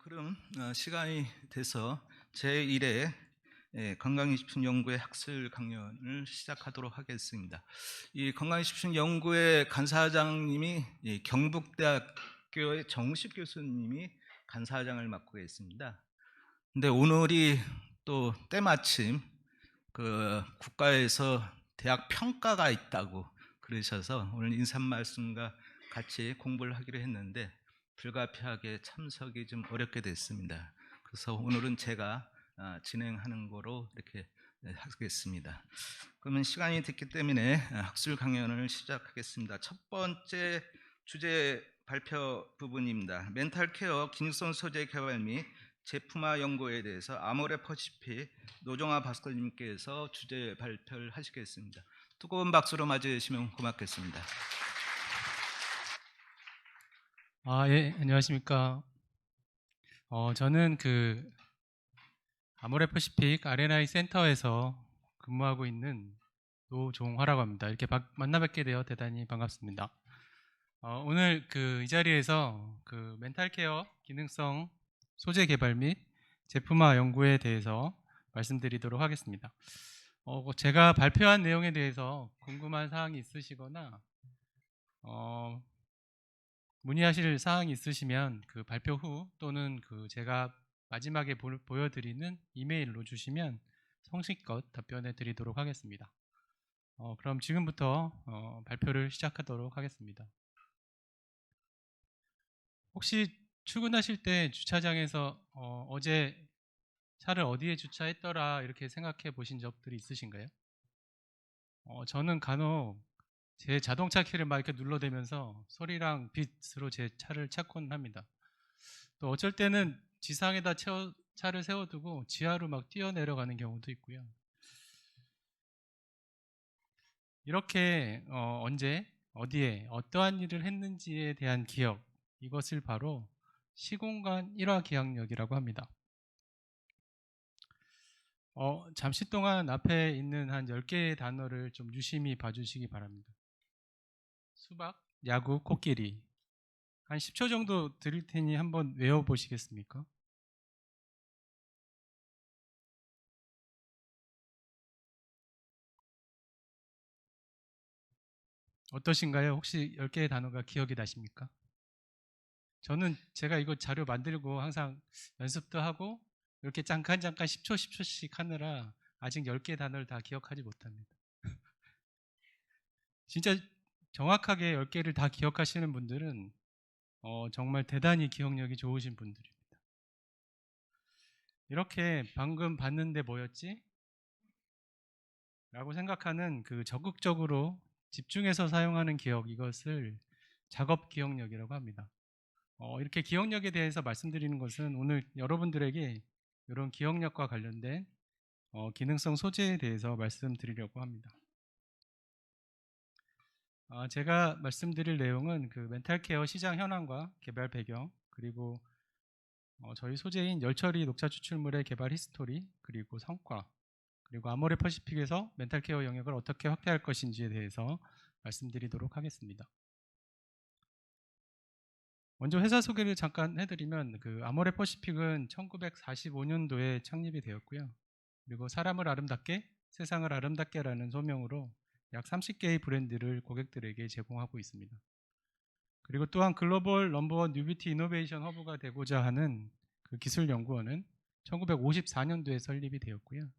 그럼 시간이 돼서 제1회 건강기식품 연구의 학술 강연을 시작하도록 하겠습니다. 이 건강기식품 연구의 간사장님이 경북대학교의 정식 교수님이 간사장을 맡고 계십니다. 근데 오늘이 또 때마침 그 국가에서 대학 평가가 있다고 그러셔서 오늘 인사 말씀과 같이 공부를 하기로 했는데 불가피하게 참석이 좀 어렵게 됐습니다. 그래서 오늘은 제가 진행하는 거로 이렇게 하겠습니다. 그러면 시간이 됐기 때문에 학술 강연을 시작하겠습니다. 첫 번째 주제 발표 부분입니다. 멘탈 케어 기능성 소재 개발 및 제품화 연구에 대해서 아모레퍼시픽 노정아 박사님께서 주제 발표를 하시겠습니다. 뜨거운 박수로 맞이해 주시면 고맙겠습니다. 예, 안녕하십니까. 저는 아모레퍼시픽 R&I 센터에서 근무하고 있는 노종화라고 합니다. 이렇게 만나 뵙게 되어 대단히 반갑습니다. 오늘 이 자리에서 멘탈 케어 기능성 소재 개발 및 제품화 연구에 대해서 말씀드리도록 하겠습니다. 제가 발표한 내용에 대해서 궁금한 사항이 있으시거나 문의하실 사항이 있으시면 발표 후 또는 제가 마지막에 보여드리는 이메일로 주시면 성실껏 답변해 드리도록 하겠습니다. 그럼 지금부터 발표를 시작하도록 하겠습니다. 혹시 출근하실 때 주차장에서 어제 차를 어디에 주차했더라 이렇게 생각해 보신 적들이 있으신가요? 저는 간혹 제 자동차 키를 막 이렇게 눌러대면서 소리랑 빛으로 제 차를 찾곤 합니다. 또 어쩔 때는 지상에다 차를 세워두고 지하로 막 뛰어내려가는 경우도 있고요. 이렇게 언제 어디에 어떠한 일을 했는지에 대한 기억, 이것을 바로 시공간 일화 기억력이라고 합니다. 잠시 동안 앞에 있는 한 10개의 단어를 좀 유심히 봐주시기 바랍니다. 수박, 야구, 코끼리. 한 10초 정도 드릴 테니 한번 외워보시겠습니까? 어떠신가요? 혹시 10개의 단어가 기억이 나십니까? 저는 제가 이거 자료 만들고 항상 연습도 하고 이렇게 잠깐 10초 10초씩 하느라 아직 10개의 단어를 다 기억하지 못합니다. 진짜 정확하게 10개를 다 기억하시는 분들은 정말 대단히 기억력이 좋으신 분들입니다. 이렇게 방금 봤는데 뭐였지? 라고 생각하는 적극적으로 집중해서 사용하는 기억, 이것을 작업 기억력이라고 합니다. 이렇게 기억력에 대해서 말씀드리는 것은 오늘 여러분들에게 이런 기억력과 관련된 기능성 소재에 대해서 말씀드리려고 합니다. 제가 말씀드릴 내용은 멘탈 케어 시장 현황과 개발 배경, 그리고 저희 소재인 열처리 녹차 추출물의 개발 히스토리, 그리고 성과, 그리고 아모레퍼시픽에서 멘탈 케어 영역을 어떻게 확대할 것인지에 대해서 말씀드리도록 하겠습니다. 먼저 회사 소개를 잠깐 해드리면 아모레퍼시픽은 1945년도에 창립이 되었고요. 그리고 사람을 아름답게, 세상을 아름답게라는 소명으로 약 30개의 브랜드를 고객들에게 제공하고 있습니다. 그리고 또한 글로벌 넘버원 뉴비티 이노베이션 허브가 되고자 하는 기술연구원은 1954년도에 설립이 되었고요.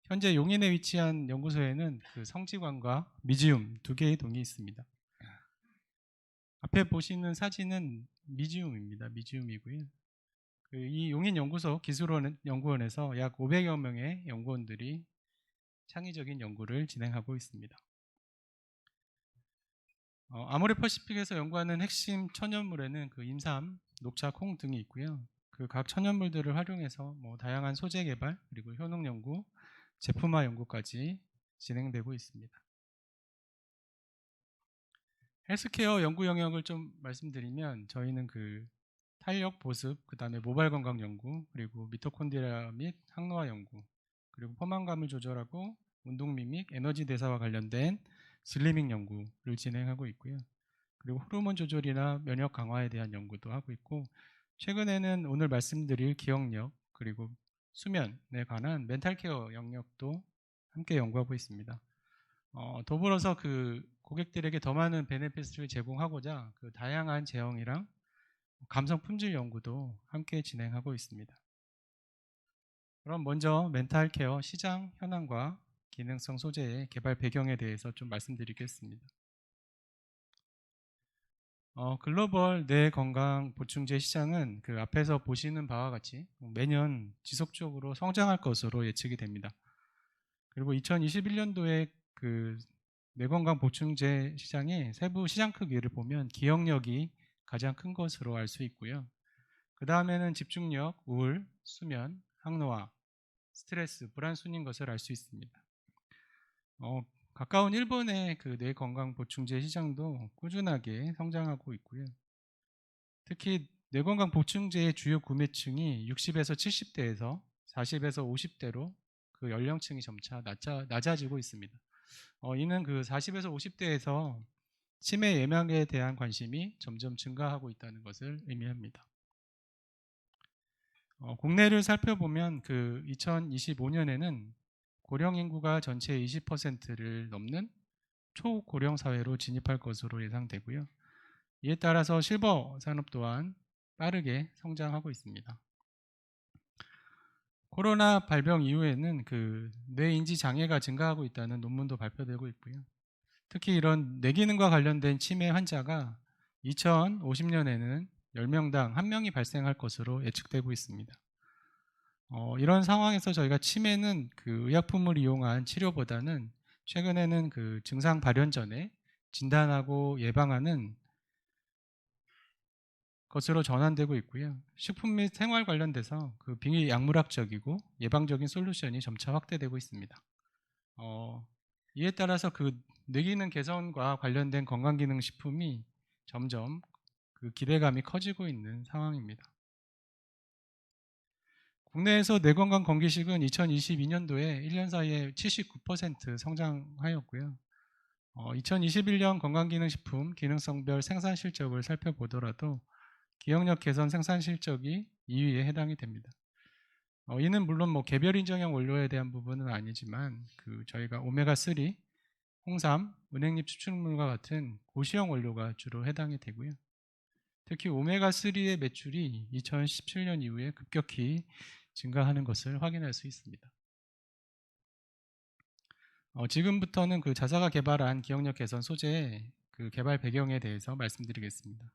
현재 용인에 위치한 연구소에는 성지관과 미지움 2개의 동이 있습니다. 앞에 보시는 사진은 미지움입니다. 미지움이고요. 이 용인연구소 기술연구원에서 약 500여 명의 연구원들이 창의적인 연구를 진행하고 있습니다. 아모레퍼시픽에서 연구하는 핵심 천연물에는 임삼, 녹차, 콩 등이 있고요. 각 천연물들을 활용해서 다양한 소재 개발, 그리고 효능 연구, 제품화 연구까지 진행되고 있습니다. 헬스케어 연구 영역을 좀 말씀드리면 저희는 탄력 보습, 그 다음에 모발 건강 연구, 그리고 미토콘드리아 및 항노화 연구, 그리고 포만감을 조절하고 운동 미믹, 에너지 대사와 관련된 슬리밍 연구를 진행하고 있고요. 그리고 호르몬 조절이나 면역 강화에 대한 연구도 하고 있고, 최근에는 오늘 말씀드릴 기억력 그리고 수면에 관한 멘탈케어 영역도 함께 연구하고 있습니다. 더불어서 그 고객들에게 더 많은 베네핏을 제공하고자 그 다양한 제형이랑 감성 품질 연구도 함께 진행하고 있습니다. 그럼 먼저 멘탈케어 시장 현황과 기능성 소재의 개발 배경에 대해서 좀 말씀드리겠습니다. 글로벌 뇌 건강 보충제 시장은 그 앞에서 보시는 바와 같이 매년 지속적으로 성장할 것으로 예측이 됩니다. 그리고 2021년도에 그 뇌건강 보충제 시장의 세부 시장 크기를 보면 기억력이 가장 큰 것으로 알 수 있고요. 그 다음에는 집중력, 우울, 수면, 항노화, 스트레스, 불안 순인 것을 알 수 있습니다. 가까운 일본의 그 뇌 건강 보충제 시장도 꾸준하게 성장하고 있고요. 특히 뇌 건강 보충제의 주요 구매층이 60에서 70대에서 40에서 50대로 그 연령층이 점차 낮아지고 있습니다. 이는 그 40에서 50대에서 치매 예방에 대한 관심이 점점 증가하고 있다는 것을 의미합니다. 국내를 살펴보면 그 2025년에는 고령 인구가 전체의 20%를 넘는 초고령 사회로 진입할 것으로 예상되고요. 이에 따라서 실버 산업 또한 빠르게 성장하고 있습니다. 코로나 발병 이후에는 그 뇌인지 장애가 증가하고 있다는 논문도 발표되고 있고요. 특히 이런 뇌기능과 관련된 치매 환자가 2050년에는 10명당 1명이 발생할 것으로 예측되고 있습니다. 이런 상황에서 저희가 치매는 그 의약품을 이용한 치료보다는 최근에는 그 증상 발현 전에 진단하고 예방하는 것으로 전환되고 있고요. 식품 및 생활 관련돼서 그 비약물학적이고 예방적인 솔루션이 점차 확대되고 있습니다. 이에 따라서 그 뇌기능 개선과 관련된 건강기능식품이 점점 그 기대감이 커지고 있는 상황입니다. 국내에서 뇌건강 건기식은 2022년도에 1년 사이에 79% 성장하였고요. 2021년 건강기능식품 기능성별 생산 실적을 살펴보더라도 기억력 개선 생산 실적이 2위에 해당이 됩니다. 이는 물론 뭐 개별 인정형 원료에 대한 부분은 아니지만 그 저희가 오메가3, 홍삼, 은행잎 추출물과 같은 고시형 원료가 주로 해당이 되고요. 특히 오메가3의 매출이 2017년 이후에 급격히 증가하는 것을 확인할 수 있습니다. 지금부터는 그 자사가 개발한 기억력 개선 소재의 그 개발 배경에 대해서 말씀드리겠습니다.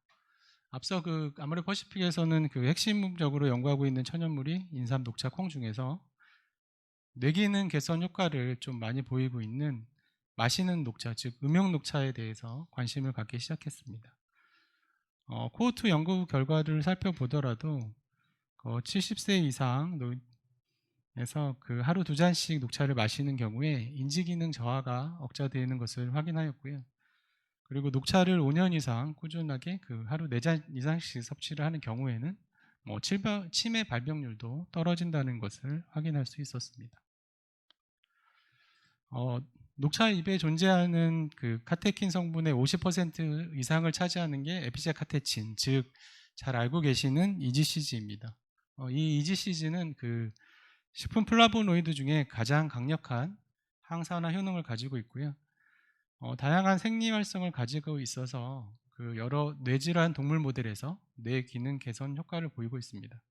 앞서 그 아모레 퍼시픽에서는 그 핵심적으로 연구하고 있는 천연물이 인삼, 녹차, 콩 중에서 뇌기능 개선 효과를 좀 많이 보이고 있는 마시는 녹차, 즉 음용 녹차에 대해서 관심을 갖기 시작했습니다. 코호트 연구 결과를 살펴보더라도 70세 이상에서 그 하루 2잔씩 녹차를 마시는 경우에 인지기능 저하가 억제되는 것을 확인하였고요. 그리고 녹차를 5년 이상 꾸준하게 그 하루 4잔 이상씩 섭취를 하는 경우에는 치매 발병률도 떨어진다는 것을 확인할 수 있었습니다. 녹차 잎에 존재하는 그 카테킨 성분의 50% 이상을 차지하는 게 에피제 카테친, 즉 잘 알고 계시는 EGCG입니다. 이 EGCG는 그 식품 플라보노이드 중에 가장 강력한 항산화 효능을 가지고 있고요. 다양한 생리 활성을 가지고 있어서 그 여러 뇌질환 동물 모델에서 뇌 기능 개선 효과를 보이고 있습니다.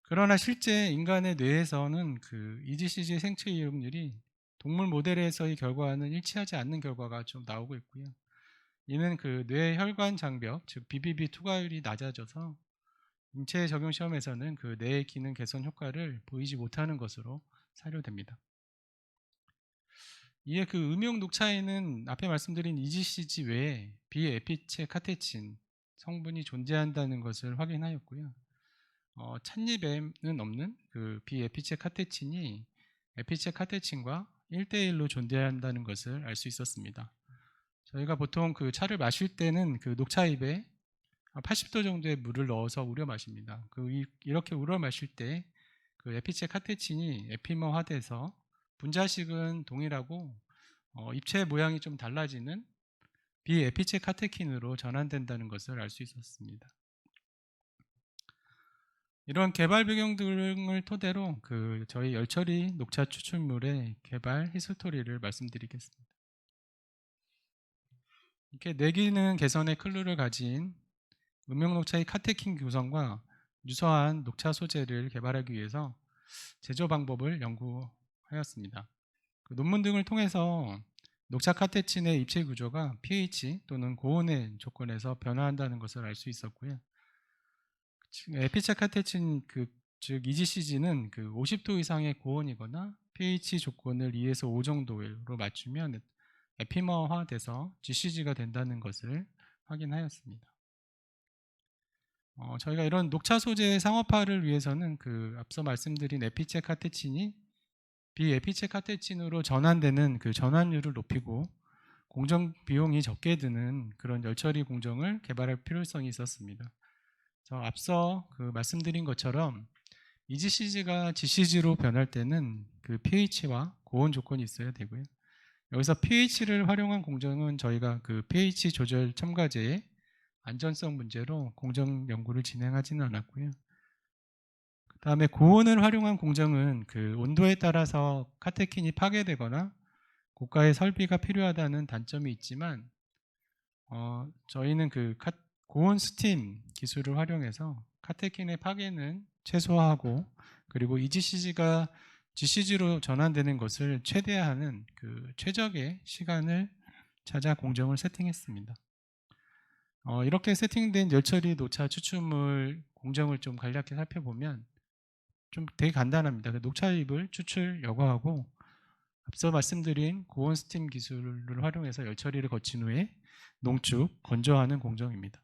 그러나 실제 인간의 뇌에서는 그 EGCG 생체 이용률이 동물 모델에서의 결과와는 일치하지 않는 결과가 좀 나오고 있고요. 이는 그 뇌 혈관 장벽, 즉 BBB 투과율이 낮아져서 인체 적용 시험에서는 그 뇌 기능 개선 효과를 보이지 못하는 것으로 사료됩니다. 이에 그 음용 녹차에는 앞에 말씀드린 EGCG 외에 비에피체 카테친 성분이 존재한다는 것을 확인하였고요. 찻잎에는 없는 그 비에피체 카테친이 에피체 카테친과 1대1로 존재한다는 것을 알 수 있었습니다. 저희가 보통 그 차를 마실 때는 그 녹차잎에 80도 정도의 물을 넣어서 우려 마십니다. 이렇게 우려 마실 때 그 에피체 카테친이 에피머화돼서 분자식은 동일하고 입체 모양이 좀 달라지는 비에피체 카테킨으로 전환된다는 것을 알 수 있었습니다. 이런 개발 배경 등을 토대로 저희 열처리 녹차 추출물의 개발 히스토리를 말씀드리겠습니다. 이렇게 내기능 개선의 클루를 가진 음용녹차의 카테킨 구성과 유사한 녹차 소재를 개발하기 위해서 제조 방법을 연구하였습니다. 논문 등을 통해서 녹차 카테친의 입체 구조가 pH 또는 고온의 조건에서 변화한다는 것을 알 수 있었고요. 에피체 카테친 즉 EGCG는 50도 이상의 고온이거나 pH 조건을 2에서 5 정도로 맞추면 에피머화돼서 GCG가 된다는 것을 확인하였습니다. 저희가 이런 녹차 소재 상업화를 위해서는 앞서 말씀드린 에피체 카테친이 비에피체 카테친으로 전환되는 전환율을 높이고 공정 비용이 적게 드는 그런 열처리 공정을 개발할 필요성이 있었습니다. 앞서 말씀드린 것처럼 EGCG가 GCG로 변할 때는 pH와 고온 조건이 있어야 되고요. 여기서 pH를 활용한 공정은 저희가 pH 조절 첨가제의 안전성 문제로 공정 연구를 진행하지는 않았고요. 그 다음에 고온을 활용한 공정은 온도에 따라서 카테킨이 파괴되거나 고가의 설비가 필요하다는 단점이 있지만 저희는 고온 스팀 기술을 활용해서 카테킨의 파괴는 최소화하고 그리고 EGCG가 GCG로 전환되는 것을 최대화하는 최적의 시간을 찾아 공정을 세팅했습니다. 이렇게 세팅된 열처리 녹차 추출물 공정을 좀 간략히 살펴보면 좀 되게 간단합니다. 녹차잎을 추출 여과하고 앞서 말씀드린 고온 스팀 기술을 활용해서 열처리를 거친 후에 농축, 건조하는 공정입니다.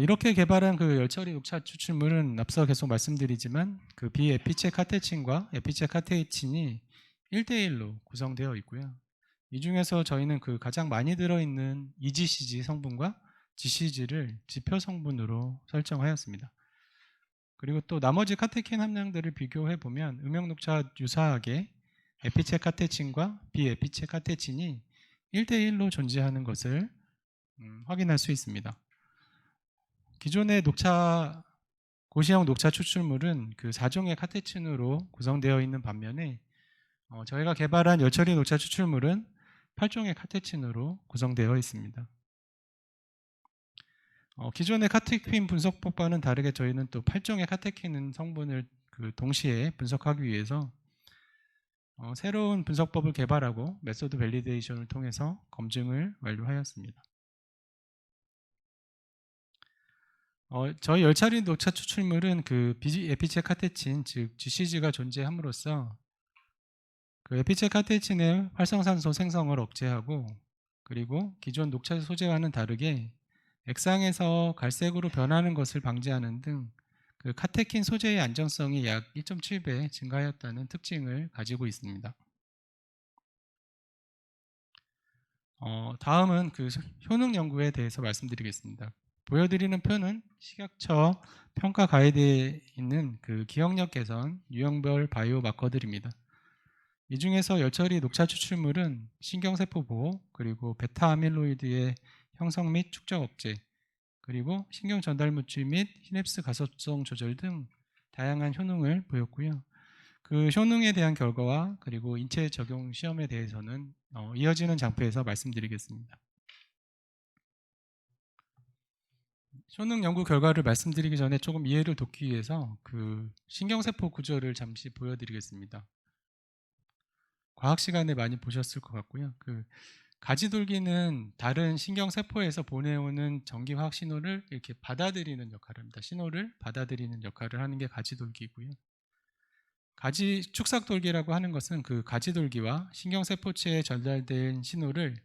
이렇게 개발한 열처리 녹차 추출물은 앞서 계속 말씀드리지만 비에피체 카테친과 에피체 카테친이 1대1로 구성되어 있고요. 이 중에서 저희는 가장 많이 들어있는 EGCG 성분과 GCG를 지표 성분으로 설정하였습니다. 그리고 또 나머지 카테킨 함량들을 비교해 보면 음용녹차 유사하게 에피체 카테친과 비에피체 카테친이 1대1로 존재하는 것을 확인할 수 있습니다. 기존의 고시형 녹차 추출물은 4종의 카테친으로 구성되어 있는 반면에 저희가 개발한 열처리 녹차 추출물은 8종의 카테친으로 구성되어 있습니다. 기존의 카테킨 분석법과는 다르게 저희는 또 8종의 카테킨 성분을 동시에 분석하기 위해서 새로운 분석법을 개발하고 메소드 밸리데이션을 통해서 검증을 완료하였습니다. 저희 열처리 녹차 추출물은 비에피체 카테친 즉 GCG가 존재함으로써 에피체 카테친의 활성산소 생성을 억제하고 그리고 기존 녹차 소재와는 다르게 액상에서 갈색으로 변하는 것을 방지하는 등 카테킨 소재의 안정성이 약 1.7배 증가하였다는 특징을 가지고 있습니다. 다음은 효능 연구에 대해서 말씀드리겠습니다. 보여드리는 표는 식약처 평가 가이드에 있는 기억력 개선 유형별 바이오 마커들입니다. 이 중에서 열처리 녹차 추출물은 신경세포 보호, 그리고 베타 아밀로이드의 형성 및 축적 억제, 그리고 신경 전달 물질 및 시냅스 가속성 조절 등 다양한 효능을 보였고요. 효능에 대한 결과와 그리고 인체 적용 시험에 대해서는 이어지는 장표에서 말씀드리겠습니다. 효능 연구 결과를 말씀드리기 전에 조금 이해를 돕기 위해서 신경세포 구조를 잠시 보여드리겠습니다. 과학 시간에 많이 보셨을 것 같고요. 가지돌기는 다른 신경세포에서 보내오는 전기화학 신호를 이렇게 받아들이는 역할을 합니다. 신호를 받아들이는 역할을 하는 게 가지돌기고요. 가지 축삭돌기라고 하는 것은 가지돌기와 신경세포체에 전달된 신호를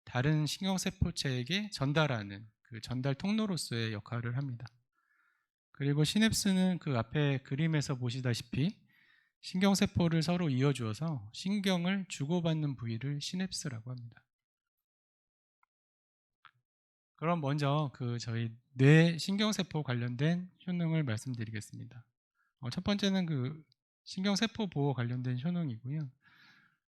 다른 신경세포체에게 전달하는 전달 통로로서의 역할을 합니다. 그리고 시냅스는 앞에 그림에서 보시다시피 신경세포를 서로 이어주어서 신경을 주고받는 부위를 시냅스라고 합니다. 그럼 먼저 저희 뇌 신경세포 관련된 효능을 말씀드리겠습니다. 첫 번째는 신경세포 보호 관련된 효능이고요.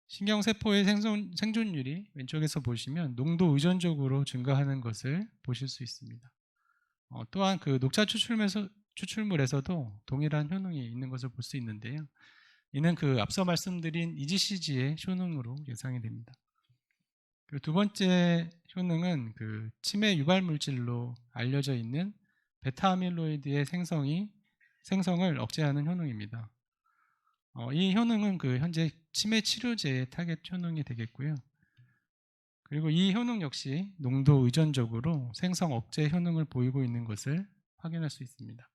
신경세포의 생존율이 왼쪽에서 보시면 농도 의존적으로 증가하는 것을 보실 수 있습니다. 또한 그 녹차 추출물에서도 동일한 효능이 있는 것을 볼 수 있는데요. 이는 그 앞서 말씀드린 EGCG의 효능으로 예상이 됩니다. 그리고 두 번째 효능은 그 치매 유발 물질로 알려져 있는 베타 아밀로이드의 생성을 억제하는 효능입니다. 이 효능은 그 현재 치매 치료제의 타겟 효능이 되겠고요. 그리고 이 효능 역시 농도 의존적으로 생성 억제 효능을 보이고 있는 것을 확인할 수 있습니다.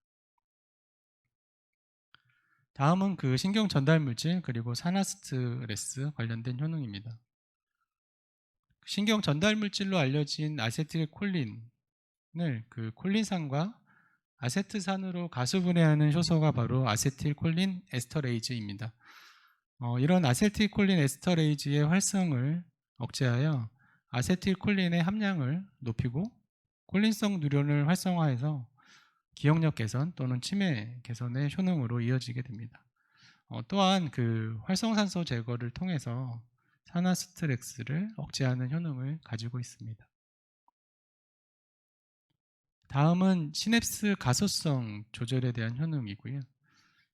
다음은 그 신경 전달 물질 그리고 산화스트레스 관련된 효능입니다. 신경 전달 물질로 알려진 아세틸콜린을 그 콜린산과 아세트산으로 가수분해하는 효소가 바로 아세틸콜린 에스터레이즈입니다. 이런 아세틸콜린 에스터레이즈의 활성을 억제하여 아세틸콜린의 함량을 높이고 콜린성 누론을 활성화해서 기억력 개선 또는 치매 개선의 효능으로 이어지게 됩니다. 또한 그 활성산소 제거를 통해서 산화스트레스를 억제하는 효능을 가지고 있습니다. 다음은 시냅스 가소성 조절에 대한 효능이고요.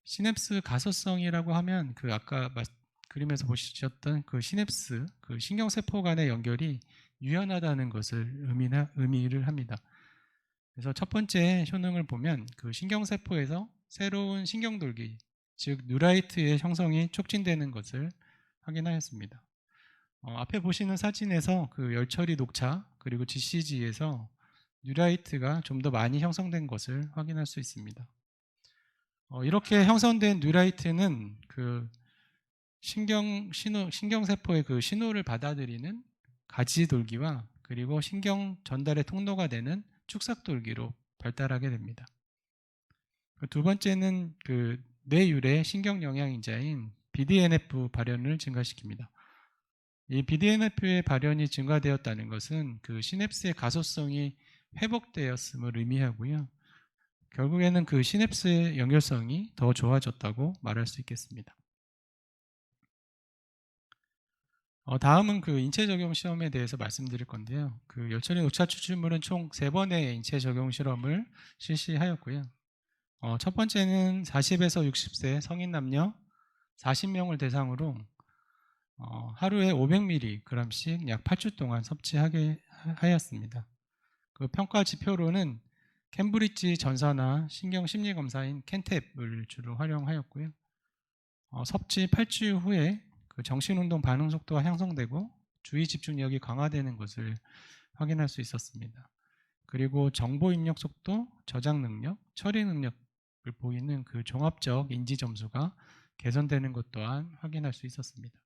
시냅스 가소성이라고 하면 그 아까 그림에서 보셨던 그 시냅스, 그 신경세포 간의 연결이 유연하다는 것을 의미를 합니다. 그래서 첫 번째 효능을 보면 그 신경세포에서 새로운 신경돌기, 즉 뉴라이트의 형성이 촉진되는 것을 확인하였습니다. 앞에 보시는 사진에서 그 열처리 녹차 그리고 GCG에서 뉴라이트가 좀 더 많이 형성된 것을 확인할 수 있습니다. 이렇게 형성된 뉴라이트는 그 신경세포의 그 신호를 받아들이는 가지돌기와 그리고 신경 전달의 통로가 되는 축삭돌기로 발달하게 됩니다. 두 번째는 그 뇌유래 신경 영양인자인 BDNF 발현을 증가시킵니다. 이 BDNF의 발현이 증가되었다는 것은 그 시냅스의 가소성이 회복되었음을 의미하고요. 결국에는 그 시냅스의 연결성이 더 좋아졌다고 말할 수 있겠습니다. 다음은 그 인체 적용 시험에 대해서 말씀드릴 건데요. 그 열처리 녹차 추출물은 총 3번의 인체 적용 실험을 실시하였고요. 첫 번째는 40에서 60세 성인 남녀 40명을 대상으로 하루에 500mg씩 약 8주 동안 섭취하게 하였습니다. 그 평가 지표로는 캠브리지 전산화 신경 심리 검사인 캔탭을 주로 활용하였고요. 섭취 8주 후에 그 정신운동 반응 속도가 향상되고 주의 집중력이 강화되는 것을 확인할 수 있었습니다. 그리고 정보 입력 속도, 저장 능력, 처리 능력을 보이는 그 종합적 인지 점수가 개선되는 것 또한 확인할 수 있었습니다.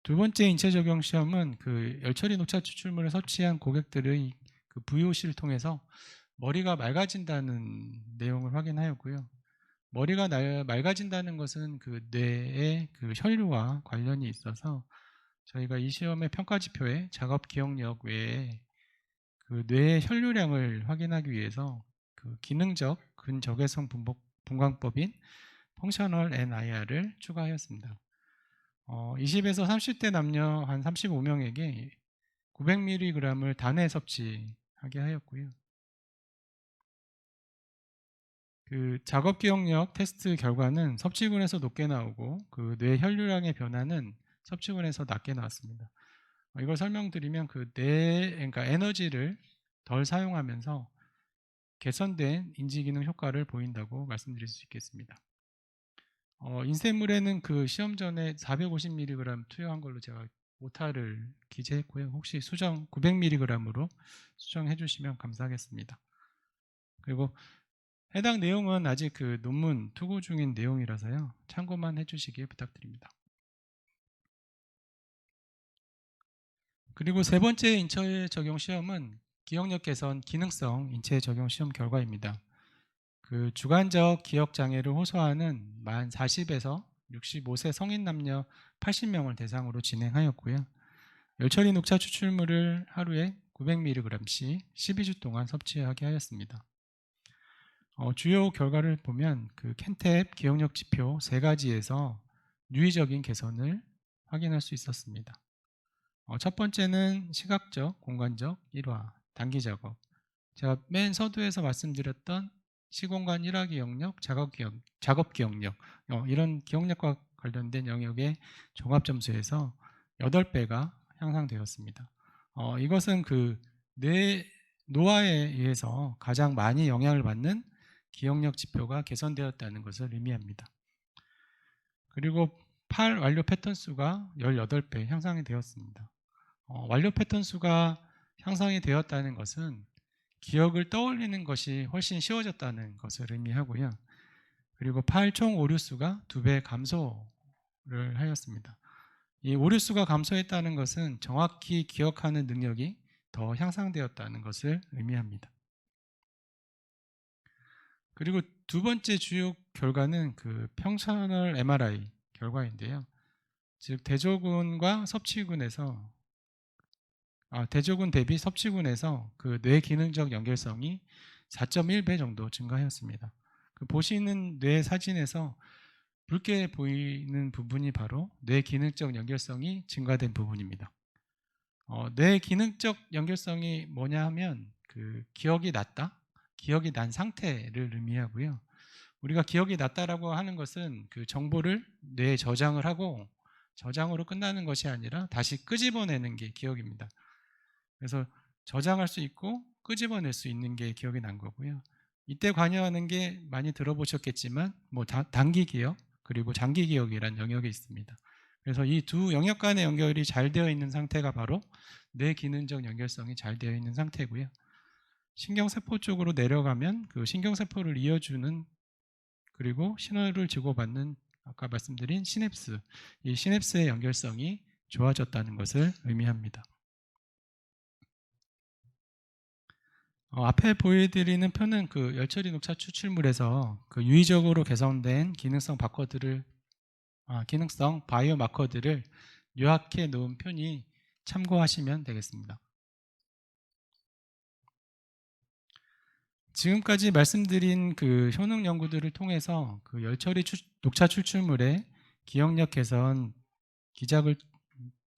두 번째 인체 적용 시험은 그 열처리 녹차 추출물을 섭취한 고객들의 그 VOC를 통해서 머리가 맑아진다는 내용을 확인하였고요. 머리가 맑아진다는 것은 그 뇌의 그 혈류와 관련이 있어서 저희가 이 시험의 평가 지표에 작업 기억력 외에 그 뇌의 혈류량을 확인하기 위해서 그 기능적 근적외성 분광법인 펑셔널 NIR을 추가하였습니다. 20에서 30대 남녀 한 35명에게 900mg을 단회 섭취하게 하였고요. 그 작업 기억력 테스트 결과는 섭취군에서 높게 나오고 그 뇌 혈류량의 변화는 섭취군에서 낮게 나왔습니다. 이걸 설명드리면 그러니까 에너지를 덜 사용하면서 개선된 인지기능 효과를 보인다고 말씀드릴 수 있겠습니다. 인쇄물에는 그 시험 전에 450mg 투여한 걸로 제가 오타를 기재했고요. 혹시 수정 900mg으로 수정해 주시면 감사하겠습니다. 그리고 해당 내용은 아직 그 논문 투고 중인 내용이라서요. 참고만 해주시길 부탁드립니다. 그리고 세 번째 인체 적용 시험은 기억력 개선 기능성 인체 적용 시험 결과입니다. 그 주관적 기억 장애를 호소하는 만 40에서 65세 성인 남녀 80명을 대상으로 진행하였고요. 열처리 녹차 추출물을 하루에 900mg씩 12주 동안 섭취하게 하였습니다. 주요 결과를 보면 그 캔탭 기억력 지표 3가지에서 유의적인 개선을 확인할 수 있었습니다. 첫 번째는 시각적, 공간적 일화, 단기 작업. 제가 맨 서두에서 말씀드렸던 시공간 일화 기억력, 작업 기억력, 이런 기억력과 관련된 영역의 종합 점수에서 8배가 향상되었습니다. 이것은 그 뇌 노화에 의해서 가장 많이 영향을 받는 기억력 지표가 개선되었다는 것을 의미합니다. 그리고 팔 완료 패턴 수가 18배 향상이 되었습니다. 완료 패턴 수가 향상이 되었다는 것은 기억을 떠올리는 것이 훨씬 쉬워졌다는 것을 의미하고요. 그리고 팔 총 오류 수가 2배 감소를 하였습니다. 이 오류 수가 감소했다는 것은 정확히 기억하는 능력이 더 향상되었다는 것을 의미합니다. 그리고 두 번째 주요 결과는 그 평천널 MRI 결과인데요. 즉 대조군과 섭취군에서 대조군 대비 섭취군에서 그 뇌 기능적 연결성이 4.1배 정도 증가하였습니다. 그 보시는 뇌 사진에서 붉게 보이는 부분이 바로 뇌 기능적 연결성이 증가된 부분입니다. 뇌 기능적 연결성이 뭐냐 하면 그 기억이 났다, 기억이 난 상태를 의미하고요. 우리가 기억이 났다라고 하는 것은 그 정보를 뇌에 저장을 하고 저장으로 끝나는 것이 아니라 다시 끄집어내는 게 기억입니다. 그래서 저장할 수 있고 끄집어낼 수 있는 게 기억이 난 거고요. 이때 관여하는 게 많이 들어보셨겠지만 뭐 단기 기억 그리고 장기 기억이라는 영역이 있습니다. 그래서 이 두 영역 간의 연결이 잘 되어 있는 상태가 바로 뇌 기능적 연결성이 잘 되어 있는 상태고요. 신경세포 쪽으로 내려가면 그 신경세포를 이어주는 그리고 신호를 주고받는 아까 말씀드린 시냅스, 이 시냅스의 연결성이 좋아졌다는 것을 의미합니다. 앞에 보여드리는 표는 그 열처리 녹차 추출물에서 그 유의적으로 개선된 기능성 바이오 마커들을 요약해 놓은 표니 참고하시면 되겠습니다. 지금까지 말씀드린 그 효능 연구들을 통해서 그 열처리 녹차 추출물의 기억력 개선 기작을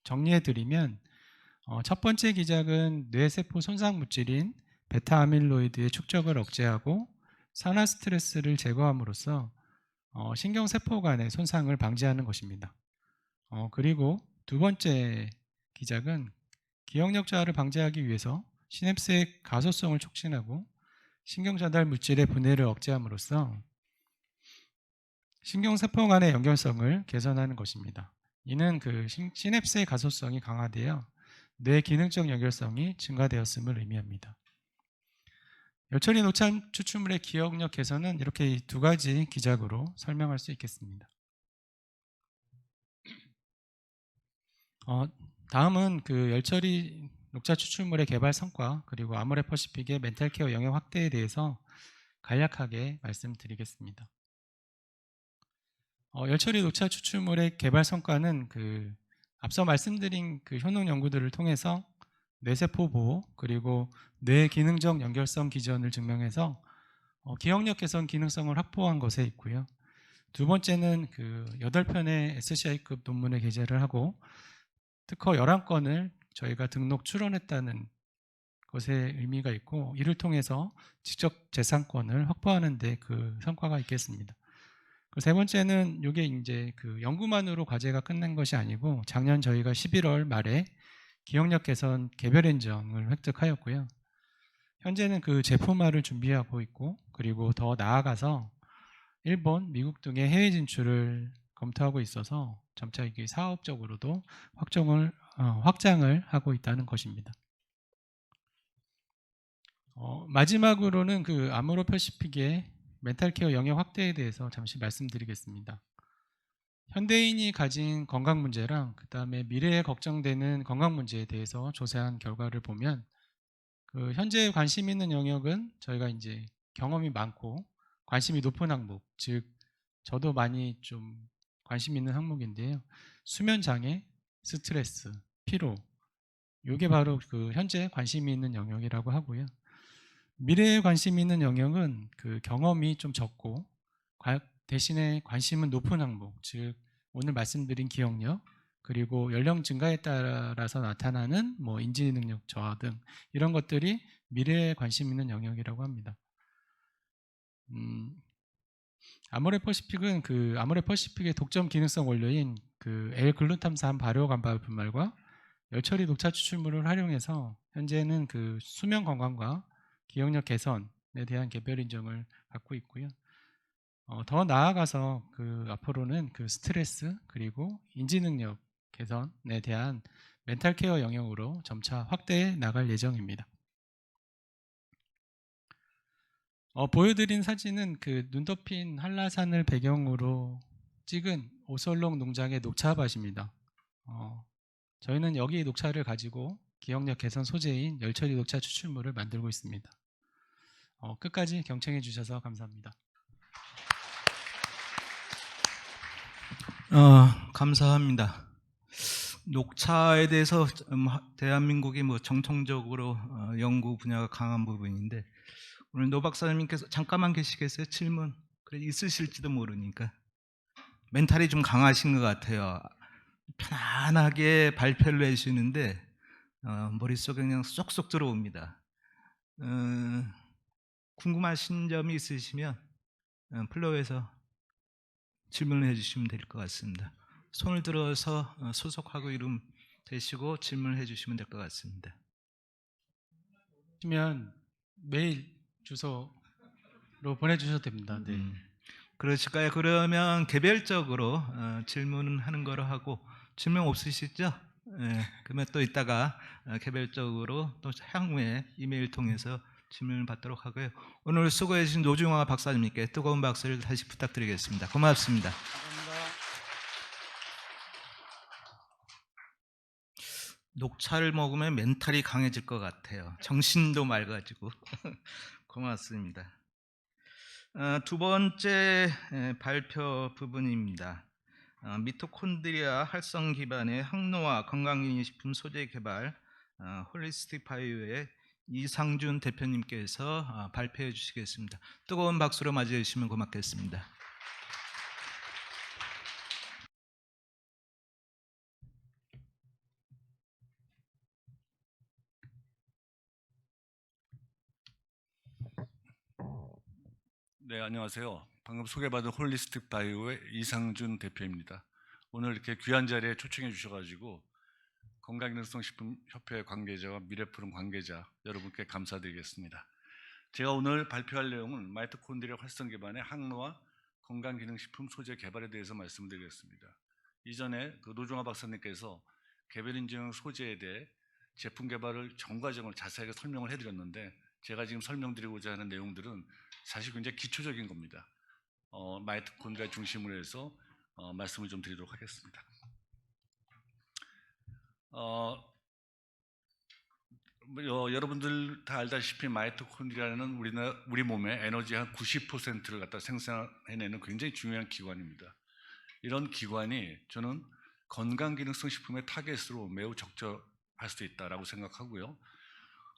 정리해 드리면 첫 번째 기작은 뇌세포 손상 물질인 베타 아밀로이드의 축적을 억제하고 산화 스트레스를 제거함으로써 신경세포 간의 손상을 방지하는 것입니다. 그리고 두 번째 기작은 기억력 저하를 방지하기 위해서 시냅스의 가소성을 촉진하고 신경전달 물질의 분해를 억제함으로써 신경세포 간의 연결성을 개선하는 것입니다. 이는 그 시냅스의 가소성이 강화되어 뇌 기능적 연결성이 증가되었음을 의미합니다. 열처리 녹차 추출물의 기억력 개선은 이렇게 두 가지 기작으로 설명할 수 있겠습니다. 다음은 그 열처리 녹차 추출물의 개발 성과 그리고 아모레퍼시픽의 멘탈케어 영역 확대에 대해서 간략하게 말씀드리겠습니다. 열처리 녹차 추출물의 개발 성과는 그 앞서 말씀드린 그 효능 연구들을 통해서 뇌세포 보호 그리고 뇌 기능적 연결성 기전을 증명해서 기억력 개선 기능성을 확보한 것에 있고요. 두 번째는 그 8편의 SCI급 논문을 게재를 하고 특허 11건을 저희가 등록 출원했다는 것에 의미가 있고 이를 통해서 지적 재산권을 확보하는 데 그 성과가 있겠습니다. 그 세 번째는 이게 이제 그 연구만으로 과제가 끝난 것이 아니고 작년 저희가 11월 말에 기억력 개선 개별 인정을 획득하였고요. 현재는 그 제품화를 준비하고 있고 그리고 더 나아가서 일본, 미국 등의 해외 진출을 검토하고 있어서 점차 이게 사업적으로도 확장을 하고 있다는 것입니다. 마지막으로는 그 아모레퍼시픽의 멘탈케어 영역 확대에 대해서 잠시 말씀드리겠습니다. 현대인이 가진 건강 문제랑 그 다음에 미래에 걱정되는 건강 문제에 대해서 조사한 결과를 보면 그 현재 관심 있는 영역은 저희가 이제 경험이 많고 관심이 높은 항목, 즉 저도 많이 좀 관심 있는 항목인데요. 수면 장애, 스트레스, 피로, 이게 바로 그 현재 관심이 있는 영역이라고 하고요. 미래에 관심 있는 영역은 그 경험이 좀 적고 대신에 관심은 높은 항목, 즉 오늘 말씀드린 기억력, 그리고 연령 증가에 따라서 나타나는 뭐 인지 능력 저하 등 이런 것들이 미래에 관심 있는 영역이라고 합니다. 아모레퍼시픽은 그 아모레퍼시픽의 독점 기능성 원료인 그 L글루탐산 발효감발 분말과 열처리 녹차 추출물을 활용해서 현재는 그 수면 건강과 기억력 개선에 대한 개별 인정을 받고 있고요. 더 나아가서 그 앞으로는 그 스트레스 그리고 인지 능력 개선에 대한 멘탈 케어 영역으로 점차 확대해 나갈 예정입니다. 보여드린 사진은 그 눈 덮인 한라산을 배경으로 찍은 오설록 농장의 녹차밭입니다. 저희는 여기 녹차를 가지고 기억력 개선 소재인 열처리 녹차 추출물을 만들고 있습니다. 끝까지 경청해 주셔서 감사합니다. 감사합니다. 녹차에 대해서 대한민국이 뭐 정통적으로 연구 분야가 강한 부분인데 오늘 노 박사님께서 잠깐만 계시겠어요? 질문 그래 있으실지도 모르니까 멘탈이 좀 강하신 것 같아요. 편안하게 발표를 해주시는데 머릿속에 그냥 쏙쏙 들어옵니다. 궁금하신 점이 있으시면 플로어에서 질문을 해주시면 될 것 같습니다. 손을 들어서 소속하고 이름 대시고 질문을 해주시면 될 것 같습니다. 시면 메일 주소로 보내주셔도 됩니다. 네. 그러실까요? 그러면 개별적으로 질문은 하는 거로 하고 질문 없으시죠? 네, 그러면 또 이따가 개별적으로 또 향후에 이메일 통해서 질문을 받도록 하고요. 오늘 수고해 주신 노중화 박사님께 뜨거운 박수를 다시 부탁드리겠습니다. 고맙습니다. 녹차를 먹으면 멘탈이 강해질 것 같아요. 정신도 맑아지고 고맙습니다. 두 번째 발표 부분입니다. 미토콘드리아 활성 기반의 항노화 건강기능식품 소재 개발 홀리스틱 바이오의 이상준 대표님께서 발표해 주시겠습니다. 뜨거운 박수로 맞이해 주시면 고맙겠습니다. 네, 안녕하세요. 방금 소개받은 홀리스틱 바이오의 이상준 대표입니다. 오늘 이렇게 귀한 자리에 초청해 주셔가지고 건강기능성식품협회 관계자와 미래푸른 관계자 여러분께 감사드리겠습니다. 제가 오늘 발표할 내용은 마이토콘드리아 활성 기반의 항노화 건강기능식품 소재 개발에 대해서 말씀드리겠습니다. 이전에 그 노중화 박사님께서 개별인증 소재에 대해 제품 개발을 전 과정을 자세하게 설명을 해드렸는데 제가 지금 설명드리고자 하는 내용들은 사실 굉장히 기초적인 겁니다. 마이토콘드리아 중심으로 해서 말씀을 좀 드리도록 하겠습니다. 여러분들 다 알다시피 마이토콘드리아는 우리 몸의 에너지 한 90%를 갖다 생산해내는 굉장히 중요한 기관입니다. 이런 기관이 저는 건강기능성 식품의 타겟으로 매우 적절할 수 있다고 생각하고요.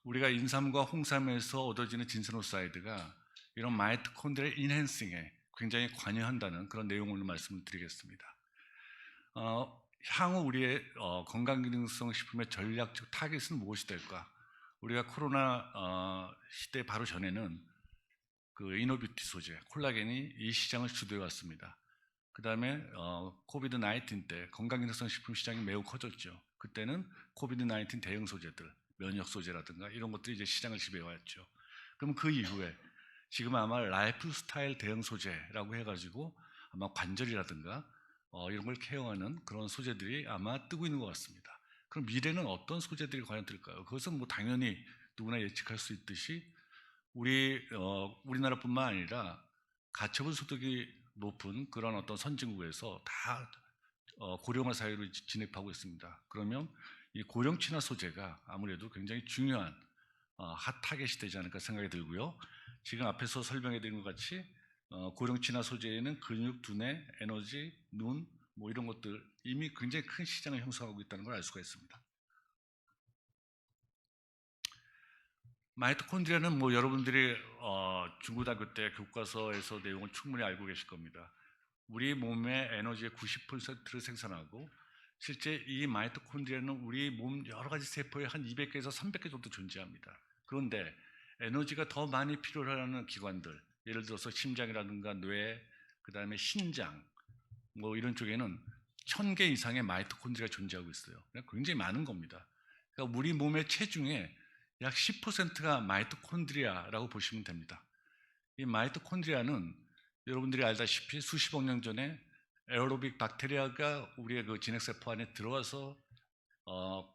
우리가 인삼과 홍삼에서 얻어지는 진세노사이드가 이런 마이토콘드리아 인핸싱에 굉장히 관여한다는 그런 내용을 말씀을 드리겠습니다. 향후 우리의 건강기능성 식품의 전략적 타겟은 무엇이 될까? 우리가 코로나 시대 바로 전에는 그 이노뷰티 소재, 콜라겐이 이 시장을 주도해 왔습니다. 그 다음에 코비드 19 때 건강기능성 식품 시장이 매우 커졌죠. 그때는 코비드 19 대응 소재들, 면역 소재라든가 이런 것들이 이제 시장을 지배해 왔죠. 그럼 그 이후에 지금 아마 라이프 스타일 대응 소재라고 해가지고 아마 관절이라든가 이런 걸 케어하는 그런 소재들이 아마 뜨고 있는 것 같습니다. 그럼 미래는 어떤 소재들이 과연 뜰까요? 그것은 뭐 당연히 누구나 예측할 수 있듯이 우리나라뿐만 아니라 가처분 소득이 높은 그런 어떤 선진국에서 다 고령화 사회로 진입하고 있습니다. 그러면 이 고령 친화 소재가 아무래도 굉장히 중요한 핫 타겟이 되지 않을까 생각이 들고요. 지금 앞에서 설명해 드린 것 같이 고령 친화 소재에는 근육, 두뇌, 에너지, 눈 뭐 이런 것들 이미 굉장히 큰 시장을 형성하고 있다는 걸 알 수가 있습니다. 마이토콘드리아는 뭐 여러분들이 중고등학교 때 교과서에서 내용을 충분히 알고 계실 겁니다. 우리 몸의 에너지의 90%를 생산하고 실제 이 마이토콘드리아는 우리 몸 여러 가지 세포에 한 200개에서 300개 정도 존재합니다. 그런데 에너지가 더 많이 필요하는 기관들, 예를 들어서 심장이라든가 뇌, 그 다음에 신장, 뭐 이런 쪽에는 1000개 이상의 마이토콘드리아가 존재하고 있어요. 굉장히 많은 겁니다. 그러니까 우리 몸의 체중의 약 10%가 마이토콘드리아라고 보시면 됩니다. 이 마이토콘드리아는 여러분들이 알다시피 수십억 년 전에 에어로빅 박테리아가 우리의 그 진핵세포 안에 들어와서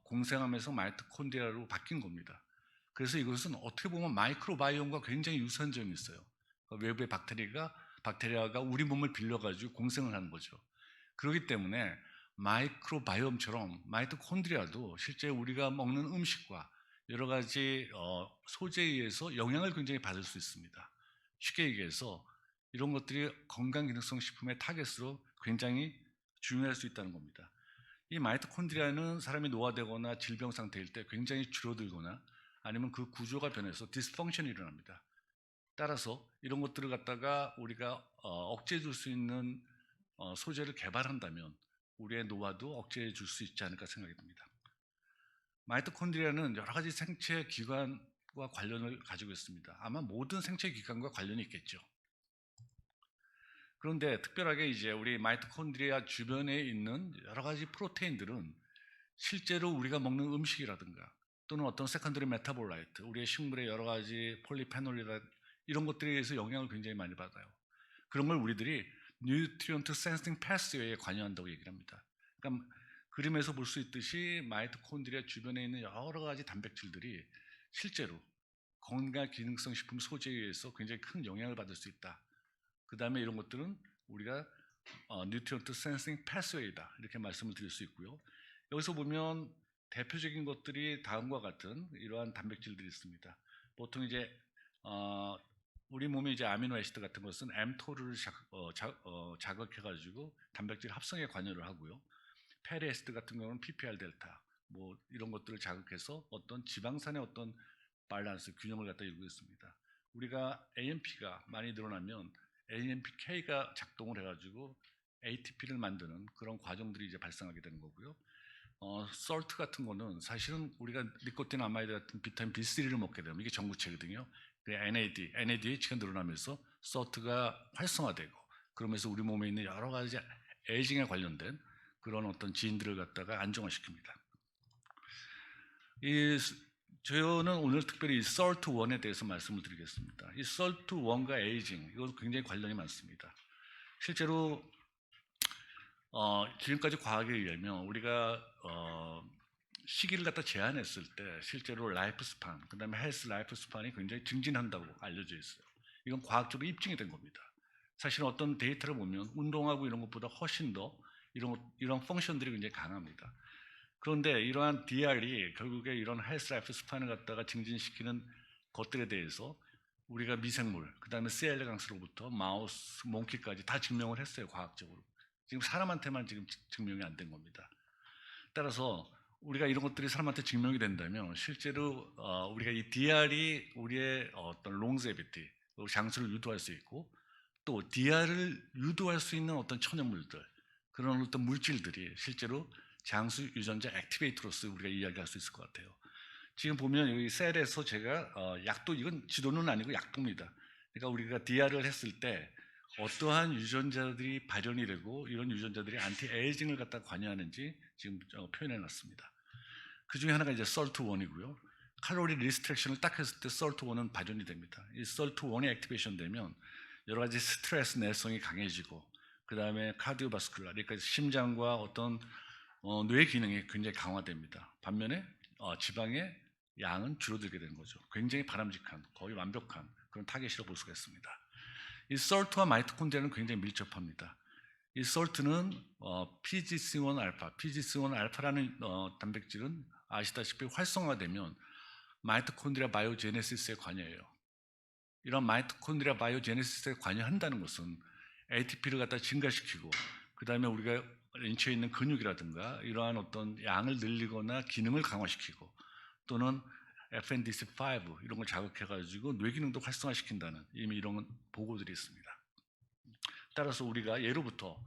공생하면서 마이토콘드리아로 바뀐 겁니다. 그래서 이것은 어떻게 보면 마이크로바이옴과 굉장히 유사한 점이 있어요. 외부의 박테리아가 우리 몸을 빌려가지고 공생을 하는 거죠. 그렇기 때문에 마이크로바이옴처럼 마이토콘드리아도 실제 우리가 먹는 음식과 여러 가지 소재에 의해서 영향을 굉장히 받을 수 있습니다. 쉽게 얘기해서 이런 것들이 건강기능성 식품의 타겟으로 굉장히 중요할 수 있다는 겁니다. 이 마이토콘드리아는 사람이 노화되거나 질병 상태일 때 굉장히 줄어들거나 아니면 그 구조가 변해서 디스펑션이 일어납니다. 따라서 이런 것들을 갖다가 우리가 억제해 줄 수 있는 소재를 개발한다면 우리의 노화도 억제해 줄 수 있지 않을까 생각이 듭니다. 마이토콘드리아는 여러 가지 생체 기관과 관련을 가지고 있습니다. 아마 모든 생체 기관과 관련이 있겠죠. 그런데 특별하게 이제 우리 마이토콘드리아 주변에 있는 여러 가지 프로테인들은 실제로 우리가 먹는 음식이라든가 또는 어떤 세컨더리 메타볼라이트, 우리의 식물의 여러 가지 폴리페놀이나 이런 것들에 의해서 영향을 굉장히 많이 받아요. 그런 걸 우리들이 뉴트리언트 센싱 패스웨이에 관여한다고 얘기를 합니다. 그러니까 그림에서 볼 수 있듯이 마이토콘드리아 주변에 있는 여러 가지 단백질들이 실제로 건강 기능성 식품 소재에 의해서 굉장히 큰 영향을 받을 수 있다. 그 다음에 이런 것들은 우리가 뉴트리언트 센싱 패스웨이다 이렇게 말씀을 드릴 수 있고요. 여기서 보면 대표적인 것들이 다음과 같은 이러한 단백질들이 있습니다. 보통 이제 우리 몸의 이제 아미노 애시드 같은 것은 mTOR를 자극해가지고 단백질 합성에 관여를 하고요. 페리 애시드 같은 경우는 PPR 델타 뭐 이런 것들을 자극해서 어떤 지방산의 어떤 밸런스 균형을 갖다 이루고 있습니다. 우리가 AMP가 많이 늘어나면 AMPK가 작동을 해가지고 ATP를 만드는 그런 과정들이 이제 발생하게 되는 거고요. 솔트 같은 거는 사실은 우리가 니코틴 아마이드 같은 비타민 B3를 먹게 되면 이게 전구체거든요. NADH가 늘어나면서 솔트가 활성화되고 그러면서 우리 몸에 있는 여러 가지 에이징에 관련된 그런 어떤 지인들을 갖다가 안정화시킵니다. 저는 오늘 특별히 이 SALT1에 대해서 말씀을 드리겠습니다. 이 SALT1과 에이징, 이건 굉장히 관련이 많습니다. 실제로 지금까지 과학에 의하면 우리가 시기를 갖다 제한했을 때 실제로 라이프 스판, 그 다음에 헬스 라이프 스판이 굉장히 증진한다고 알려져 있어요. 이건 과학적으로 입증이 된 겁니다. 사실 어떤 데이터를 보면 운동하고 이런 것보다 훨씬 더 이런 펑션들이 굉장히 강합니다. 그런데 이러한 DR이 결국에 이런 헬스 라이프 스판을 갖다가 증진시키는 것들에 대해서 우리가 미생물, 그 다음에 C. 엘레강스로부터 마우스, 몽키까지 다 증명을 했어요, 과학적으로. 지금 사람한테만 지금 증명이 안 된 겁니다. 따라서 우리가 이런 것들이 사람한테 증명이 된다면 실제로 우리가 이 DR이 우리의 어떤 롱세비티, 장수를 유도할 수 있고 또 DR을 유도할 수 있는 어떤 천연물들, 그런 어떤 물질들이 실제로 장수 유전자 액티베이터로서 우리가 이야기할 수 있을 것 같아요. 지금 보면 여기 셀에서 제가 약도, 이건 지도는 아니고 약도입니다. 그러니까 우리가 DR을 했을 때 어떠한 유전자들이 발현이 되고 이런 유전자들이 안티에이징을 갖다 관여하는지 지금 표현해 놨습니다. 그 중에 하나가 이제 SALT1이고요. 칼로리 리스트렉션을 딱 했을 때 SALT1은 발현이 됩니다. 이 SALT1이 액티베이션 되면 여러 가지 스트레스 내성이 강해지고 그 다음에 카디오바스쿨라, 그러니까 심장과 어떤 뇌 기능이 굉장히 강화됩니다. 반면에 지방의 양은 줄어들게 되는 거죠. 굉장히 바람직한, 거의 완벽한 그런 타겟이라고 볼 수가 있습니다. 이 SALT와 마이토콘드리아는 굉장히 밀접합니다. 이 SALT는 PGC1 알파, PGC1 알파라는 단백질은 아시다시피 활성화되면 마이토콘드리아 바이오제네시스에 관여해요. 이런 마이토콘드리아 바이오제네시스에 관여한다는 것은 ATP를 갖다 증가시키고 그 다음에 우리가 인체에 있는 근육이라든가 이러한 어떤 양을 늘리거나 기능을 강화시키고 또는 FNDC5 이런 걸 자극해가지고 뇌 기능도 활성화시킨다는 이미 이런 보고들이 있습니다. 따라서 우리가 예로부터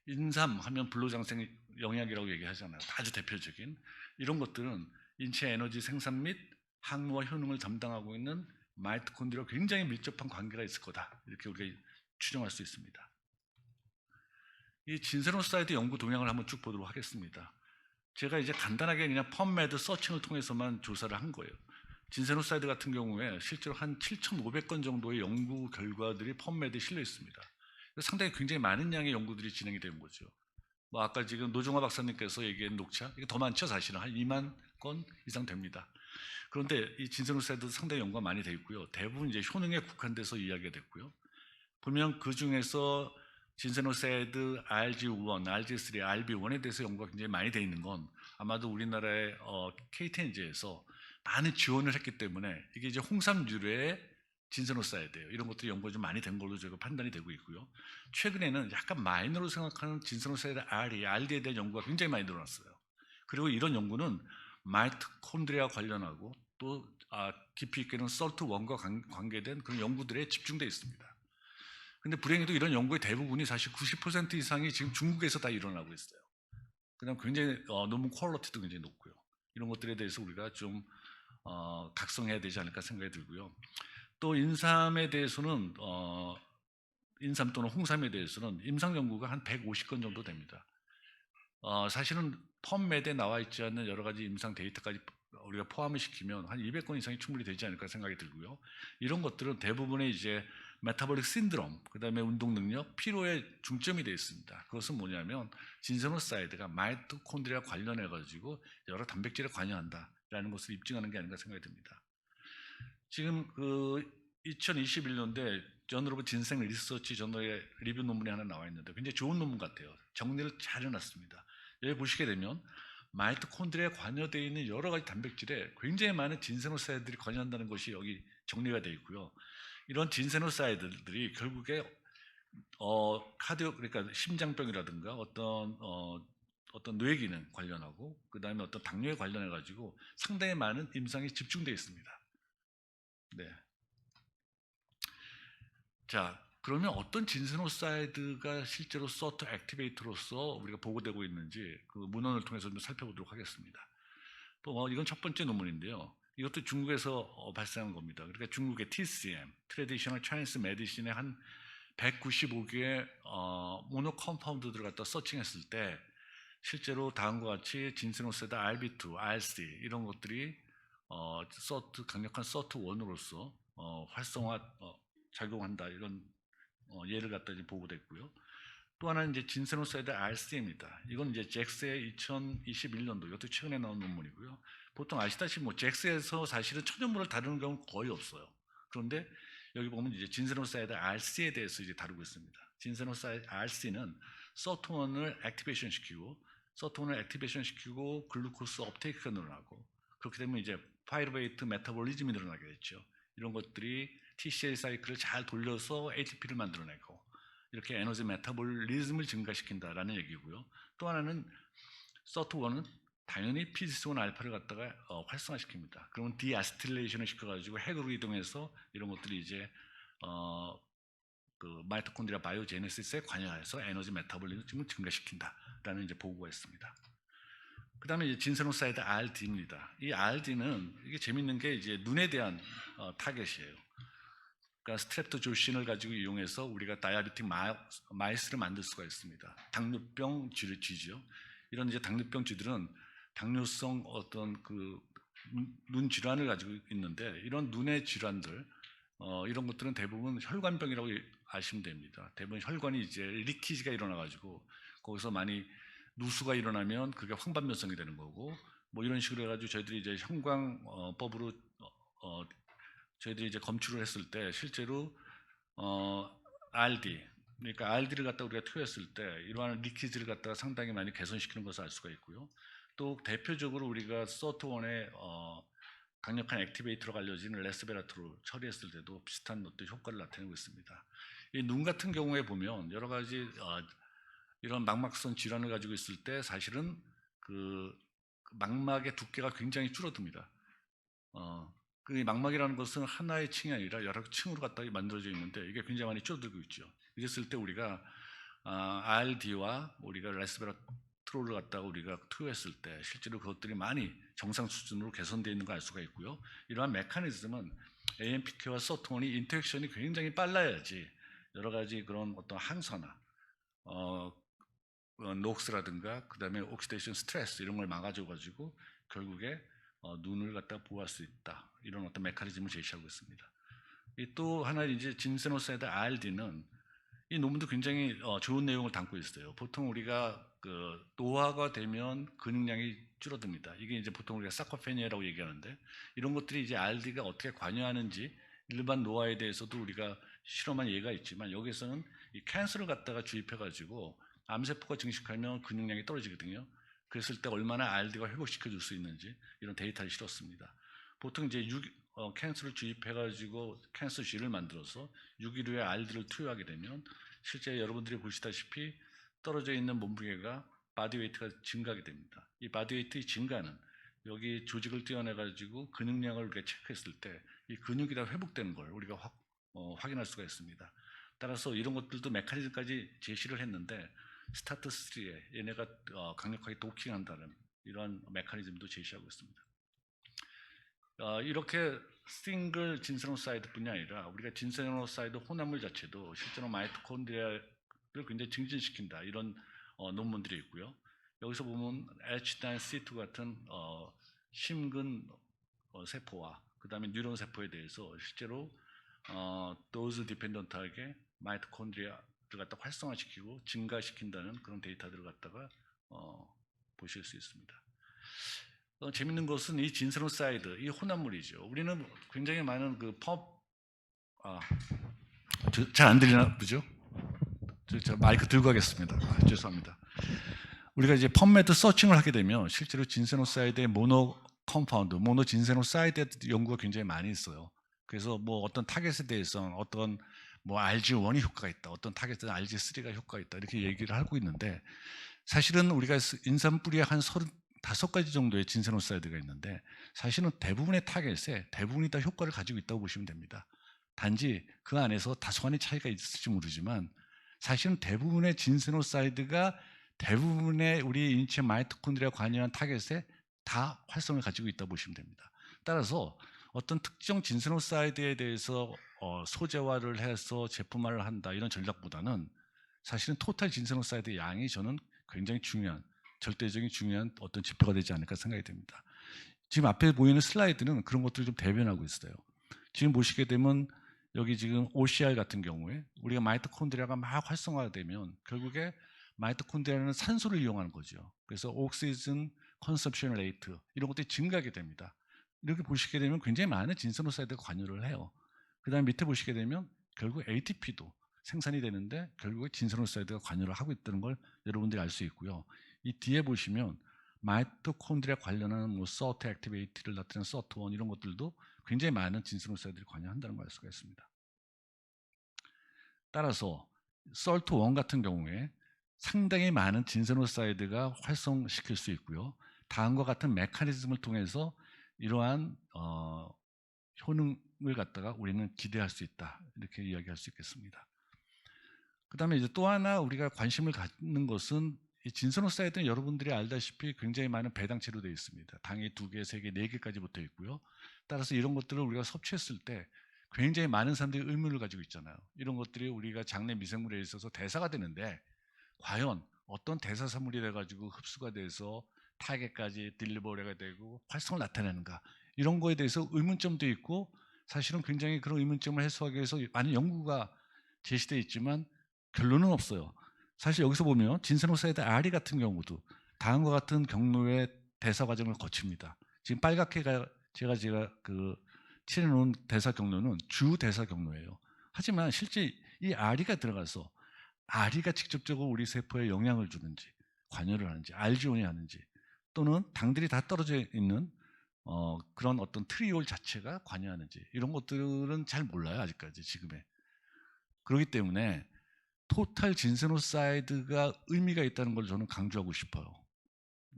인삼 하면 불로장생 영양이라고 얘기하잖아요. 아주 대표적인 이런 것들은 인체 에너지 생산 및 항노화 효능을 담당하고 있는 마이토콘드리아와 굉장히 밀접한 관계가 있을 거다. 이렇게 우리가 추정할 수 있습니다. 이 진세노사이드 연구 동향을 한번 쭉 보도록 하겠습니다. 제가 이제 간단하게 그냥 펌메드 서칭을 통해서만 조사를 한 거예요. 진세노사이드 같은 경우에 실제로 한 7,500건 정도의 연구 결과들이 펌메드에 실려 있습니다. 상당히 굉장히 많은 양의 연구들이 진행이 된 거죠. 뭐 아까 지금 노종화 박사님께서 얘기한 녹차, 이게 더 많죠. 사실은 한 2만 건 이상 됩니다. 그런데 이 진세노사이드도 상당히 연구가 많이 되어 있고요. 대부분 이제 효능에 국한돼서 이야기가 됐고요. 보면 그 중에서 진세노사이드 RG1, RG3, RB1에 대해서 연구가 굉장히 많이 되어 있는 건 아마도 우리나라의 KTNG에서 많은 지원을 했기 때문에 이게 이제 홍삼유래의 진세노사이드예요. 이런 것들이 연구가 좀 많이 된 걸로 저희가 판단이 되고 있고요. 최근에는 약간 마이너로 생각하는 진세노사이드 RD에 대한 연구가 굉장히 많이 늘어났어요. 그리고 이런 연구는 마이토콘드리아 관련하고 또 깊이 있게는 SALT1과 관계된 그런 연구들에 집중되어 있습니다. 근데 불행히도 이런 연구의 대부분이 사실 90% 이상이 지금 중국에서 다 일어나고 있어요. 그다음 굉장히 논문 퀄리티도 굉장히 높고요. 이런 것들에 대해서 우리가 좀 각성해야 되지 않을까 생각이 들고요. 또 인삼에 대해서는 인삼 또는 홍삼에 대해서는 임상 연구가 한 150건 정도 됩니다. 사실은 펌메드에 나와 있지 않는 여러 가지 임상 데이터까지 우리가 포함을 시키면 한 200건 이상이 충분히 되지 않을까 생각이 들고요. 이런 것들은 대부분의 이제 메타볼릭 신드롬, 그다음에 운동 능력, 피로에 중점이 되어 있습니다. 그것은 뭐냐면 진세노사이드가 마이토콘드리아 관련해 가지고 여러 단백질에 관여한다라는 것을 입증하는 게 아닌가 생각이 듭니다. 지금 그 2021년도에 저널 오브 진생 리서치 저널에 리뷰 논문이 하나 나와 있는데 굉장히 좋은 논문 같아요. 정리를 잘 해놨습니다. 여기 보시게 되면 마이토콘드리아에 관여되어 있는 여러 가지 단백질에 굉장히 많은 진세노사이드들이 관여한다는 것이 여기 정리가 되어 있고요. 이런 진세노사이드들이 결국에 그러니까 심장병이라든가 어떤 뇌 기능 관련하고 그 다음에 어떤 당뇨에 관련해 가지고 상당히 많은 임상이 집중되어 있습니다. 네. 자, 그러면 어떤 진세노사이드가 실제로 서트 액티베이터로서 우리가 보고되고 있는지 그 문헌을 통해서 좀 살펴보도록 하겠습니다. 이건 첫 번째 논문인데요. 이것도 중국에서 발생한 겁니다. 그러니까 중국의 TCM, Traditional Chinese Medicine의 한 195개의 모노 컴파운드들을 갖다 서칭했을 때 실제로 다음과 같이 진세노사이드 RB2, RC 이런 것들이 강력한 서트1으로서 활성화 작용한다 이런 예를 갖다 이제 보고됐고요. 또 하나는 이제 진세노사이드 RC입니다. 이건 이제 잭스의 2021년도 이것도 최근에 나온 논문이고요. 보통 아시다시피 잭스에서 사실은 천연물을 다루는 경우는 거의 없어요. 그런데 여기 보면 이제 진세노사이드 RC에 대해서 이제 다루고 있습니다. 진세노사이드 RC는 서트1을 액티베이션 시키고 글루코스 업테이크가 늘어나고 그렇게 되면 이제 파이루베이트 메타볼리즘이 늘어나게 됐죠. 이런 것들이 TCA 사이클을 잘 돌려서 ATP를 만들어내고 이렇게 에너지 메타볼리즘을 증가시킨다라는 얘기고요. 또 하나는 서트1은 당연히 PGC1 알파를 갖다가 활성화시킵니다. 그러면 디아스틸레이션을 시켜가지고 핵으로 이동해서 이런 것들이 이제 그 마이토콘드리아 바이오제네시스에 관여해서 에너지 메타볼리즘을 증가시킨다라는 이제 보고가 있습니다. 그 다음에 이제 진세노사이드 RD입니다. 이 RD는 이게 재밌는 게 이제 눈에 대한 타겟이에요. 그러니까 스트랩토조신을 가지고 이용해서 우리가 다이아베틱 마이스를 만들 수가 있습니다. 당뇨병 쥐죠. 이런 이제 당뇨병 쥐들은 당뇨성 어떤 그 눈 질환을 가지고 있는데 이런 눈의 질환들 이런 것들은 대부분 혈관병이라고 아시면 됩니다. 대부분 혈관이 이제 리키지가 일어나가지고 거기서 많이 누수가 일어나면 그게 황반변성이 되는 거고 뭐 이런 식으로 해가지고 저희들이 이제 형광법으로 저희들이 이제 검출을 했을 때 실제로 RD 그러니까 RD를 갖다 우리가 투여했을 때 이러한 리키지를 갖다가 상당히 많이 개선시키는 것을 알 수가 있고요. 또 대표적으로 우리가 서트1의 강력한 액티베이터로 알려지는 레스베라트를 처리했을 때도 비슷한 어떤 효과를 나타내고 있습니다. 이 눈 같은 경우에 보면 여러 가지 이런 망막성 질환을 가지고 있을 때 사실은 그 망막의 두께가 굉장히 줄어듭니다. 그 망막이라는 것은 하나의 층이 아니라 여러 층으로 갖다 만들어져 있는데 이게 굉장히 많이 줄어들고 있죠. 이랬을 때 우리가 RD와 우리가 레스베라트롤을 갖다가 우리가 투여했을 때 실제로 그것들이 많이 정상 수준으로 개선되어 있는 걸 알 수가 있고요. 이러한 메커니즘은 AMPK와 서톤이 인터랙션이 굉장히 빨라야지 여러 가지 그런 어떤 항산화, 녹스라든가 그다음에 옥시데이션 스트레스 이런 걸 막아줘가지고 결국에 눈을 갖다 보호할 수 있다. 이런 어떤 메커니즘을 제시하고 있습니다. 또 하나 이제 진세노사이드 RD는 이 논문도 굉장히 좋은 내용을 담고 있어요. 보통 우리가 그 노화가 되면 근육량이 줄어듭니다. 이게 이제 보통 우리가 사코페니아라고 얘기하는데 이런 것들이 이제 RD가 어떻게 관여하는지 일반 노화에 대해서도 우리가 실험한 예가 있지만 여기서는 이 캔서를 갖다가 주입해가지고 암세포가 증식하면 근육량이 떨어지거든요. 그랬을 때 얼마나 RD가 회복시켜 줄 수 있는지 이런 데이터를 실었습니다. 보통 이제 캔서를 주입해가지고 캔서실을 만들어서 6일 후에 RD를 투여하게 되면 실제 여러분들이 보시다시피 떨어져 있는 몸무게가 바디웨이트가 증가하게 됩니다. 이 바디웨이트 증가는 여기 조직을 떼어내가지고 근육량을 우리가 체크했을 때 이 근육이 다 회복되는 걸 우리가 확인할 수가 있습니다. 따라서 이런 것들도 메커니즘까지 제시를 했는데 스타트 3에 얘네가 강력하게 도킹한다는 이러한 메커니즘도 제시하고 있습니다. 이렇게 싱글 진세노사이드뿐이 아니라 우리가 진세노사이드 혼합물 자체도 실제로 마이토콘드리아를 굉장히 증진시킨다 이런 논문들이 있고요. 여기서 보면 H9C2 같은 심근 세포와 그 다음에 뉴런 세포에 대해서 실제로 도즈 디펜던트하게 마이토콘드리아를 갖다 활성화시키고 증가시킨다는 그런 데이터들을 갖다가 보실 수 있습니다. 재밌는 것은 이 진세노사이드, 이 혼합물이죠. 우리는 굉장히 많은 그 잘 안 들리나 보죠? 저 마이크 들고 하겠습니다. 죄송합니다. 우리가 이제 펌메드 서칭을 하게 되면 실제로 진세노사이드의 모노 진세노사이드 연구가 굉장히 많이 있어요. 그래서 뭐 어떤 타겟에 대해서는 어떤 뭐 RG1이 효과가 있다, 어떤 타겟은 RG3가 효과가 있다 이렇게 얘기를 하고 있는데 사실은 우리가 인삼 뿌리에 한 35가지 정도의 진세노사이드가 있는데 사실은 대부분의 타겟에 대부분이 다 효과를 가지고 있다고 보시면 됩니다. 단지 그 안에서 다소간의 차이가 있을지 모르지만 사실은 대부분의 진세노사이드가 대부분의 우리 인체 마이토콘드리아 관여한 타겟에 다 활성을 가지고 있다고 보시면 됩니다. 따라서 어떤 특정 진세노사이드에 대해서 소재화를 해서 제품화를 한다 이런 전략보다는 사실은 토탈 진세노사이드 양이 저는 굉장히 중요한 절대적인 중요한 어떤 지표가 되지 않을까 생각이 됩니다. 지금 앞에 보이는 슬라이드는 그런 것들을 좀 대변하고 있어요. 지금 보시게 되면 여기 지금 OCR 같은 경우에 우리가 마이토콘드리아가 막 활성화되면 결국에 마이토콘드리아는 산소를 이용하는 거죠. 그래서 옥시즌 컨섬션 레이트 이런 것들이 증가하게 됩니다. 이렇게 보시게 되면 굉장히 많은 진세노사이드가 관여를 해요. 그 다음에 밑에 보시게 되면 결국 ATP도 생산이 되는데 결국에 진세노사이드가 관여를 하고 있다는 걸 여러분들이 알 수 있고요. 이 뒤에 보시면 마이토콘드리아 관련한 뭐 서트 액티베이티를 나타내는 서트1 이런 것들도 굉장히 많은 진세노사이드들이 관여한다는 걸 알 수가 있습니다. 따라서 서트1 같은 경우에 상당히 많은 진세노사이드가 활성시킬 수 있고요. 다음과 같은 메커니즘을 통해서 이러한 효능을 갖다가 우리는 기대할 수 있다 이렇게 이야기할 수 있겠습니다. 그 다음에 이제 또 하나 우리가 관심을 갖는 것은 이 진세노사이드는 여러분들이 알다시피 굉장히 많은 배당체로 되어 있습니다. 당이 2개, 3개, 4개까지 붙어 있고요. 따라서 이런 것들을 우리가 섭취했을 때 굉장히 많은 사람들이 의문을 가지고 있잖아요. 이런 것들이 우리가 장내 미생물에 있어서 대사가 되는데 과연 어떤 대사산물이 돼가지고 흡수가 돼서 타겟까지 딜리버리가 되고 활성을 나타내는가 이런 거에 대해서 의문점도 있고 사실은 굉장히 그런 의문점을 해소하기 위해서 많은 연구가 제시되어 있지만 결론은 없어요. 사실 여기서 보면 진세노사이드 R이 같은 경우도 다음과 같은 경로의 대사 과정을 거칩니다. 지금 빨갛게 제가 그 칠해놓은 대사 경로는 주 대사 경로예요. 하지만 실제 이 R이가 들어가서 R이가 직접적으로 우리 세포에 영향을 주는지 관여를 하는지 RG1이 하는지 또는 당들이 다 떨어져 있는 그런 어떤 트리올 자체가 관여하는지 이런 것들은 잘 몰라요 아직까지 지금에. 그렇기 때문에 토탈 진세노사이드가 의미가 있다는 걸 저는 강조하고 싶어요.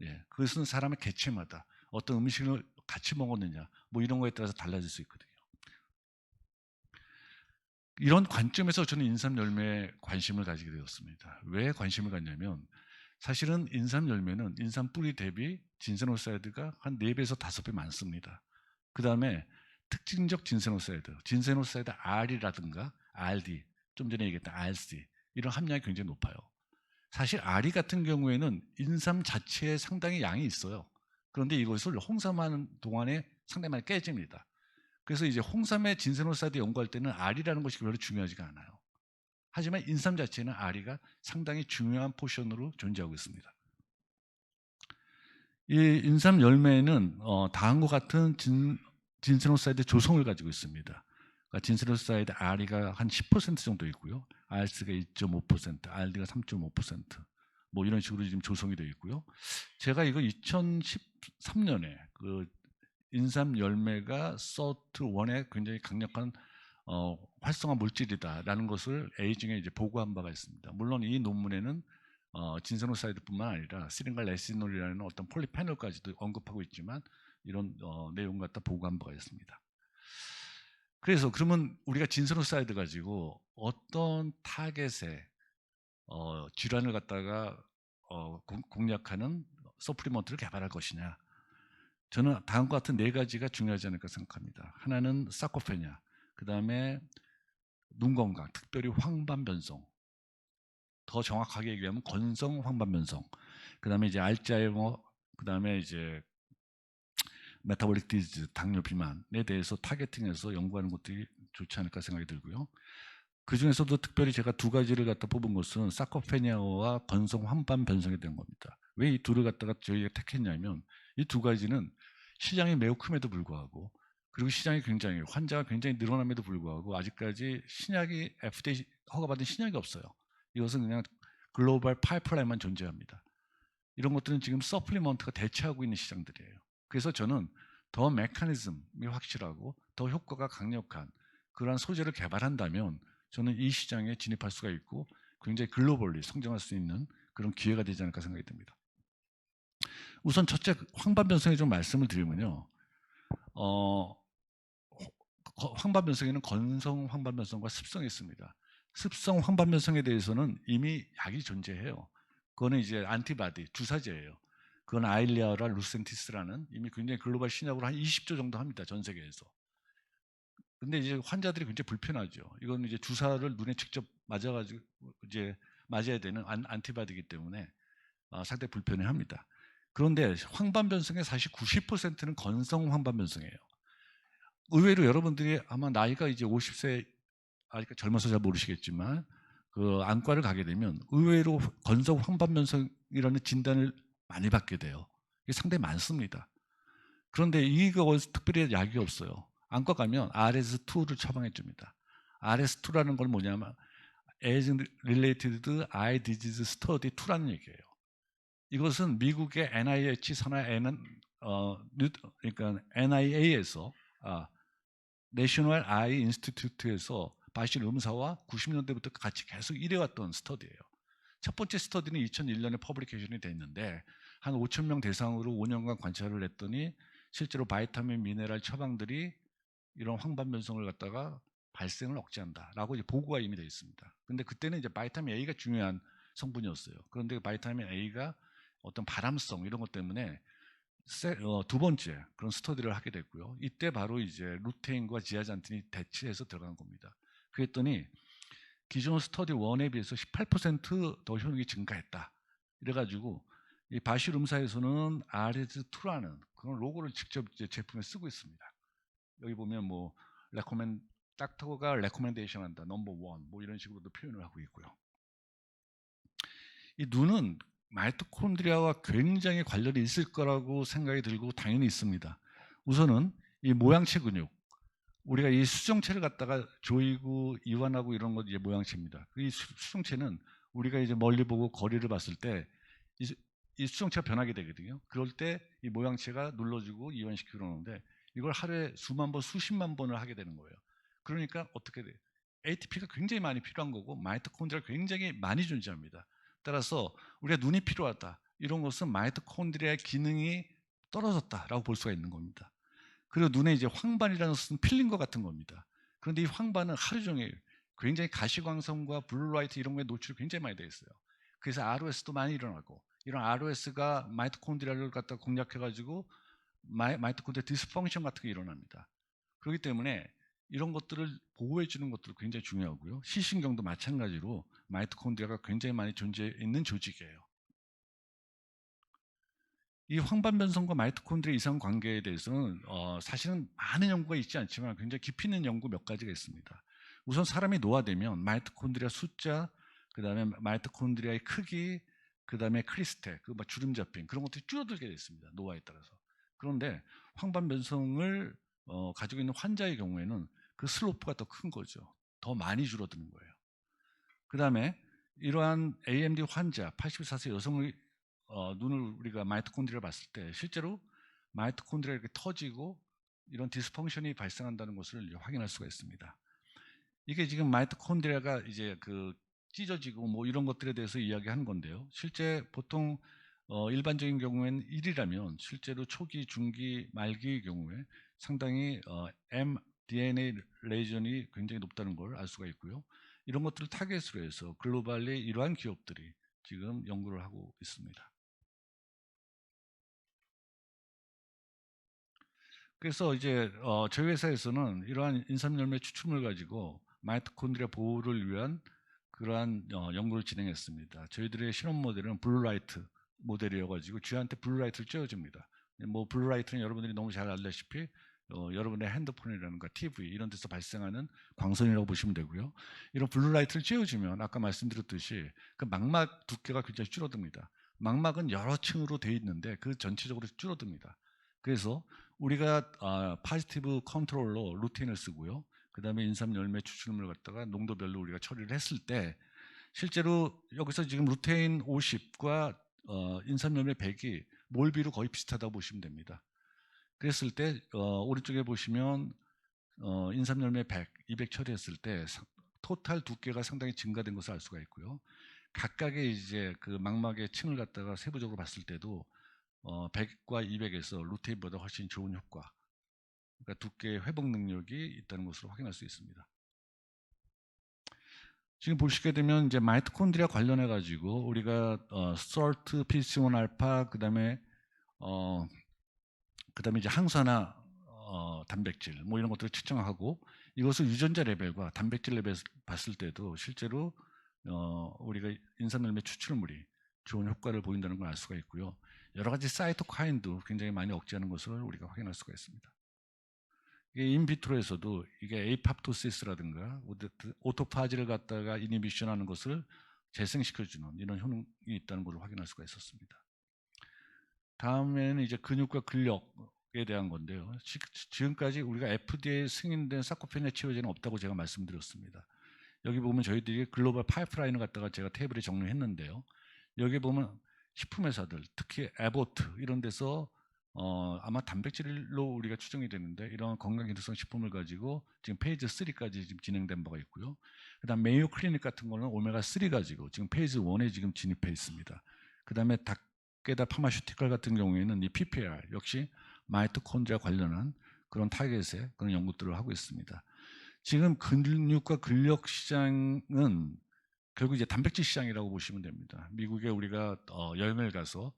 예, 그것은 사람의 개체마다 어떤 음식을 같이 먹었느냐 뭐 이런 거에 따라서 달라질 수 있거든요. 이런 관점에서 저는 인삼열매에 관심을 가지게 되었습니다. 왜 관심을 갖냐면 사실은 인삼열매는 인삼 뿌리 대비 진세노사이드가 한 4배에서 5배 많습니다. 그 다음에 특징적 진세노사이드 R이라든가 RD, 좀 전에 얘기했던 RC 이런 함량이 굉장히 높아요. 사실 RE 같은 경우에는 인삼 자체에 상당히 양이 있어요. 그런데 이것을 홍삼하는 동안에 상당히 많이 깨집니다. 그래서 이제 홍삼의 진세노사이드 연구할 때는 R이라는 것이 별로 중요하지가 않아요. 하지만 인삼 자체는 R이가 상당히 중요한 포션으로 존재하고 있습니다. 이 인삼 열매는 다음과 같은 진세노사이드 조성을 가지고 있습니다. 그러니까 진세노사이드 R이가 한 10% 정도 있고요. RC가 2.5%, RD가 3.5%, 뭐 이런 식으로 지금 조성이 되어 있고요. 제가 이거 2013년에 그 인삼 열매가 SORT1의 굉장히 강력한 활성화 물질이다라는 것을 에이징에 이제 보고한 바가 있습니다. 물론 이 논문에는 진세노사이드뿐만 아니라 시린과 레시놀이라는 어떤 폴리페놀까지도 언급하고 있지만 이런 내용 갖다 보고한 바가 있습니다. 그래서 그러면 우리가 진세노사이드 가지고 어떤 타겟의 질환을 갖다가 공략하는 서플리먼트를 개발할 것이냐? 저는 다음과 같은 4가지가 중요하지 않을까 생각합니다. 하나는 사코페냐, 그 다음에 눈 건강, 특별히 황반변성, 더 정확하게 얘기하면 건성 황반변성, 그 다음에 이제 알츠하이머, 그 다음에 이제 메타볼릭 디지즈, 당뇨 비만에 대해서 타겟팅해서 연구하는 것들이 좋지 않을까 생각이 들고요. 그 중에서도 특별히 제가 2가지를 갖다 뽑은 것은 사코페니아와 건성 황반변성에 대한 겁니다. 왜 이 둘을 갖다가 저희가 택했냐면 이 2가지는 시장이 매우 큼에도 불구하고 그리고 시장이 굉장히 환자가 굉장히 늘어남에도 불구하고 아직까지 신약이 FDA 허가받은 신약이 없어요. 이것은 그냥 글로벌 파이프라인만 존재합니다. 이런 것들은 지금 서플리먼트가 대체하고 있는 시장들이에요. 그래서 저는 더 메커니즘이 확실하고 더 효과가 강력한 그러한 소재를 개발한다면 저는 이 시장에 진입할 수가 있고 굉장히 글로벌리 성장할 수 있는 그런 기회가 되지 않을까 생각이 듭니다. 우선 첫째 황반변성에 좀 말씀을 드리면요. 황반변성에는 건성 황반변성과 습성이 있습니다. 습성 황반변성에 대해서는 이미 약이 존재해요. 그거는 이제 안티바디, 주사제예요. 그건 아일리아라 루센티스라는 이미 굉장히 글로벌 신약으로 한 20조 정도 합니다. 전 세계에서. 근데 이제 환자들이 굉장히 불편하죠. 이건 이제 주사를 눈에 직접 맞아가지고 이제 맞아야 되는 안티바디이기 때문에 상당히 불편해합니다. 그런데 황반변성의 사실 90%는 건성 황반변성이에요. 의외로 여러분들이 아마 나이가 이제 50세 아직 젊어서 잘 모르시겠지만 그 안과를 가게 되면 의외로 건성 황반변성이라는 진단을 많이 받게 돼요. 이게 상당히 많습니다. 그런데 이거 특별히 약이 없어요. 안과 가면 RS2를 처방해 줍니다. RS2라는 건 뭐냐면 Aging Related Eye Disease Study 2라는 얘기예요. 이것은 미국의 NIH 산하 그러니까 NIA에서 내셔널 아이 인스티튜트에서 바실 음사와 90년대부터 같이 계속 일해왔던 스터디예요. 첫 번째 스터디는 2001년에 퍼블리케이션이 됐는데 한 5,000명 대상으로 5년간 관찰을 했더니 실제로 바이타민 미네랄 처방들이 이런 황반변성을 갖다가 발생을 억제한다라고 이제 보고가 이미 되어 있습니다. 근데 그때는 이제 바이타민 A가 중요한 성분이었어요. 그런데 바이타민 A가 어떤 바람성 이런 것 때문에 2번째 그런 스터디를 하게 됐고요. 이때 바로 이제 루테인과 지아잔틴이 대치해서 들어간 겁니다. 그랬더니 기존 스터디 1에 비해서 18% 더 효능이 증가했다. 이래가지고 이 바실 음사에서는 RS2라는 그런 로고를 직접 이제 제품에 쓰고 있습니다. 여기 보면 뭐 닥터가 레코멘데이션 한다, 넘버 1 뭐 이런 식으로도 표현을 하고 있고요. 이 눈은 마이토콘드리아와 굉장히 관련이 있을 거라고 생각이 들고 당연히 있습니다. 우선은 이 모양체 근육, 우리가 이 수정체를 갖다가 조이고 이완하고 이런 것 이제 모양체입니다. 이 수정체는 우리가 이제 멀리 보고 거리를 봤을 때 이 수정체가 변하게 되거든요. 그럴 때 이 모양체가 눌러주고 이완시키고 그러는데 이걸 하루에 수만 번, 수십만 번을 하게 되는 거예요. 그러니까 어떻게 돼요? ATP가 굉장히 많이 필요한 거고 마이토콘드리아가 굉장히 많이 존재합니다. 따라서 우리가 눈이 필요하다. 이런 것은 마이토콘드리아의 기능이 떨어졌다라고 볼 수가 있는 겁니다. 그리고 눈에 이제 황반이라는 것은 필린 것 같은 겁니다. 그런데 이 황반은 하루 종일 굉장히 가시광선과 블루라이트 이런 거에 노출이 굉장히 많이 되어 있어요. 그래서 ROS도 많이 일어나고, 이런 ROS가 마이토콘드리아를 갖다 공략해가지고 마이토콘드리아 디스펑션 같은 게 일어납니다. 그렇기 때문에 이런 것들을 보호해 주는 것도 굉장히 중요하고요. 시신경도 마찬가지로 마이토콘드리아가 굉장히 많이 존재해 있는 조직이에요. 이 황반변성과 마이토콘드리아 이상 관계에 대해서는 사실은 많은 연구가 있지 않지만 굉장히 깊이 있는 연구 몇 가지가 있습니다. 우선 사람이 노화되면 마이토콘드리아 숫자, 그 다음에 마이토콘드리아의 크기, 그 다음에 크리스테, 그 주름 잡힘 그런 것들이 줄어들게 되어 있습니다. 노화에 따라서. 그런데 황반변성을 가지고 있는 환자의 경우에는 그 슬로프가 더 큰 거죠. 더 많이 줄어드는 거예요. 그 다음에 이러한 AMD 환자, 84세 여성의 눈을 우리가 마이토콘드리아를 봤을 때 실제로 마이토콘드리아가 이렇게 터지고 이런 디스펑션이 발생한다는 것을 확인할 수가 있습니다. 이게 지금 마이토콘드리아가 이제 그 찢어지고 뭐 이런 것들에 대해서 이야기하는 건데요. 실제 보통 일반적인 경우에는 1이라면 실제로 초기, 중기, 말기의 경우에 상당히 mDNA 레이전이 굉장히 높다는 걸 알 수가 있고요. 이런 것들을 타겟으로 해서 글로벌리 이러한 기업들이 지금 연구를 하고 있습니다. 그래서 이제 저희 회사에서는 이러한 인삼열매 추출물 가지고 마이토콘드리아 보호를 위한 그러한 연구를 진행했습니다. 저희들의 실험 모델은 블루라이트 모델이어가지고 쥐한테 블루라이트를 쬐어줍니다. 뭐 블루라이트는 여러분들이 너무 잘 알다시피 여러분의 핸드폰이라든가 TV 이런 데서 발생하는 광선이라고 보시면 되고요. 이런 블루라이트를 쬐어주면 아까 말씀드렸듯이 그 망막 두께가 굉장히 줄어듭니다. 망막은 여러 층으로 되어 있는데 그 전체적으로 줄어듭니다. 그래서 우리가 파지티브 컨트롤러 루틴을 쓰고요. 그 다음에 인삼열매 추출물을 갖다가 농도별로 우리가 처리를 했을 때 실제로 여기서 지금 루테인 50과 인삼열매 100이 몰비로 거의 비슷하다고 보시면 됩니다. 그랬을 때 오른쪽에 보시면 인삼열매 100, 200 처리했을 때 토탈 두께가 상당히 증가된 것을 알 수가 있고요. 각각의 이제 그 망막의 층을 갖다가 세부적으로 봤을 때도 100과 200에서 루테인보다 훨씬 좋은 효과, 그러니까 두께의 회복 능력이 있다는 것으로 확인할 수 있습니다. 지금 보시게 되면 이제 마이토콘드리아 관련해 가지고 우리가 SALT, PC1 알파, 그다음에 이제 항산화 단백질 뭐 이런 것들을 측정하고 이것을 유전자 레벨과 단백질 레벨 봤을 때도 실제로 우리가 인삼열매 추출물이 좋은 효과를 보인다는 걸 알 수가 있고요. 여러 가지 사이토카인도 굉장히 많이 억제하는 것을 우리가 확인할 수가 있습니다. 이게 인비트로에서도 이게 에이팝토시스라든가 오토파지를 갖다가 이니비션하는 것을 재생시켜주는 이런 효능이 있다는 것을 확인할 수가 있었습니다. 다음에는 이제 근육과 근력에 대한 건데요. 지금까지 우리가 FDA 승인된 사코페니아 치료제는 없다고 제가 말씀드렸습니다. 여기 보면 저희들이 글로벌 파이프라인을 갖다가 제가 테이블에 정리했는데요. 여기 보면 식품회사들, 특히 에보트 이런 데서 아마 단백질로 우리가 추정이 되는데 이런 건강기능성 식품을 가지고 지금 페이즈 3까지 지금 진행된 바가 있고요. 그다음 메이오 클리닉 같은 거는 오메가 3 가지고 지금 페이즈 1에 지금 진입해 있습니다. 그다음에 다케다 파마슈티컬 같은 경우에는 이 PPR 역시 마이토콘드리아 관련한 그런 타겟의 그런 연구들을 하고 있습니다. 지금 근육과 근력 시장은 결국 이제 단백질 시장이라고 보시면 됩니다. 미국에 우리가 여행을 가서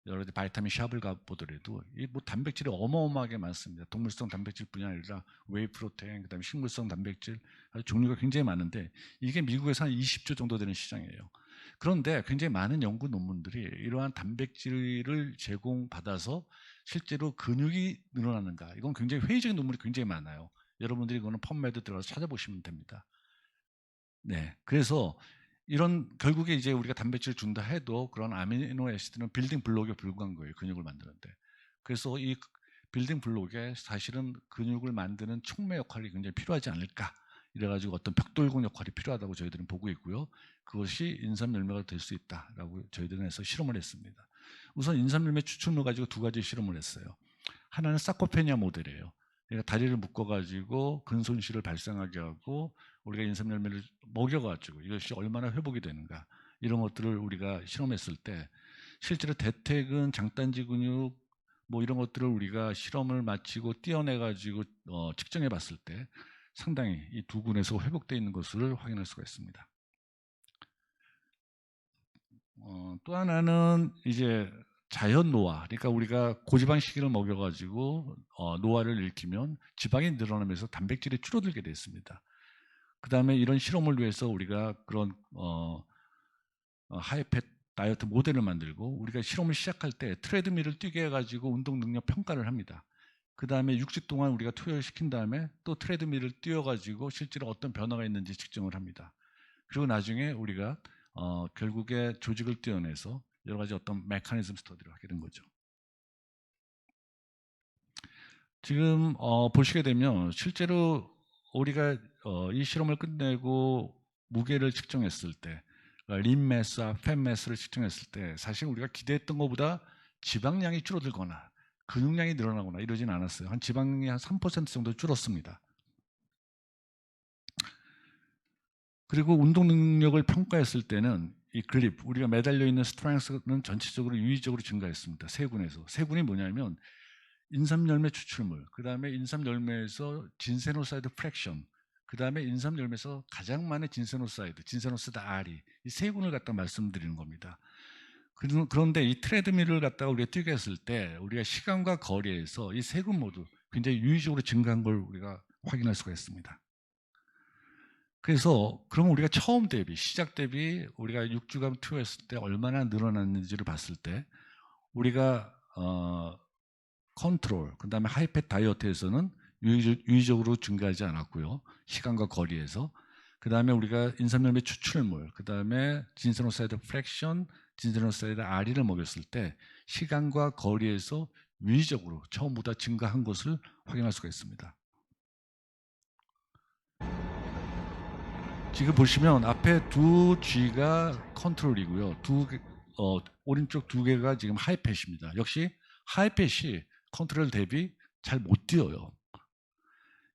여러 가지 바이타민 샵을 가보더라도 이 뭐 단백질이 어마어마하게 많습니다. 동물성 단백질뿐이 아니라 웨이 프로테인, 그다음에 식물성 단백질 종류가 굉장히 많은데 이게 미국에서 한 20조 정도 되는 시장이에요. 그런데 굉장히 많은 연구 논문들이 이러한 단백질을 제공받아서 실제로 근육이 늘어나는가, 이건 굉장히 회의적인 논문이 굉장히 많아요. 여러분들이 그거는 펌메드 들어가서 찾아보시면 됩니다. 네, 그래서 이런 결국에 이제 우리가 단백질을 준다 해도 그런 아미노 애시드는 빌딩 블록에 불과한 거예요. 근육을 만드는데. 그래서 이 빌딩 블록에 사실은 근육을 만드는 촉매 역할이 굉장히 필요하지 않을까. 이래가지고 어떤 벽돌공 역할이 필요하다고 저희들은 보고 있고요. 그것이 인삼열매가 될 수 있다라고 저희들은 해서 실험을 했습니다. 우선 인삼열매 추출물 가지고 두 가지 실험을 했어요. 하나는 사코페니아 모델이에요. 그러니까 다리를 묶어가지고 근손실을 발생하게 하고 우리가 인삼열매를 먹여가지고 이것이 얼마나 회복이 되는가 이런 것들을 우리가 실험했을 때 실제로 대퇴근, 장단지 근육 뭐 이런 것들을 우리가 실험을 마치고 띄어내가지고 측정해 봤을 때 상당히 이 두 군에서 회복되어 있는 것을 확인할 수가 있습니다. 또 하나는 이제 자연 노화, 그러니까 우리가 고지방식을 먹여가지고 노화를 일으키면 지방이 늘어나면서 단백질이 줄어들게 됐습니다. 그 다음에 이런 실험을 위해서 우리가 그런 하이팻 다이어트 모델을 만들고 우리가 실험을 시작할 때 트레드밀을 뛰게 해가지고 운동 능력 평가를 합니다. 그 다음에 6주 동안 우리가 투여를 시킨 다음에 또 트레드밀을 뛰어가지고 실제로 어떤 변화가 있는지 측정을 합니다. 그리고 나중에 우리가 결국에 조직을 떼어내서 여러 가지 어떤 메커니즘 스터디를 하게 된 거죠. 지금 보시게 되면 실제로 우리가 이 실험을 끝내고 무게를 측정했을 때 린 매스와 팻 매스를 측정했을 때 사실 우리가 기대했던 것보다 지방량이 줄어들거나 근육량이 늘어나거나 이러진 않았어요. 한 지방이 한 3% 정도 줄었습니다. 그리고 운동 능력을 평가했을 때는 이 그립, 우리가 매달려 있는 스트렝스는 전체적으로 유의적으로 증가했습니다. 세 군에서. 세 군이 뭐냐면 인삼열매 추출물, 그 다음에 인삼열매에서 진세노사이드 프랙션, 그 다음에 인삼열매에서 가장 많은 진세노사이드 R이 이 세 군을 갖다 말씀드리는 겁니다. 그런데 이 트레드밀을 갖다가 우리가 뛰게 했을 때 우리가 시간과 거리에서 이 세 군 모두 굉장히 유의적으로 증가한 걸 우리가 확인할 수가 있습니다. 그래서 그럼 우리가 처음 대비, 시작 대비 우리가 6주간 투여했을 때 얼마나 늘어났는지를 봤을 때 우리가 컨트롤, 그 다음에 하이팻 다이어트에서는 유의적으로 증가하지 않았고요. 시간과 거리에서. 그 다음에 우리가 인삼열매 추출물, 그 다음에 진세노사이드 프랙션, 진세노사이드 R을 먹였을 때 시간과 거리에서 유의적으로 처음보다 증가한 것을 확인할 수가 있습니다. 지금 보시면 앞에 두 G가 컨트롤이고요. 오른쪽 두 개가 지금 하이팻입니다. 역시 하이팻이 컨트롤 대비 잘 못 뛰어요.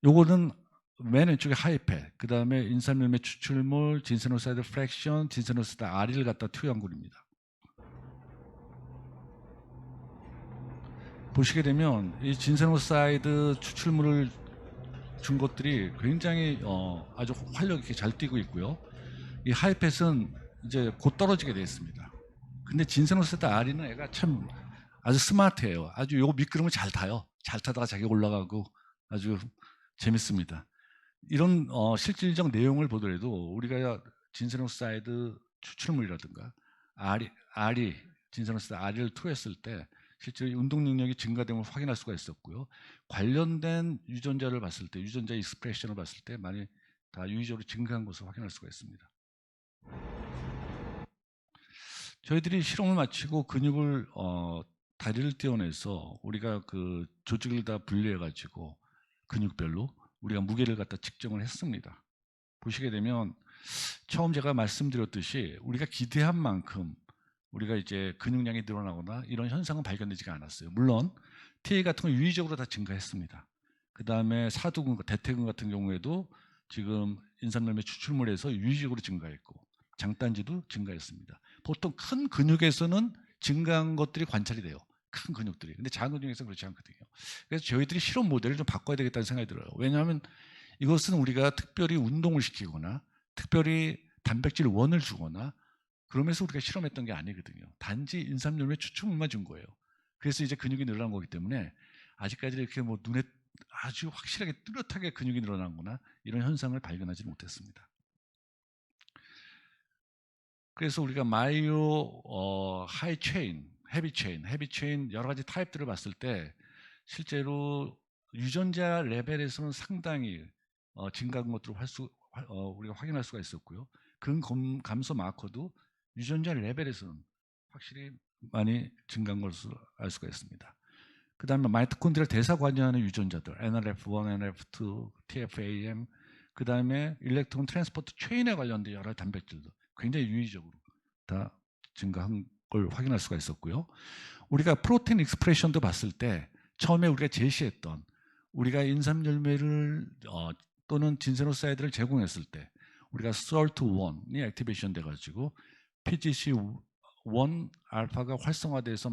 요거는 맨 왼쪽에 하이팻, 그 다음에 인삼열매 추출물, 진세노사이드 프랙션, 진세노사이드 R을 갖다 투여한 군입니다. 보시게 되면 이 진세노사이드 추출물을 준 것들이 굉장히 아주 활력 있게 잘 뛰고 있고요. 이 하이팻은 이제 곧 떨어지게 되어 있습니다. 근데 진세노사이드 R는 애가 참 아주 스마트해요. 아주 요 미끄럼을 잘 타요. 잘 타다가 자기 올라가고 아주 재밌습니다. 이런 실질적 내용을 보더라도 우리가 진세노사이드 추출물이라든가 R이 진세노사이드 R을 투여했을 때 실제로 운동 능력이 증가됨을 확인할 수가 있었고요. 관련된 유전자를 봤을 때, 유전자 익스프레션을 봤을 때 많이 다 유의적으로 증가한 것을 확인할 수가 있습니다. 저희들이 실험을 마치고 근육을 다리를 떼어내서 우리가 그 조직을 다 분리해 가지고 근육별로 우리가 무게를 갖다 측정을 했습니다. 보시게 되면 처음 제가 말씀드렸듯이 우리가 기대한 만큼 우리가 이제 근육량이 늘어나거나 이런 현상은 발견되지가 않았어요. 물론 TA 같은 건 유의적으로 다 증가했습니다. 그 다음에 사두근, 대퇴근 같은 경우에도 지금 인삼열매 추출물에서 유의적으로 증가했고 장단지도 증가했습니다. 보통 큰 근육에서는 증가한 것들이 관찰이 돼요. 큰 근육들이. 근데 작은 근육에서는 그렇지 않거든요. 그래서 저희들이 실험 모델을 좀 바꿔야 되겠다는 생각이 들어요. 왜냐하면 이것은 우리가 특별히 운동을 시키거나 특별히 단백질 원을 주거나 그러면서 우리가 실험했던 게 아니거든요. 단지 인삼열매 추출물만 준 거예요. 그래서 이제 근육이 늘어난 거기 때문에 아직까지 이렇게 뭐 눈에 아주 확실하게 뚜렷하게 근육이 늘어나거나 이런 현상을 발견하지 못했습니다. 그래서 우리가 마이오 하이 체인, 헤비 체인 여러 가지 타입들을 봤을 때 실제로 유전자 레벨에서는 상당히 증가한 것들을 우리가 확인할 수가 있었고요. 근감소 마커도 유전자 레벨에서는 확실히 많이 증가한 것을 알 수가 있습니다. 그 다음에 마이토콘드리아 대사 관여하는 유전자들 NRF1, NRF2, TFAM, 그 다음에 일렉트론 트랜스포트 체인에 관련된 여러 단백질도 굉장히 유의적으로 다 증가한 걸 확인할 수가 있었고요. 우리가 프로테인 익스프레션도 봤을 때 처음에 우리가 제시했던 우리가 인삼열매를 또는 진세노사이드를 제공했을 때 우리가 SIRT1이 액티베이션 돼가지고 PGC1 알파가 활성화돼서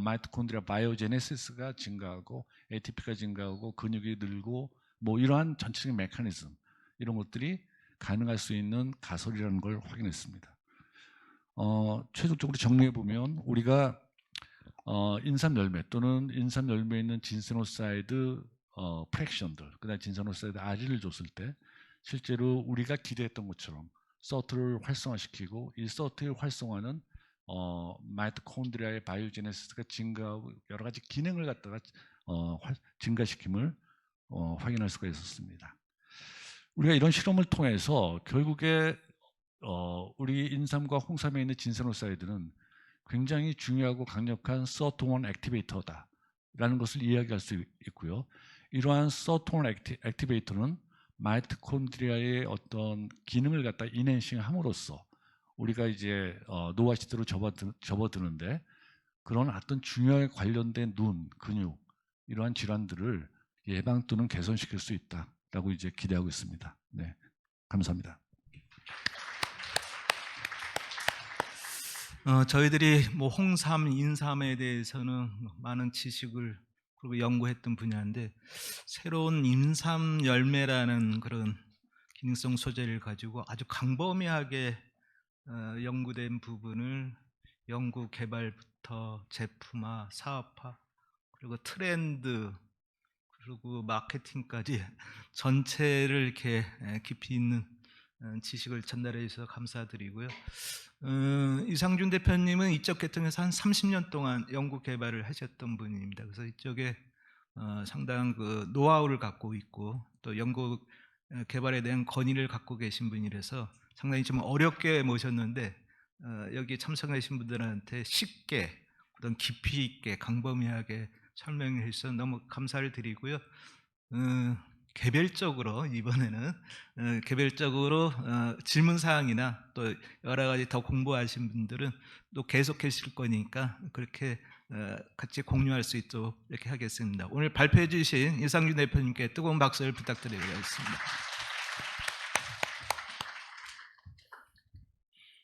마이토콘드리아 바이오제네시스가 증가하고 ATP가 증가하고 근육이 늘고 뭐 이러한 전체적인 메커니즘 이런 것들이 가능할 수 있는 가설이라는 걸 확인했습니다. 최종적으로 정리해 보면 우리가 인삼열매 또는 인삼열매에 있는 진세노사이드 프랙션들, 그다음 진세노사이드 R을 줬을 때 실제로 우리가 기대했던 것처럼 서트를 활성화시키고 이 서트의 활성화는 마이토콘드리아의 바이오제네시스가 증가하고 여러 가지 기능을 갖다가 증가시킴을 확인할 수가 있었습니다. 우리가 이런 실험을 통해서 결국에 우리 인삼과 홍삼에 있는 진세노사이드는 굉장히 중요하고 강력한 서트원 액티베이터다라는 것을 이야기할 수 있고요. 이러한 서트원 액티베이터는 마이토콘드리아의 어떤 기능을 갖다 인핸싱함으로써 우리가 이제 노화 시대로 접어드는데 그런 어떤 중요하게 관련된 눈, 근육 이러한 질환들을 예방 또는 개선시킬 수 있다라고 이제 기대하고 있습니다. 네, 감사합니다. 저희들이 뭐 홍삼, 인삼에 대해서는 많은 지식을 그리고 연구했던 분야인데 새로운 인삼 열매라는 그런 기능성 소재를 가지고 아주 광범위하게 연구된 부분을 연구 개발부터 제품화, 사업화, 그리고 트렌드, 그리고 마케팅까지 전체를 이렇게 깊이 있는 지식을 전달해 주셔서 감사드리고요. 이상준 대표님은 이쪽 계통에서 한 30년 동안 연구 개발을 하셨던 분입니다. 그래서 이쪽에 상당한 그 노하우를 갖고 있고 또 연구 개발에 대한 권위를 갖고 계신 분이라서 상당히 좀 어렵게 모셨는데 여기 참석하신 분들한테 쉽게 그런 깊이 있게 광범위하게 설명해 주셔서 너무 감사를 드리고요. 개별적으로 이번에는 개별적으로 질문 사항이나 또 여러 가지 더 공부하신 분들은 또 계속 하실 거니까 그렇게 같이 공유할 수 있도록 이렇게 하겠습니다. 오늘 발표해 주신 이상준 대표님께 뜨거운 박수를 부탁드리겠습니다.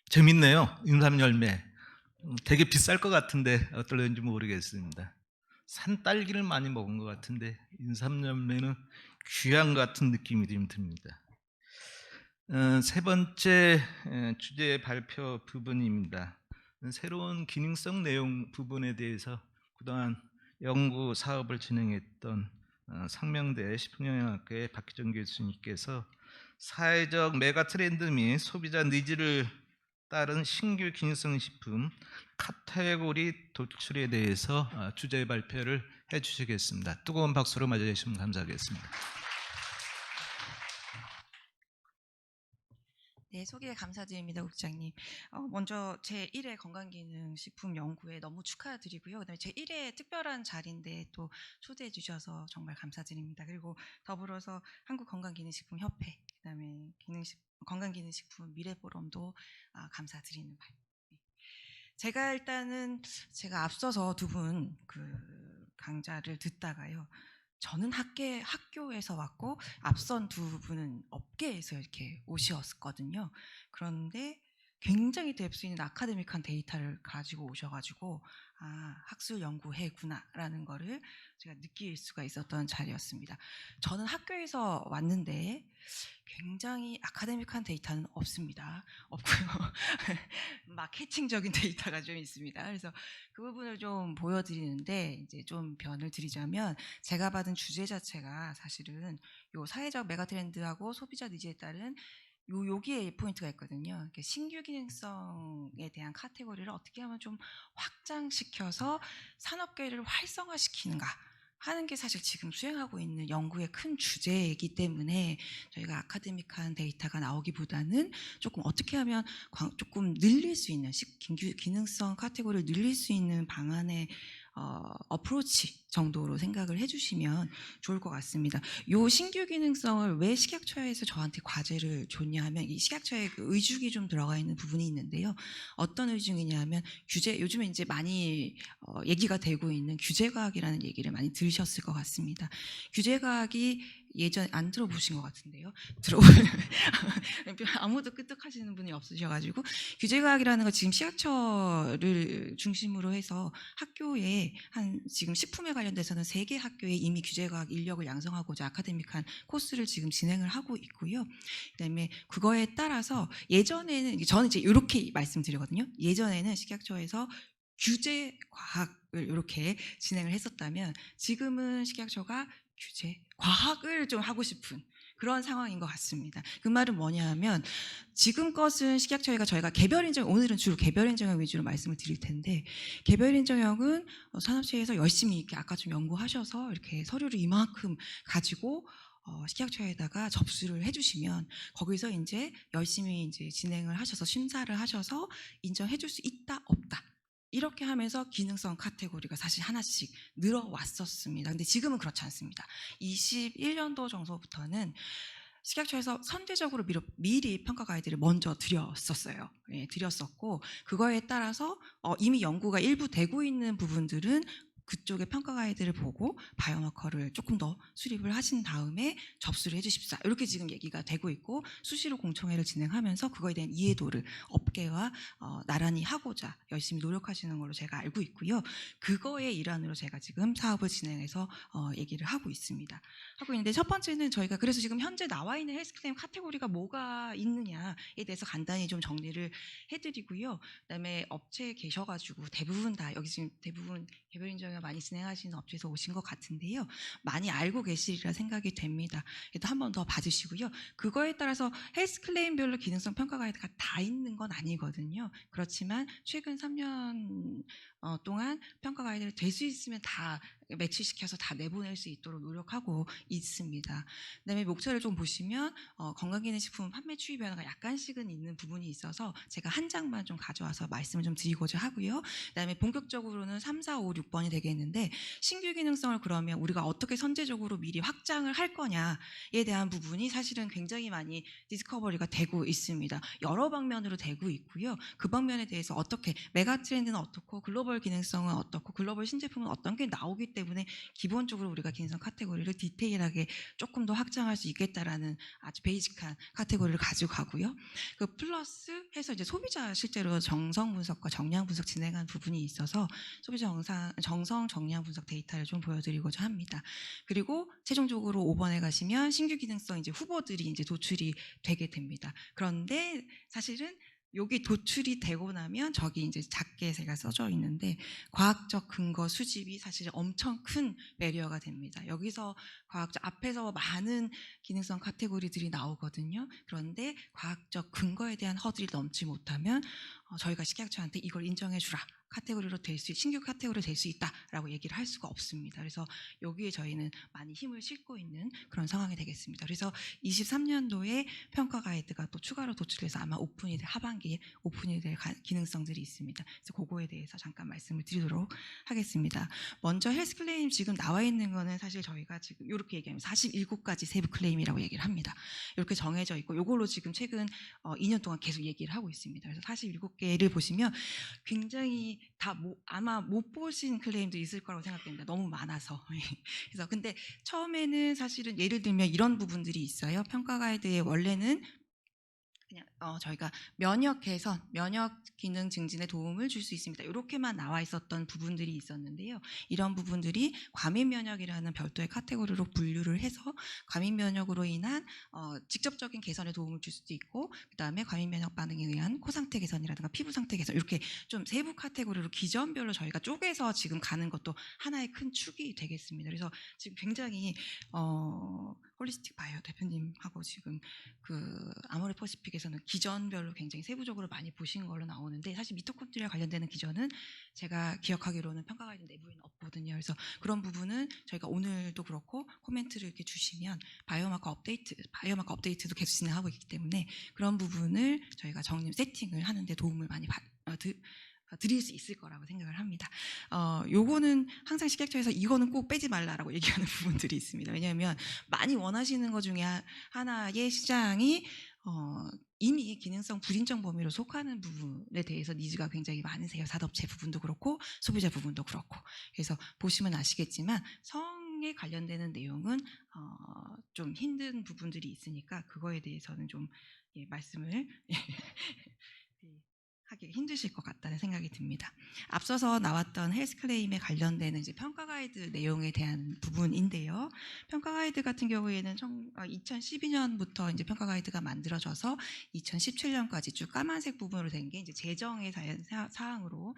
재밌네요. 인삼 열매. 되게 비쌀 것 같은데 어떨는지 모르겠습니다. 산 딸기를 많이 먹은 것 같은데 인삼 열매는 귀한 것 같은 느낌이 좀 듭니다. 세 번째 주제 발표 부분입니다. 새로운 기능성 내용 부분에 대해서 그동안 연구 사업을 진행했던 상명대 식품영양학과의 박기정 교수님께서 사회적 메가 트렌드 및 소비자 니즈를 따른 신규 기능성 식품 카테고리 도출에 대해서 주제 발표를 해주시겠습니다. 뜨거운 박수로 맞이해주시면 감사하겠습니다. 네, 소개 감사드립니다, 국장님. 먼저 제1회 건강기능식품 연구에 너무 축하드리고요. 그다음에 제1회 특별한 자리인데 또 초대해 주셔서 정말 감사드립니다. 그리고 더불어서 한국건강기능식품협회, 그다음에 건강기능식품 미래포럼도 감사드리는 바입니다. 제가 앞서서 두 분 강좌를 듣다가요. 저는 학교에서 왔고 앞선 두 분은 업계에서 이렇게 오셨거든요. 그런데 굉장히 뎁스 있는 아카데믹한 데이터를 가지고 오셔가지고 학술 연구회구나라는 거를 제가 느낄 수가 있었던 자리였습니다. 저는 학교에서 왔는데 굉장히 아카데믹한 데이터는 없습니다. 없고요. 마케팅적인 데이터가 좀 있습니다. 그래서 그 부분을 좀 보여드리는데 이제 좀 변을 드리자면 제가 받은 주제 자체가 사실은 요 사회적 메가트렌드하고 소비자 니즈에 따른 여기에 포인트가 있거든요. 신규 기능성에 대한 카테고리를 어떻게 하면 좀 확장시켜서 산업계를 활성화시키는가 하는 게 사실 지금 수행하고 있는 연구의 큰 주제이기 때문에 저희가 아카데믹한 데이터가 나오기보다는 조금 어떻게 하면 조금 늘릴 수 있는 기능성 카테고리를 늘릴 수 있는 방안의 어프로치 정도로 생각을 해주시면 좋을 것 같습니다. 요 신규 기능성을 왜 식약처에서 저한테 과제를 줬냐 하면 이 식약처에 의죽이 좀 들어가 있는 부분이 있는데요. 어떤 의죽이냐 하면 요즘에 이제 많이 얘기가 되고 있는 규제과학이라는 얘기를 많이 들으셨을 것 같습니다. 규제과학이 예전에 안 들어보신 것 같은데요. 아무도 끄떡하시는 분이 없으셔가지고 규제과학이라는 거 지금 식약처를 중심으로 해서 학교에 지금 식품에 관련 관련돼서는 3개 학교에 이미 규제과학 인력을 양성하고자 아카데믹한 코스를 지금 진행을 하고 있고요. 그다음에 그거에 따라서 예전에는 저는 이제 이렇게 말씀드리거든요. 예전에는 식약처에서 규제 과학을 이렇게 진행을 했었다면 지금은 식약처가 규제 과학을 좀 하고 싶은 그런 상황인 것 같습니다. 그 말은 뭐냐 하면 지금 것은 식약처가 저희가 개별인정, 오늘은 주로 개별인정형 위주로 말씀을 드릴 텐데, 개별인정형은 산업체에서 열심히 이렇게 아까 좀 연구하셔서 이렇게 서류를 이만큼 가지고 식약처에다가 접수를 해주시면 거기서 이제 열심히 이제 진행을 하셔서 심사를 하셔서 인정해줄 수 있다 없다 이렇게 하면서 기능성 카테고리가 사실 하나씩 늘어왔었습니다. 근데 지금은 그렇지 않습니다. 21년도 정도부터는 식약처에서 선제적으로 미리 평가 가이드를 먼저 드렸었어요. 예, 드렸었고 그거에 따라서 이미 연구가 일부 되고 있는 부분들은 그쪽의 평가 가이드를 보고 바이오마커를 조금 더 수립을 하신 다음에 접수를 해주십사 이렇게 지금 얘기가 되고 있고 수시로 공청회를 진행하면서 그거에 대한 이해도를 업계와 나란히 하고자 열심히 노력하시는 걸로 제가 알고 있고요. 그거의 일환으로 제가 지금 사업을 진행해서 얘기를 하고 있습니다. 하고 있는데 첫 번째는 저희가 그래서 지금 현재 나와 있는 헬스클레임 카테고리가 뭐가 있느냐에 대해서 간단히 좀 정리를 해드리고요. 그다음에 업체에 계셔가지고 대부분 다 여기 지금 대부분 개별인정을 많이 진행하시는 업체에서 오신 것 같은데요. 많이 알고 계시리라 생각이 됩니다. 그래도 한 번 더 봐주시고요. 그거에 따라서 헬스클레임별로 기능성 평가 가이드가 다 있는 건 아니거든요. 그렇지만 최근 3년 동안 평가 가이드를 될 수 있으면 다 매치시켜서 다 내보낼 수 있도록 노력하고 있습니다. 그다음에 목차를 좀 보시면 건강기능식품 판매 추이 변화가 약간씩은 있는 부분이 있어서 제가 한 장만 좀 가져와서 말씀을 좀 드리고자 하고요. 그다음에 본격적으로는 3, 4, 5, 6번이 되겠는데 신규 기능성을 그러면 우리가 어떻게 선제적으로 미리 확장을 할 거냐에 대한 부분이 사실은 굉장히 많이 디스커버리가 되고 있습니다. 여러 방면으로 되고 있고요. 그 방면에 대해서 어떻게 메가 트렌드는 어떻고 글로벌 기능성은 어떻고 글로벌 신제품은 어떤 게 나오기 때문에 기본적으로 우리가 기능성 카테고리를 디테일하게 조금 더 확장할 수 있겠다라는 아주 베이직한 카테고리를 가지고 가고요. 그 플러스 해서 이제 소비자 실제로 정성 분석과 정량 분석 진행한 부분이 있어서 소비자 정성 정량 분석 데이터를 좀 보여드리고자 합니다. 그리고 최종적으로 5번에 가시면 신규 기능성 이제 후보들이 이제 도출이 되게 됩니다. 그런데 사실은 여기 도출이 되고 나면 저기 이제 작게 제가 써져 있는데 과학적 근거 수집이 사실 엄청 큰 배리어가 됩니다. 여기서 과학적 앞에서 많은 기능성 카테고리들이 나오거든요. 그런데 과학적 근거에 대한 허들이 넘지 못하면 저희가 식약처한테 이걸 인정해 주라. 카테고리로 신규 카테고리로 될 수 있다라고 얘기를 할 수가 없습니다. 그래서 여기에 저희는 많이 힘을 싣고 있는 그런 상황이 되겠습니다. 그래서 23년도에 평가 가이드가 또 추가로 도출돼서 아마 오픈이 될 하반기에 오픈이 될 기능성들이 있습니다. 그래서 그거에 대해서 잠깐 말씀을 드리도록 하겠습니다. 먼저 헬스 클레임 지금 나와 있는 거는 사실 저희가 지금 이렇게 얘기하면 47가지 세부 클레임이라고 얘기를 합니다. 이렇게 정해져 있고 이걸로 지금 최근 2년 동안 계속 얘기를 하고 있습니다. 그래서 47개를 보시면 굉장히 다 아마 못 보신 클레임도 있을 거라고 생각됩니다. 너무 많아서. 그래서 근데 처음에는 사실은 예를 들면 이런 부분들이 있어요. 평가 가이드에 원래는 그냥 저희가 면역 개선, 면역 기능 증진에 도움을 줄 수 있습니다. 이렇게만 나와 있었던 부분들이 있었는데요. 이런 부분들이 과민 면역이라는 별도의 카테고리로 분류를 해서 과민 면역으로 인한 직접적인 개선에 도움을 줄 수도 있고, 그다음에 과민 면역 반응에 의한 코 상태 개선이라든가 피부 상태 개선 이렇게 좀 세부 카테고리로 기전별로 저희가 쪼개서 지금 가는 것도 하나의 큰 축이 되겠습니다. 그래서 지금 굉장히 홀리스틱 바이오 대표님하고 지금 그 아모레퍼시픽에서는 기전별로 굉장히 세부적으로 많이 보신 걸로 나오는데 사실 미토콘드리아 관련되는 기전은 제가 기억하기로는 평가 가이드 내부에는 없거든요. 그래서 그런 부분은 저희가 오늘도 그렇고 코멘트를 이렇게 주시면 바이오마커 업데이트도 계속 진행하고 있기 때문에 그런 부분을 저희가 세팅을 하는데 도움을 많이 드릴 수 있을 거라고 생각을 합니다. 요거는 항상 식약처에서 이거는 꼭 빼지 말라라고 얘기하는 부분들이 있습니다. 왜냐하면 많이 원하시는 것 중에 하나의 시장이 이미 기능성 불인정 범위로 속하는 부분에 대해서 니즈가 굉장히 많으세요. 산업체 부분도 그렇고 소비자 부분도 그렇고. 그래서 보시면 아시겠지만 성에 관련되는 내용은 좀 힘든 부분들이 있으니까 그거에 대해서는 좀 말씀을 하기 힘드실 것 같다는 생각이 듭니다. 앞서서 나왔던 헬스 클레임에 관련되는 이제 평가 가이드 내용에 대한 부분인데요. 평가 가이드 같은 경우에는 2012년부터 이제 평가 가이드가 만들어져서 2017년까지 쭉 까만색 부분으로 된 게 이제 재정의 사항으로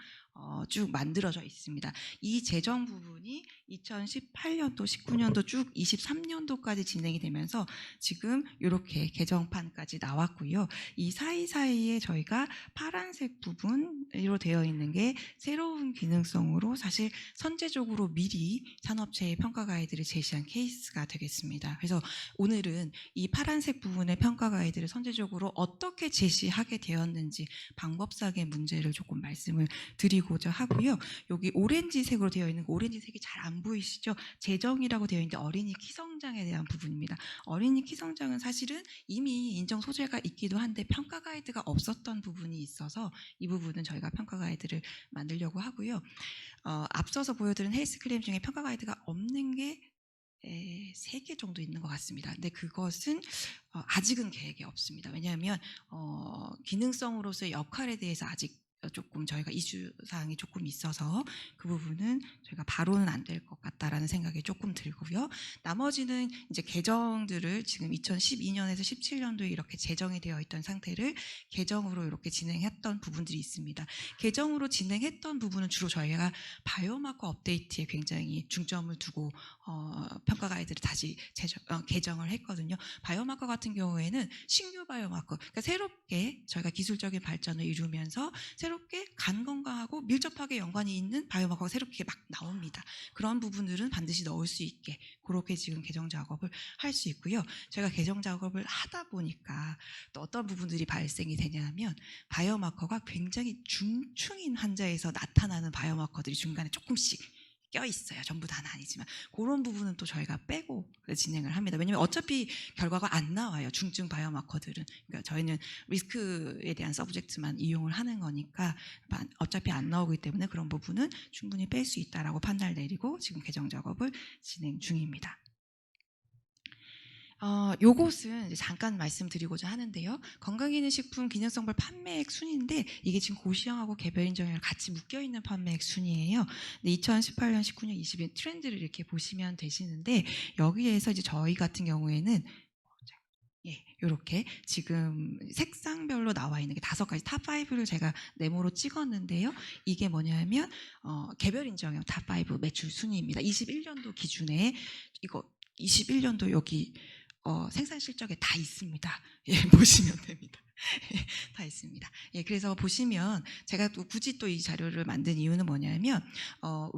쭉 만들어져 있습니다. 이 재정 부분이 2018년도, 19년도 쭉 23년도까지 진행이 되면서 지금 이렇게 개정판까지 나왔고요. 이 사이사이에 저희가 파란색 부분으로 되어 있는 게 새로운 기능성으로 사실 선제적으로 미리 산업체의 평가 가이드를 제시한 케이스가 되겠습니다. 그래서 오늘은 이 파란색 부분의 평가 가이드를 선제적으로 어떻게 제시하게 되었는지 방법상의 문제를 조금 말씀을 드리고자 하고요. 여기 오렌지색으로 되어 있는 거, 오렌지색이 잘 안 보이시죠? 재정이라고 되어 있는데 어린이 키성장에 대한 부분입니다. 어린이 키성장은 사실은 이미 인정 소재가 있기도 한데 평가 가이드가 없었던 부분이 있어서 이 부분은 저희가 평가 가이드를 만들려고 하고요. 앞서서 보여드린 헬스 클레임 중에 평가 가이드가 없는 게 3개 정도 있는 것 같습니다. 근데 그것은 아직은 계획에 없습니다. 왜냐하면 기능성으로서의 역할에 대해서 아직 조금 저희가 이슈 사항이 조금 있어서 그 부분은 저희가 바로는 안 될 것 같다라는 생각이 조금 들고요. 나머지는 이제 개정들을 지금 2012년에서 17년도에 이렇게 제정이 되어 있던 상태를 개정으로 이렇게 진행했던 부분들이 있습니다. 개정으로 진행했던 부분은 주로 저희가 바이오마커 업데이트에 굉장히 중점을 두고 평가 가이드를 다시 개정을 했거든요. 바이오마커 같은 경우에는 신규 바이오마커, 그러니까 새롭게 저희가 기술적인 발전을 이루면서 새롭게 간 건강하고 밀접하게 연관이 있는 바이오마커가 새롭게 막 나옵니다. 그런 부분들은 반드시 넣을 수 있게 그렇게 지금 개정 작업을 할 수 있고요. 제가 개정 작업을 하다 보니까 또 어떤 부분들이 발생이 되냐면 바이오마커가 굉장히 중증인 환자에서 나타나는 바이오마커들이 중간에 조금씩 껴 있어요. 전부 다는 아니지만 그런 부분은 또 저희가 빼고 진행을 합니다. 왜냐하면 어차피 결과가 안 나와요. 중증 바이오마커들은. 그러니까 저희는 리스크에 대한 서브젝트만 이용을 하는 거니까 어차피 안 나오기 때문에 그런 부분은 충분히 뺄 수 있다라고 판단을 내리고 지금 개정 작업을 진행 중입니다. 요것은 잠깐 말씀드리고자 하는데요. 건강기능식품 기능성별 판매액 순인데 이게 지금 고시형하고 개별인정이랑 같이 묶여있는 판매액 순이에요. 2018년, 19년, 20년 트렌드를 이렇게 보시면 되시는데 여기에서 이제 저희 같은 경우에는 이렇게 지금 색상별로 나와 있는 게 5가지 탑5를 제가 네모로 찍었는데요. 이게 뭐냐면 개별 인정형 탑5 매출 순위입니다. 21년도 기준에 이거 21년도 여기 생산 실적에 다 있습니다. 보시면 됩니다. 다 있습니다. 그래서 보시면 제가 또 굳이 또 이 자료를 만든 이유는 뭐냐면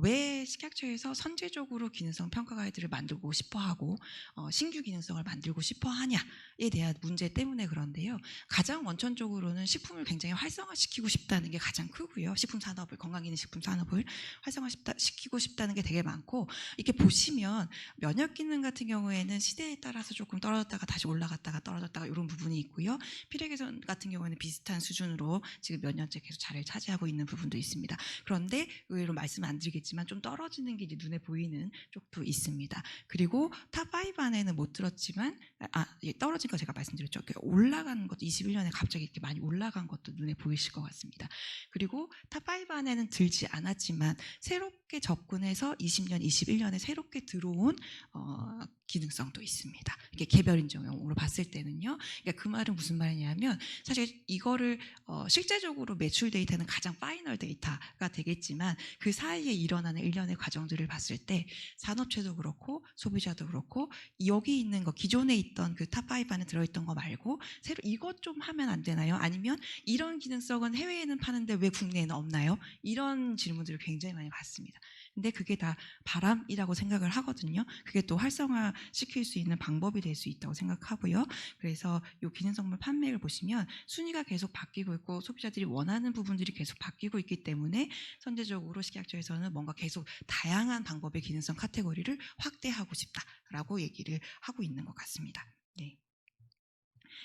왜 식약처에서 선제적으로 기능성 평가 가이드를 만들고 싶어하고 신규 기능성을 만들고 싶어하냐에 대한 문제 때문에 그런데요. 가장 원천적으로는 식품을 굉장히 활성화시키고 싶다는 게 가장 크고요. 식품 산업을 건강기능식품 산업을 활성화시키고 싶다는 게 되게 많고 이렇게 보시면 면역 기능 같은 경우에는 시대에 따라서 조금 떨어졌다가 다시 올라갔다가 떨어졌다가 이런 부분이 있고요. 피레개선 같은 경우에는 비슷한 수준으로 지금 몇 년째 계속 자리를 차지하고 있는 부분도 있습니다. 그런데 의외로 말씀 안 드리겠지만 좀 떨어지는 게 이제 눈에 보이는 쪽도 있습니다. 그리고 탑5 안에는 못 들었지만 떨어진 거 제가 말씀드렸죠. 올라간 것도 21년에 갑자기 이렇게 많이 올라간 것도 눈에 보이실 것 같습니다. 그리고 탑5 안에는 들지 않았지만 새롭게 접근해서 20년, 21년에 새롭게 들어온 기능성도 있습니다. 이게 개별 인정형으로 봤을 때는요. 그러니까 그 말은 무슨 말이냐면 사실 이거를 실제적으로 매출 데이터는 가장 파이널 데이터가 되겠지만 그 사이에 일어나는 일련의 과정들을 봤을 때 산업체도 그렇고 소비자도 그렇고 여기 있는 거 기존에 있던 그 탑5 안에 들어있던 거 말고 새로 이것 좀 하면 안 되나요? 아니면 이런 기능성은 해외에는 파는데 왜 국내에는 없나요? 이런 질문들을 굉장히 많이 받습니다. 근데 그게 다 바람이라고 생각을 하거든요. 그게 또 활성화시킬 수 있는 방법이 될 수 있다고 생각하고요. 그래서 이 기능성물 판매를 보시면 순위가 계속 바뀌고 있고 소비자들이 원하는 부분들이 계속 바뀌고 있기 때문에 선제적으로 식약처에서는 뭔가 계속 다양한 방법의 기능성 카테고리를 확대하고 싶다라고 얘기를 하고 있는 것 같습니다. 네.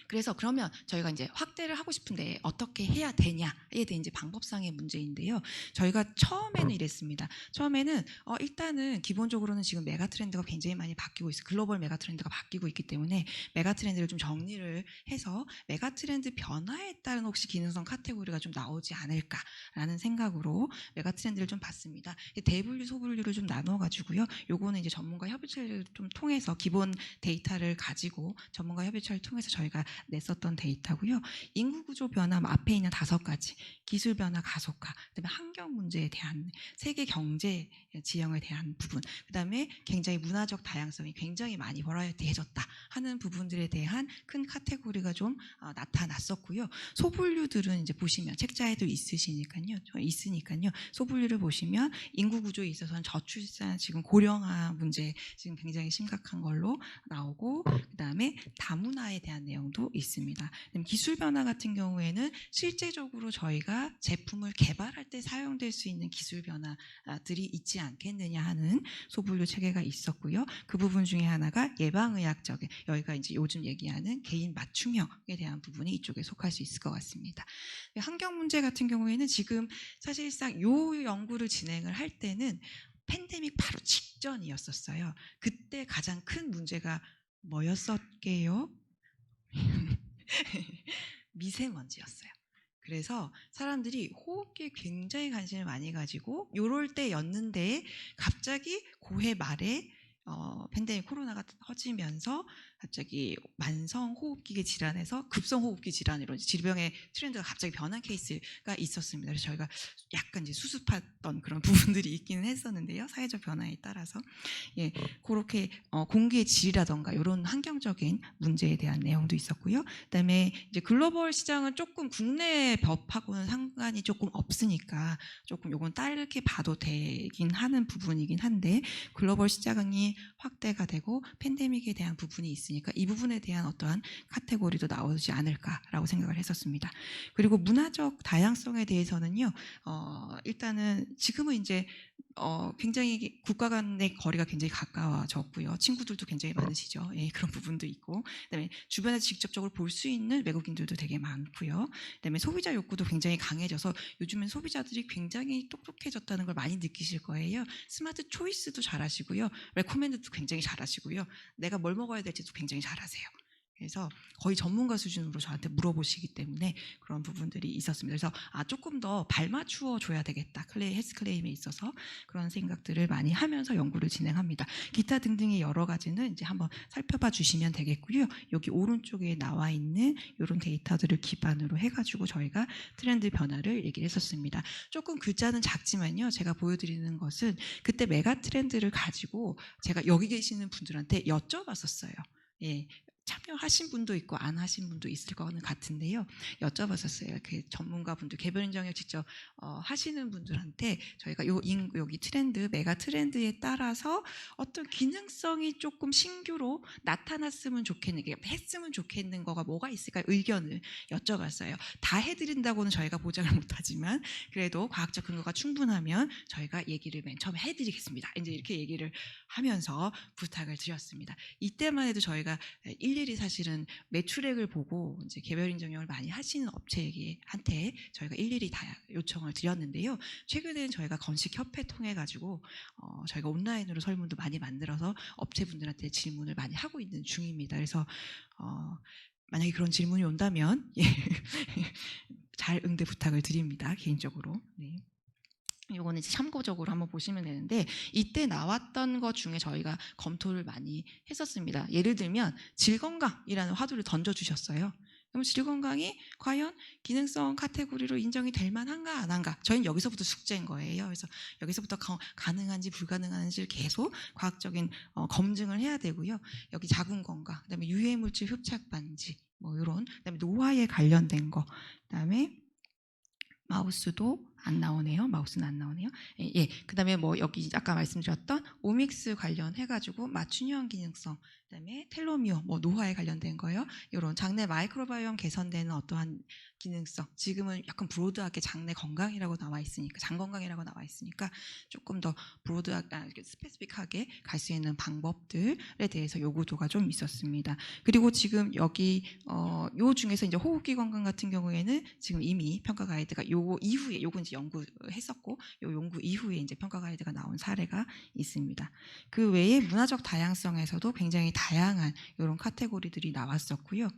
그래서 그러면 저희가 이제 확대를 하고 싶은데 어떻게 해야 되냐에 대한 이제 방법상의 문제인데요. 저희가 처음에는 이랬습니다. 처음에는 일단은 기본적으로는 지금 메가 트렌드가 굉장히 많이 바뀌고 있어. 글로벌 메가 트렌드가 바뀌고 있기 때문에 메가 트렌드를 좀 정리를 해서 메가 트렌드 변화에 따른 혹시 기능성 카테고리가 좀 나오지 않을까라는 생각으로 메가 트렌드를 좀 봤습니다. 대분류, 소분류를 좀 나눠가지고요. 요거는 이제 전문가 협의체를 좀 통해서 기본 데이터를 가지고 전문가 협의체를 통해서 저희가 냈었던 데이터고요. 인구 구조 변화 앞에 있는 5가지, 기술 변화 가속화, 그다음에 환경 문제에 대한 세계 경제 지형에 대한 부분, 그다음에 굉장히 문화적 다양성이 굉장히 많이 버라이어티해졌다 하는 부분들에 대한 큰 카테고리가 좀 나타났었고요. 소분류들은 이제 보시면 책자에도 있으니까요. 소분류를 보시면 인구 구조에 있어서는 저출산, 지금 고령화 문제 지금 굉장히 심각한 걸로 나오고, 그다음에 다문화에 대한 내용도 있습니다. 기술 변화 같은 경우에는 실제적으로 저희가 제품을 개발할 때 사용될 수 있는 기술 변화들이 있지 않겠느냐 하는 소분류 체계가 있었고요. 그 부분 중에 하나가 예방의학적인, 여기가 이제 요즘 얘기하는 개인 맞춤형에 대한 부분이 이쪽에 속할 수 있을 것 같습니다. 환경 문제 같은 경우에는 지금 사실상 요 연구를 진행을 할 때는 팬데믹 바로 직전이었었어요. 그때 가장 큰 문제가 뭐였었게요? 미세먼지였어요. 그래서 사람들이 호흡기에 굉장히 관심을 많이 가지고 요럴 때였는데 갑자기 고해 말에 팬데믹 코로나가 터지면서 갑자기 만성 호흡기계 질환에서 급성 호흡기 질환으로 질병의 트렌드가 갑자기 변한 케이스가 있었습니다. 그래서 저희가 약간 이제 수습했던 그런 부분들이 있기는 했었는데요. 사회적 변화에 따라서 그렇게 공기의 질이라던가 이런 환경적인 문제에 대한 내용도 있었고요. 그다음에 이제 글로벌 시장은 조금 국내 법하고는 상관이 조금 없으니까 조금 요건 다르게 봐도 되긴 하는 부분이긴 한데, 글로벌 시장이 확대가 되고 팬데믹에 대한 부분이 있으니까 이 부분에 대한 어떠한 카테고리도 나오지 않을까라고 생각을 했었습니다. 그리고 문화적 다양성에 대해서는요, 일단은 지금은 이제 굉장히 국가 간의 거리가 굉장히 가까워졌고요. 친구들도 굉장히 많으시죠. 그런 부분도 있고, 그다음에 주변에서 직접적으로 볼 수 있는 외국인들도 되게 많고요. 그다음에 소비자 욕구도 굉장히 강해져서 요즘엔 소비자들이 굉장히 똑똑해졌다는 걸 많이 느끼실 거예요. 스마트 초이스도 잘하시고요. 레코멘드도 굉장히 잘하시고요. 내가 뭘 먹어야 될지도 굉장히 잘하세요. 그래서 거의 전문가 수준으로 저한테 물어보시기 때문에 그런 부분들이 있었습니다. 그래서 조금 더 발맞추어 줘야 되겠다. 헬스 클레임에 있어서 그런 생각들을 많이 하면서 연구를 진행합니다. 기타 등등의 여러 가지는 이제 한번 살펴봐 주시면 되겠고요. 여기 오른쪽에 나와 있는 이런 데이터들을 기반으로 해가지고 저희가 트렌드 변화를 얘기를 했었습니다. 조금 글자는 작지만요. 제가 보여드리는 것은 그때 메가 트렌드를 가지고 제가 여기 계시는 분들한테 여쭤봤었어요. 참여하신 분도 있고 안 하신 분도 있을 거는 같은데요. 여쭤봤었어요. 그 전문가분들, 개별 인정을 직접 하시는 분들한테 저희가 여기 트렌드, 메가 트렌드에 따라서 어떤 기능성이 조금 신규로 나타났으면 좋겠는 게, 했으면 좋겠는 거가 뭐가 있을까 의견을 여쭤봤어요. 다 해드린다고는 저희가 보장을 못하지만 그래도 과학적 근거가 충분하면 저희가 얘기를 맨 처음에 해드리겠습니다. 이제 이렇게 얘기를 하면서 부탁을 드렸습니다. 이때만 해도 저희가 일일이 사실은 매출액을 보고 이제 개별 인정을 많이 하시는 업체한테 저희가 일일이 다 요청을 드렸는데요. 최근에는 저희가 건식협회 통해 가지고 저희가 온라인으로 설문도 많이 만들어서 업체분들한테 질문을 많이 하고 있는 중입니다. 그래서 만약에 그런 질문이 온다면 잘 응대 부탁을 드립니다. 개인적으로. 네. 이거는 이제 참고적으로 한번 보시면 되는데, 이때 나왔던 것 중에 저희가 검토를 많이 했었습니다. 예를 들면 질건강이라는 화두를 던져주셨어요. 그럼 질건강이 과연 기능성 카테고리로 인정이 될 만한가 안 한가? 저희는 여기서부터 숙제인 거예요. 그래서 여기서부터 가능한지 불가능한지를 계속 과학적인 검증을 해야 되고요. 여기 자궁건강, 그다음에 유해물질 흡착 반지, 뭐 이런, 그다음에 노화에 관련된 거, 그다음에 마우스도 안 나오네요. 마우스는 안 나오네요. 그다음에 뭐 여기 아까 말씀드렸던 오믹스 관련해가지고 맞춤형 기능성, 그다음에 텔로미어, 뭐 노화에 관련된 거요. 이런 장내 마이크로바이옴 개선되는 어떠한 기능성, 지금은 약간 브로드하게 장내 건강이라고 나와 있으니까, 장 건강이라고 나와 있으니까 조금 더 브로드하게, 스페시픽하게 갈 수 있는 방법들에 대해서 요구도가 좀 있었습니다. 그리고 지금 여기 요 중에서 이제 호흡기 건강 같은 경우에는 지금 이미 평가 가이드가 요거 이후에, 요거 이제 연구했었고 요 연구 이후에 이제 평가 가이드가 나온 사례가 있습니다. 그 외에 문화적 다양성에서도 굉장히 다양한 이런 카테고리들이 나왔었고요.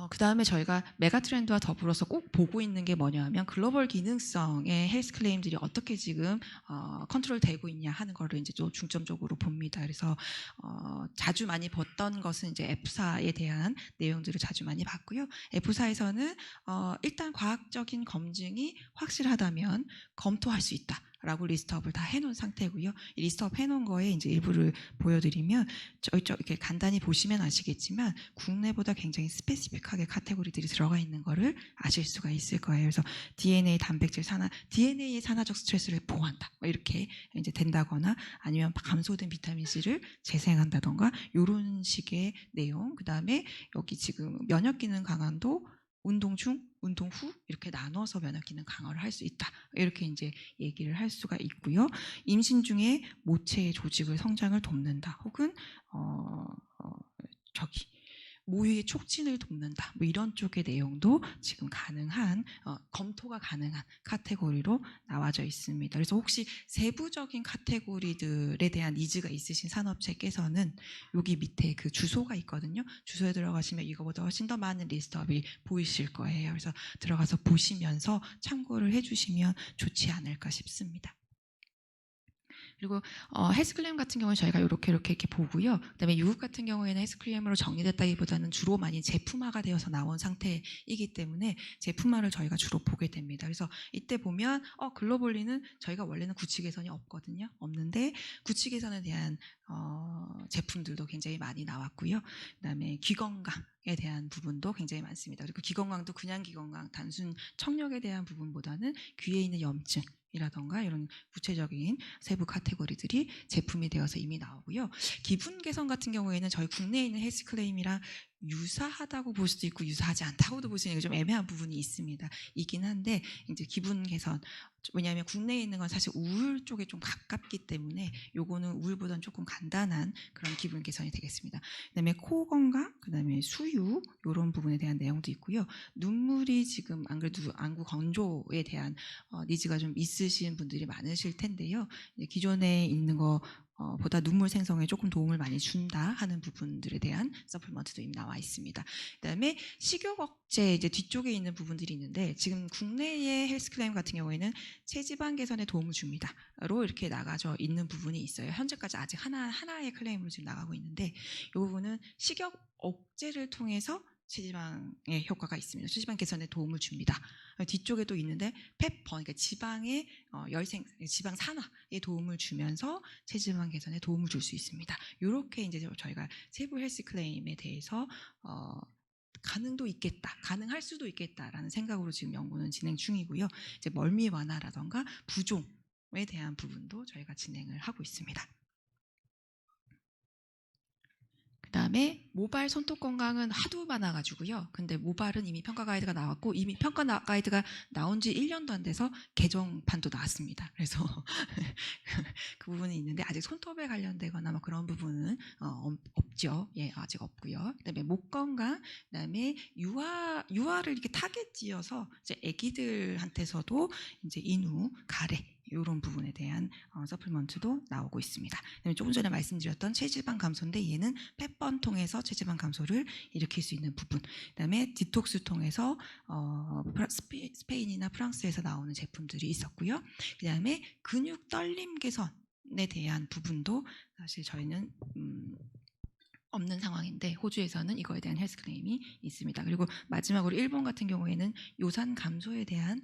그 다음에 저희가 메가 트렌드와 더불어서 꼭 보고 있는 게 뭐냐 하면 글로벌 기능성의 헬스 클레임들이 어떻게 지금 컨트롤 되고 있냐 하는 거를 이제 좀 중점적으로 봅니다. 그래서 자주 많이 봤던 것은 이제 F사에 대한 내용들을 자주 많이 봤고요. F사에서는 일단 과학적인 검증이 확실하다면 검토할 수 있다. 라고 리스트업을 다 해놓은 상태고요. 이 리스트업 해놓은 거에 이제 일부를 보여드리면 이렇게 간단히 보시면 아시겠지만 국내보다 굉장히 스페시픽하게 카테고리들이 들어가 있는 거를 아실 수가 있을 거예요. 그래서 DNA 단백질 DNA의 산화적 스트레스를 보호한다. 뭐 이렇게 이제 된다거나 아니면 감소된 비타민 C를 재생한다던가 이런 식의 내용. 그 다음에 여기 지금 면역 기능 강화도 운동 중, 운동 후 이렇게 나눠서 면역 기능 강화를 할 수 있다. 이렇게 이제 얘기를 할 수가 있고요. 임신 중에 모체의 조직을 성장을 돕는다. 혹은 모유의 촉진을 돕는다. 뭐 이런 쪽의 내용도 지금 가능한 검토가 가능한 카테고리로 나와져 있습니다. 그래서 혹시 세부적인 카테고리들에 대한 니즈가 있으신 산업체께서는 여기 밑에 그 주소가 있거든요. 주소에 들어가시면 이거보다 훨씬 더 많은 리스트업이 보이실 거예요. 그래서 들어가서 보시면서 참고를 해주시면 좋지 않을까 싶습니다. 그리고 헬스클레임 같은 경우는 저희가 이렇게 보고요. 그다음에 유급 같은 경우에는 헬스클레임으로 정리됐다기보다는 주로 많이 제품화가 되어서 나온 상태이기 때문에 제품화를 저희가 주로 보게 됩니다. 그래서 이때 보면 글로벌리는 저희가 원래는 구치 개선이 없거든요. 없는데 구치 개선에 대한 제품들도 굉장히 많이 나왔고요. 그다음에 귀건강에 대한 부분도 굉장히 많습니다. 그리고 귀건강도 그냥 귀건강, 단순 청력에 대한 부분보다는 귀에 있는 염증 이라던가 이런 구체적인 세부 카테고리들이 제품이 되어서 이미 나오고요. 기분 개선 같은 경우에는 저희 국내에 있는 헬스 클레임이랑 유사하다고 볼 수도 있고 유사하지 않다고도 볼 수 있는 좀 애매한 부분이 있습니다. 있긴 한데 이제 기분 개선, 왜냐하면 국내에 있는 건 사실 우울 쪽에 좀 가깝기 때문에 요거는 우울보다는 조금 간단한 그런 기분 개선이 되겠습니다. 그다음에 코 건강, 그다음에 수유 이런 부분에 대한 내용도 있고요. 눈물이 지금 안 그래도 안구 건조에 대한 니즈가 좀 있으신 분들이 많으실 텐데요. 기존에 있는 거 보다 눈물 생성에 조금 도움을 많이 준다 하는 부분들에 대한 서플먼트도 이미 나와 있습니다. 그다음에 식욕 억제 이제 뒤쪽에 있는 부분들이 있는데 지금 국내의 헬스 클레임 같은 경우에는 체지방 개선에 도움을 줍니다로 이렇게 나가져 있는 부분이 있어요. 현재까지 아직 하나의 클레임으로 지금 나가고 있는데 이 부분은 식욕 억제를 통해서 체지방의 효과가 있습니다. 체지방 개선에 도움을 줍니다. 뒤쪽에도 있는데 페퍼, 그러니까 지방의 지방 산화에 도움을 주면서 체지방 개선에 도움을 줄 수 있습니다. 이렇게 이제 저희가 세부 헬스 클레임에 대해서 가능도 있겠다, 가능할 수도 있겠다라는 생각으로 지금 연구는 진행 중이고요. 이제 멀미 완화라던가 부종에 대한 부분도 저희가 진행을 하고 있습니다. 그다음에 모발 손톱 건강은 하도 많아가지고요. 근데 모발은 이미 평가 가이드가 나왔고 이미 평가 가이드가 나온 지 1년도 안 돼서 개정판도 나왔습니다. 그래서 그 부분이 있는데 아직 손톱에 관련되거나 뭐 그런 부분은 없죠. 예, 아직 없고요. 그다음에 목 건강, 그다음에 유아를 이렇게 타겟지어서 이제 아기들한테서도 이제 인후, 가래 이런 부분에 대한 서플먼트도 나오고 있습니다. 그다음에 조금 전에 말씀드렸던 체지방 감소인데 얘는 펫번 통해서 체지방 감소를 일으킬 수 있는 부분. 그다음에 디톡스 통해서 스페인이나 프랑스에서 나오는 제품들이 있었고요. 그다음에 근육 떨림 개선에 대한 부분도 사실 저희는 없는 상황인데 호주에서는 이거에 대한 헬스 클레임이 있습니다. 그리고 마지막으로 일본 같은 경우에는 요산 감소에 대한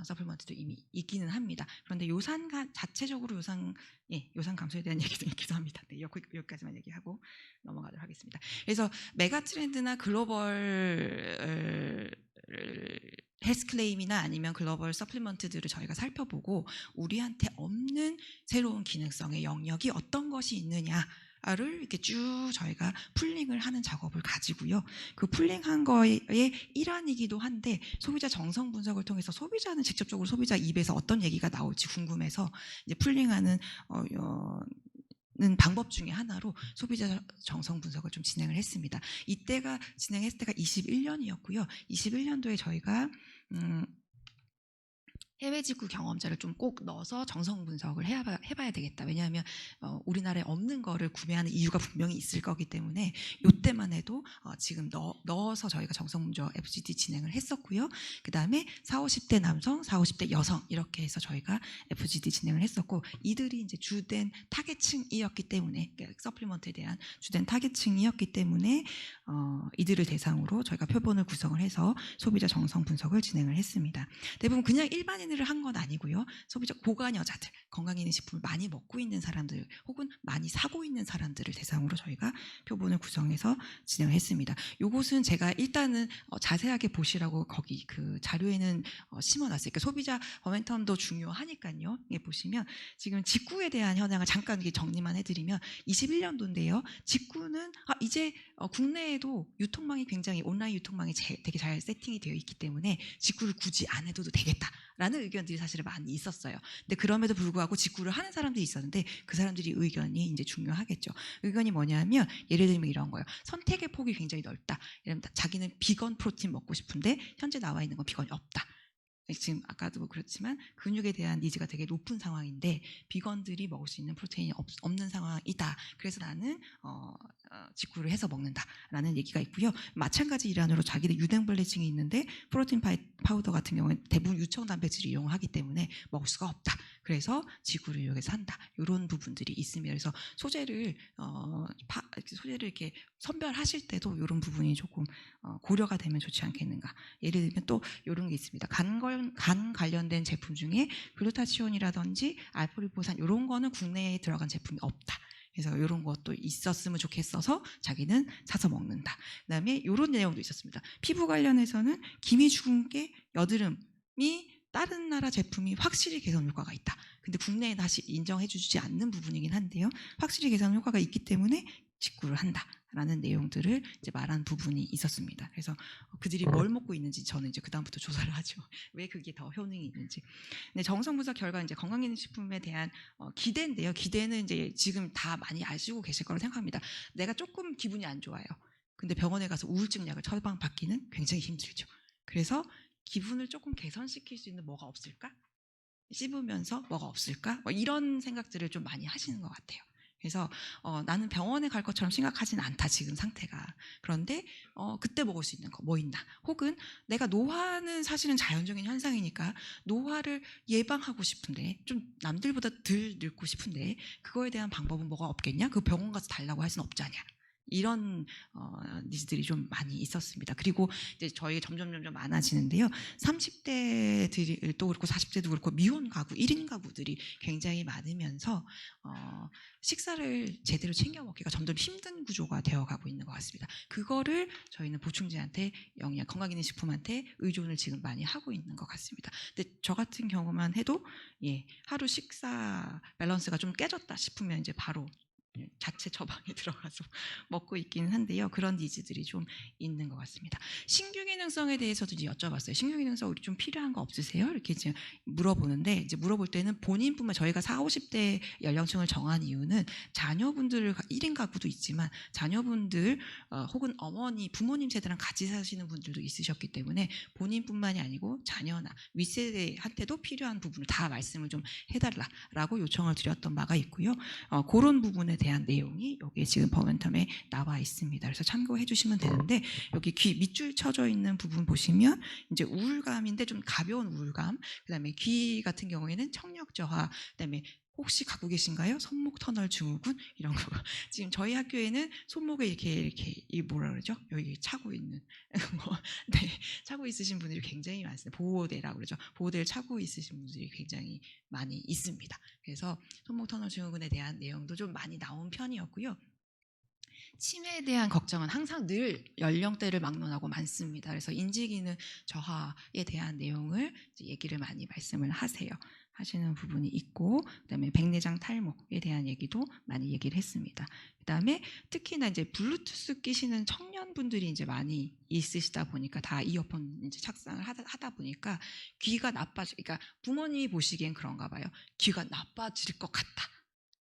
서플먼트도 이미 있기는 합니다. 그런데 자체적으로 요산 감소에 대한 얘기도 있기도 합니다. 네, 여기까지만 얘기하고 넘어가도록 하겠습니다. 그래서 메가 트렌드나 글로벌 헬스 클레임이나 아니면 글로벌 서플리먼트들을 저희가 살펴보고 우리한테 없는 새로운 기능성의 영역이 어떤 것이 있느냐 를 이렇게 쭉 저희가 풀링을 하는 작업을 가지고요. 그 풀링한 거의 일환이기도 한데 소비자 정성 분석을 통해서 소비자는 직접적으로 소비자 입에서 어떤 얘기가 나올지 궁금해서 이제 풀링하는 는 방법 중에 하나로 소비자 정성 분석을 좀 진행을 했습니다. 이때가 진행했을 때가 21년이었고요. 21년도에 저희가 해외 직구 경험자를 좀 꼭 넣어서 정성 분석을 해봐야 되겠다. 왜냐하면 우리나라에 없는 거를 구매하는 이유가 분명히 있을 거기 때문에 이때만 해도 지금 넣어서 저희가 정성 분석 FGD 진행을 했었고요. 그 다음에 40, 50대 남성, 40, 50대 여성 이렇게 해서 저희가 FGD 진행을 했었고 이들이 이제 주된 타겟층이었기 때문에 그러니까 서플리먼트에 대한 주된 타겟층이었기 때문에 이들을 대상으로 저희가 표본을 구성을 해서 소비자 정성 분석을 진행을 했습니다. 대부분 그냥 일반인을 한 건 아니고요. 소비자 고관 여자들, 건강기능식품을 많이 먹고 있는 사람들 혹은 많이 사고 있는 사람들을 대상으로 저희가 표본을 구성해서 진행을 했습니다. 요것은 제가 일단은 자세하게 보시라고 거기 그 자료에는 심어놨어요. 그러니까 소비자 모멘텀도 중요하니까요. 이게 보시면 지금 직구에 대한 현황을 잠깐 정리만 해드리면 21년도인데요. 직구는 이제 국내에도 유통망이 굉장히 온라인 유통망이 되게 잘 세팅이 되어 있기 때문에 직구를 굳이 안 해도 되겠다라는 의견들이 사실은 많이 있었어요. 근데 그럼에도 불구하고 직구를 하는 사람들이 있었는데 그 사람들이 의견이 이제 중요하겠죠. 의견이 뭐냐면 예를 들면 이런 거예요. 선택의 폭이 굉장히 넓다. 예를 들면 자기는 비건 프로틴 먹고 싶은데 현재 나와 있는 건 비건이 없다. 지금 아까도 그렇지만 근육에 대한 니즈가 되게 높은 상황인데 비건들이 먹을 수 있는 프로테인이 없는 상황이다. 그래서 나는 직구를 해서 먹는다라는 얘기가 있고요. 마찬가지 일환으로 자기들 유당불내증이 있는데 프로테인 파우더 같은 경우는 대부분 유청 단백질을 이용하기 때문에 먹을 수가 없다. 그래서 직구를 이용해서 한다. 이런 부분들이 있습니다. 그래서 소재를 이렇게 선별하실 때도 이런 부분이 조금 고려가 되면 좋지 않겠는가. 예를 들면 또 이런 게 있습니다. 간 관련된 제품 중에 글루타치온이라든지 알포리포산 이런 거는 국내에 들어간 제품이 없다. 그래서 이런 것도 있었으면 좋겠어서 자기는 사서 먹는다. 그다음에 이런 내용도 있었습니다. 피부 관련해서는 기미 주근깨, 여드름이 다른 나라 제품이 확실히 개선 효과가 있다. 근데 국내에 다시 인정해주지 않는 부분이긴 한데요. 확실히 개선 효과가 있기 때문에 직구를 한다라는 내용들을 이제 말한 부분이 있었습니다. 그래서 그들이 뭘 먹고 있는지 저는 이제 그 다음부터 조사를 하죠. 왜 그게 더 효능이 있는지. 근데 정성 분석 결과 이제 건강기능식품에 대한 기대인데요. 기대는 이제 지금 다 많이 아시고 계실 거라고 생각합니다. 내가 조금 기분이 안 좋아요. 근데 병원에 가서 우울증 약을 처방받기는 굉장히 힘들죠. 그래서 기분을 조금 개선시킬 수 있는 뭐가 없을까? 씹으면서 뭐가 없을까? 이런 생각들을 좀 많이 하시는 것 같아요. 그래서 나는 병원에 갈 것처럼 심각하진 않다 지금 상태가. 그런데 그때 먹을 수 있는 거 뭐 있나? 혹은 내가 노화는 사실은 자연적인 현상이니까 노화를 예방하고 싶은데 좀 남들보다 덜 늙고 싶은데 그거에 대한 방법은 뭐가 없겠냐? 그 병원 가서 달라고 할 수는 없잖냐? 이런 니즈들이 좀 많이 있었습니다. 그리고 이제 저희 점점 많아지는데요. 30대들도 그렇고 40대도 그렇고 미혼 가구, 1인 가구들이 굉장히 많으면서 식사를 제대로 챙겨 먹기가 점점 힘든 구조가 되어가고 있는 것 같습니다. 그거를 저희는 보충제한테 건강기능식품한테 의존을 지금 많이 하고 있는 것 같습니다. 근데 저 같은 경우만 해도 하루 식사 밸런스가 좀 깨졌다 싶으면 이제 바로 자체 처방에 들어가서 먹고 있기는 한데요. 그런 니즈들이 좀 있는 것 같습니다. 신규 기능성에 대해서도 이제 여쭤봤어요. 신규 기능성 우리 좀 필요한 거 없으세요? 이렇게 이제 물어보는데 이제 물어볼 때는 본인뿐만 저희가 40, 50대 연령층을 정한 이유는 자녀분들을 1인 가구도 있지만 자녀분들 혹은 어머니, 부모님 세대랑 같이 사시는 분들도 있으셨기 때문에 본인뿐만이 아니고 자녀나 윗세대한테도 필요한 부분을 다 말씀을 좀 해달라라고 요청을 드렸던 바가 있고요. 그런 부분에 대한 내용이 여기 지금 버멘텀에 나와 있습니다. 그래서 참고해 주시면 되는데 여기 귀 밑줄 쳐져 있는 부분 보시면 이제 우울감인데 좀 가벼운 우울감, 그다음에 귀 같은 경우에는 청력 저하, 그다음에 혹시 갖고 계신가요? 손목 터널 증후군 이런 거. 지금 저희 학교에는 손목에 이렇게 이 뭐라 그러죠? 여기 차고 있는 차고 있으신 분들이 굉장히 많습니다. 보호대라고 그러죠. 보호대를 차고 있으신 분들이 굉장히 많이 있습니다. 그래서 손목 터널 증후군에 대한 내용도 좀 많이 나온 편이었고요. 치매에 대한 걱정은 항상 늘 연령대를 막론하고 많습니다. 그래서 인지기능 저하에 대한 내용을 얘기를 많이 말씀을 하세요. 하시는 부분이 있고, 그다음에 백내장 탈모에 대한 얘기도 많이 얘기를 했습니다. 그다음에 특히나 이제 블루투스 끼시는 청년분들이 이제 많이 있으시다 보니까 다 이어폰 이제 착상을 하다 보니까 귀가 그러니까 부모님이 보시기엔 그런가 봐요. 귀가 나빠질 것 같다.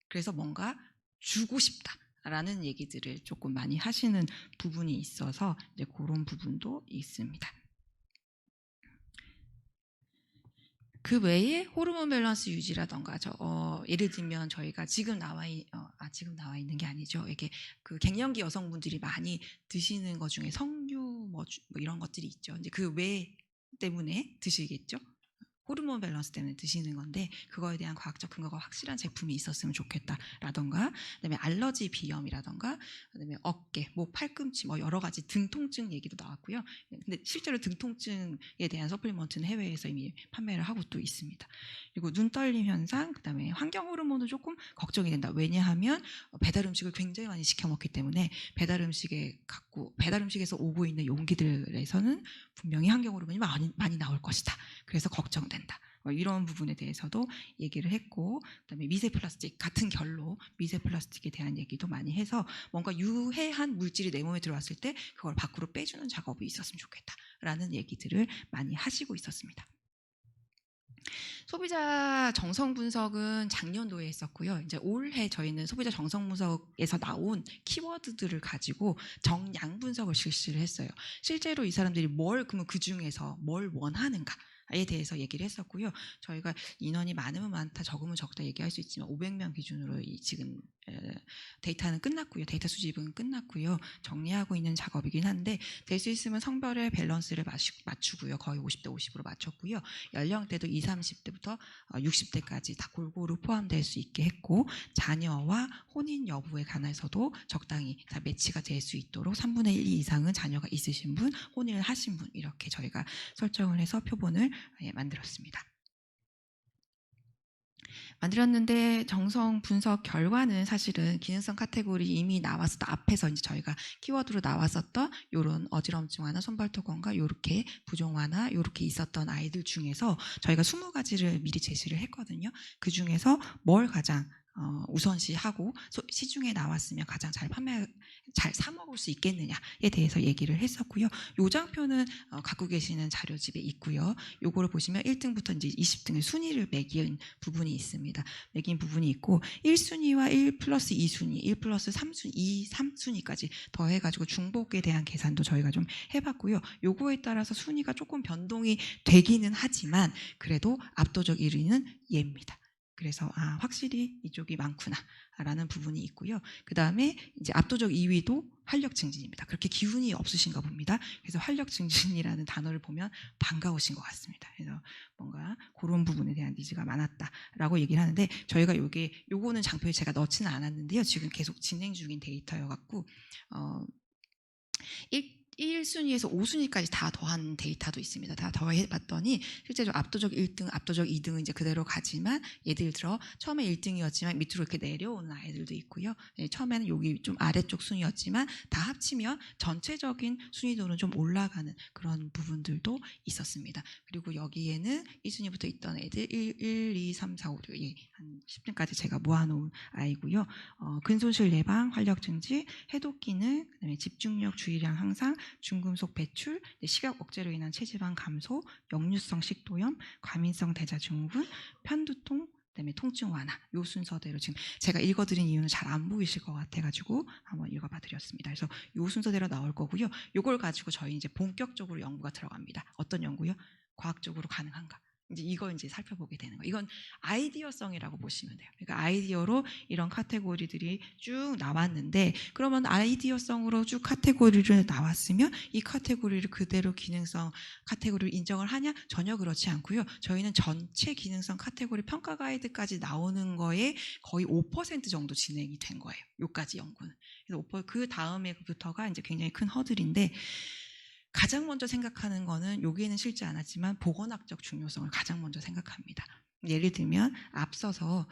그래서 뭔가 주고 싶다라는 얘기들을 조금 많이 하시는 부분이 있어서 이제 그런 부분도 있습니다. 그 외에 호르몬 밸런스 유지라던가 예를 들면 저희가 지금 나와 있는 게 아니죠. 이게 그 갱년기 여성분들이 많이 드시는 것 중에 석류 뭐 이런 것들이 있죠. 이제 그 왜 때문에 드시겠죠? 호르몬 밸런스 때문에 드시는 건데 그거에 대한 과학적 근거가 확실한 제품이 있었으면 좋겠다라던가, 그다음에 알러지 비염이라던가, 그다음에 어깨, 목, 팔꿈치 뭐 여러 가지 등 통증 얘기도 나왔고요. 근데 실제로 등 통증에 대한 서플리먼트는 해외에서 이미 판매를 하고 또 있습니다. 그리고 눈 떨림 현상, 그다음에 환경 호르몬도 조금 걱정이 된다. 왜냐하면 배달 음식을 굉장히 많이 시켜 먹기 때문에 배달 음식에서 오고 있는 용기들에서는 분명히 환경 호르몬이 많이 나올 것이다. 그래서 걱정된다. 이런 부분에 대해서도 얘기를 했고, 그다음에 미세 플라스틱 같은 결로 미세 플라스틱에 대한 얘기도 많이 해서 뭔가 유해한 물질이 내 몸에 들어왔을 때 그걸 밖으로 빼주는 작업이 있었으면 좋겠다라는 얘기들을 많이 하시고 있었습니다. 소비자 정성 분석은 작년도에 했었고요. 이제 올해 저희는 소비자 정성 분석에서 나온 키워드들을 가지고 정량 분석을 실시를 했어요. 실제로 이 사람들이 그러면 그 중에서 뭘 원하는가에 대해서 얘기를 했었고요. 저희가 인원이 많으면 많다, 적으면 적다 얘기할 수 있지만 500명 기준으로 지금 데이터는 끝났고요. 데이터 수집은 끝났고요. 정리하고 있는 작업이긴 한데 될 수 있으면 성별의 밸런스를 맞추고요. 거의 50대 50으로 맞췄고요. 연령대도 20, 30대부터 60대까지 다 골고루 포함될 수 있게 했고, 자녀와 혼인 여부에 관해서도 적당히 다 매치가 될 수 있도록 3분의 1 이상은 자녀가 있으신 분, 혼인을 하신 분 이렇게 저희가 설정을 해서 표본을 만들었습니다. 만들었는데 정성 분석 결과는 사실은 기능성 카테고리 이미 나왔었던 앞에서 이제 저희가 키워드로 나왔었던 이런 어지럼증 완화, 손발톱 건강, 이렇게 부종 완화, 이렇게 있었던 아이들 중에서 저희가 20가지를 미리 제시를 했거든요. 그 중에서 뭘 가장 우선시하고 시중에 나왔으면 가장 잘 사 먹을 수 있겠느냐에 대해서 얘기를 했었고요. 요 장표는 갖고 계시는 자료집에 있고요. 요거를 보시면 1등부터 이제 20등의 순위를 매긴 부분이 있습니다. 매긴 부분이 있고 1순위와 1 플러스 2순위, 1 플러스 3순위, 2, 3순위까지 더해가지고 중복에 대한 계산도 저희가 좀 해봤고요. 요거에 따라서 순위가 조금 변동이 되기는 하지만 그래도 압도적 1위는 얘입니다. 그래서 확실히 이쪽이 많구나라는 부분이 있고요. 그 다음에 이제 압도적 2위도 활력 증진입니다. 그렇게 기운이 없으신가 봅니다. 그래서 활력 증진이라는 단어를 보면 반가우신 것 같습니다. 그래서 뭔가 그런 부분에 대한 니즈가 많았다라고 얘기를 하는데 저희가 요거는 장표에 제가 넣지는 않았는데요. 지금 계속 진행 중인 데이터여갖고 1순위에서 5순위까지 다 더한 데이터도 있습니다. 다 더해봤더니 실제로 압도적 1등, 압도적 2등은 이제 그대로 가지만 예를 들어 처음에 1등이었지만 밑으로 이렇게 내려오는 아이들도 있고요. 처음에는 여기 좀 아래쪽 순위였지만 다 합치면 전체적인 순위도는 좀 올라가는 그런 부분들도 있었습니다. 그리고 여기에는 1순위부터 있던 애들 1, 2, 3, 4, 5, 6, 한 10등까지 제가 모아놓은 아이고요. 근손실 예방, 활력 증진, 해독 기능, 그다음에 집중력, 주의량 향상, 중금속 배출, 식욕 억제로 인한 체지방 감소, 역류성 식도염, 과민성 대사증후군, 편두통, 그다음에 통증 완화, 요 순서대로 지금 제가 읽어드린 이유는 잘 안 보이실 것 같아가지고 한번 읽어봐 드렸습니다. 그래서 요 순서대로 나올 거고요. 요걸 가지고 저희 이제 본격적으로 연구가 들어갑니다. 어떤 연구요? 과학적으로 가능한가? 이제 이걸 이제 살펴보게 되는 거예요. 이건 아이디어성이라고 보시면 돼요. 그러니까 아이디어로 이런 카테고리들이 쭉 나왔는데 그러면 아이디어성으로 쭉 카테고리를 나왔으면 이 카테고리를 그대로 기능성 카테고리를 인정을 하냐? 전혀 그렇지 않고요. 저희는 전체 기능성 카테고리 평가 가이드까지 나오는 거에 거의 5% 정도 진행이 된 거예요. 요까지 연구는. 그래서 그 다음에부터가 이제 굉장히 큰 허들인데 가장 먼저 생각하는 거는 여기에는 실지 않았지만 보건학적 중요성을 가장 먼저 생각합니다. 예를 들면 앞서서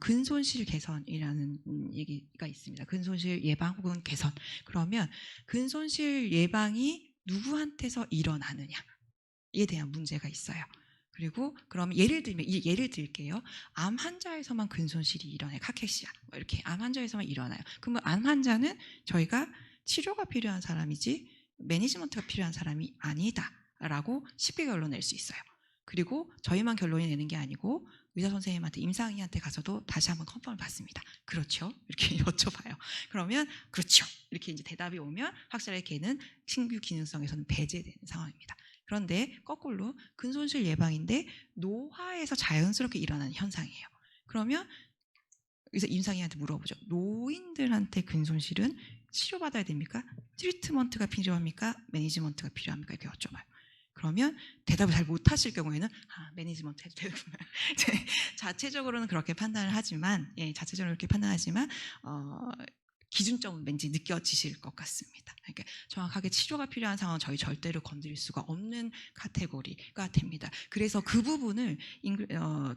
근손실 개선이라는 얘기가 있습니다. 근손실 예방 혹은 개선. 그러면 근손실 예방이 누구한테서 일어나느냐에 대한 문제가 있어요. 그리고 그럼 예를 들게요. 암 환자에서만 근손실이 일어나요. 카케시아 뭐 이렇게 암 환자에서만 일어나요. 그러면 암 환자는 저희가 치료가 필요한 사람이지 매니지먼트가 필요한 사람이 아니다라고 쉽게 결론낼 수 있어요. 그리고 저희만 결론이 내는 게 아니고 의사 선생님한테 임상의한테 가서도 다시 한번 컨펌을 받습니다. 그렇죠? 이렇게 여쭤봐요. 그러면 그렇죠. 이렇게 이제 대답이 오면 확실하게 걔는 신규 기능성에서는 배제되는 상황입니다. 그런데 거꾸로 근손실 예방인데 노화에서 자연스럽게 일어나는 현상이에요. 그러면 그래서 임상의한테 물어보죠. 노인들한테 근손실은 치료받아야 됩니까? 트리트먼트가 필요합니까? 매니지먼트가 필요합니까? 이렇게 여쭤봐요. 그러면 대답을 잘 못하실 경우에는 매니지먼트 해도 되는구나. 자체적으로는 그렇게 판단을 하지만 자체적으로 그렇게 판단하지만 기준점은 왠지 느껴지실 것 같습니다. 그러니까 정확하게 치료가 필요한 상황은 저희 절대로 건드릴 수가 없는 카테고리가 됩니다. 그래서 그 부분을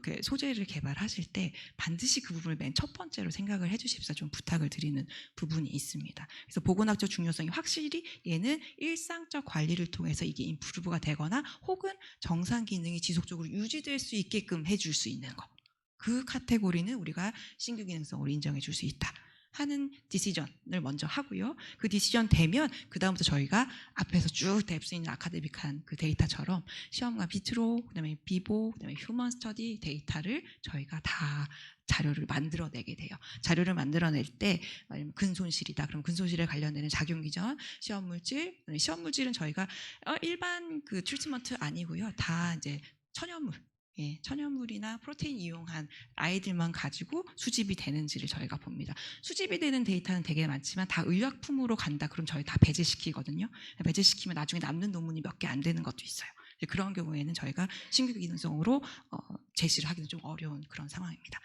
그 소재를 개발하실 때 반드시 그 부분을 맨 첫 번째로 생각을 해주십사 좀 부탁을 드리는 부분이 있습니다. 그래서 보건학적 중요성이 확실히 얘는 일상적 관리를 통해서 이게 임프루브가 되거나 혹은 정상 기능이 지속적으로 유지될 수 있게끔 해줄 수 있는 거. 그 카테고리는 우리가 신규 기능성으로 인정해 줄 수 있다 하는 디시전을 먼저 하고요. 그 디시전 되면 그 다음부터 저희가 앞에서 쭉 될 수 있는 아카데믹한 그 데이터처럼 시험과 비트로, 그다음에 비보, 그다음에 휴먼 스터디 데이터를 저희가 다 자료를 만들어내게 돼요. 자료를 만들어낼 때 근손실이다. 그럼 근손실에 관련되는 작용기전, 시험물질, 시험물질은 저희가 일반 그 트리트먼트 아니고요. 다 이제 천연물. 천연물이나 프로테인 이용한 아이들만 가지고 수집이 되는지를 저희가 봅니다. 수집이 되는 데이터는 되게 많지만 다 의약품으로 간다. 그럼 저희 다 배제시키거든요. 배제시키면 나중에 남는 논문이 몇 개 안 되는 것도 있어요. 그런 경우에는 저희가 신규 기능성으로 제시를 하기는 좀 어려운 그런 상황입니다.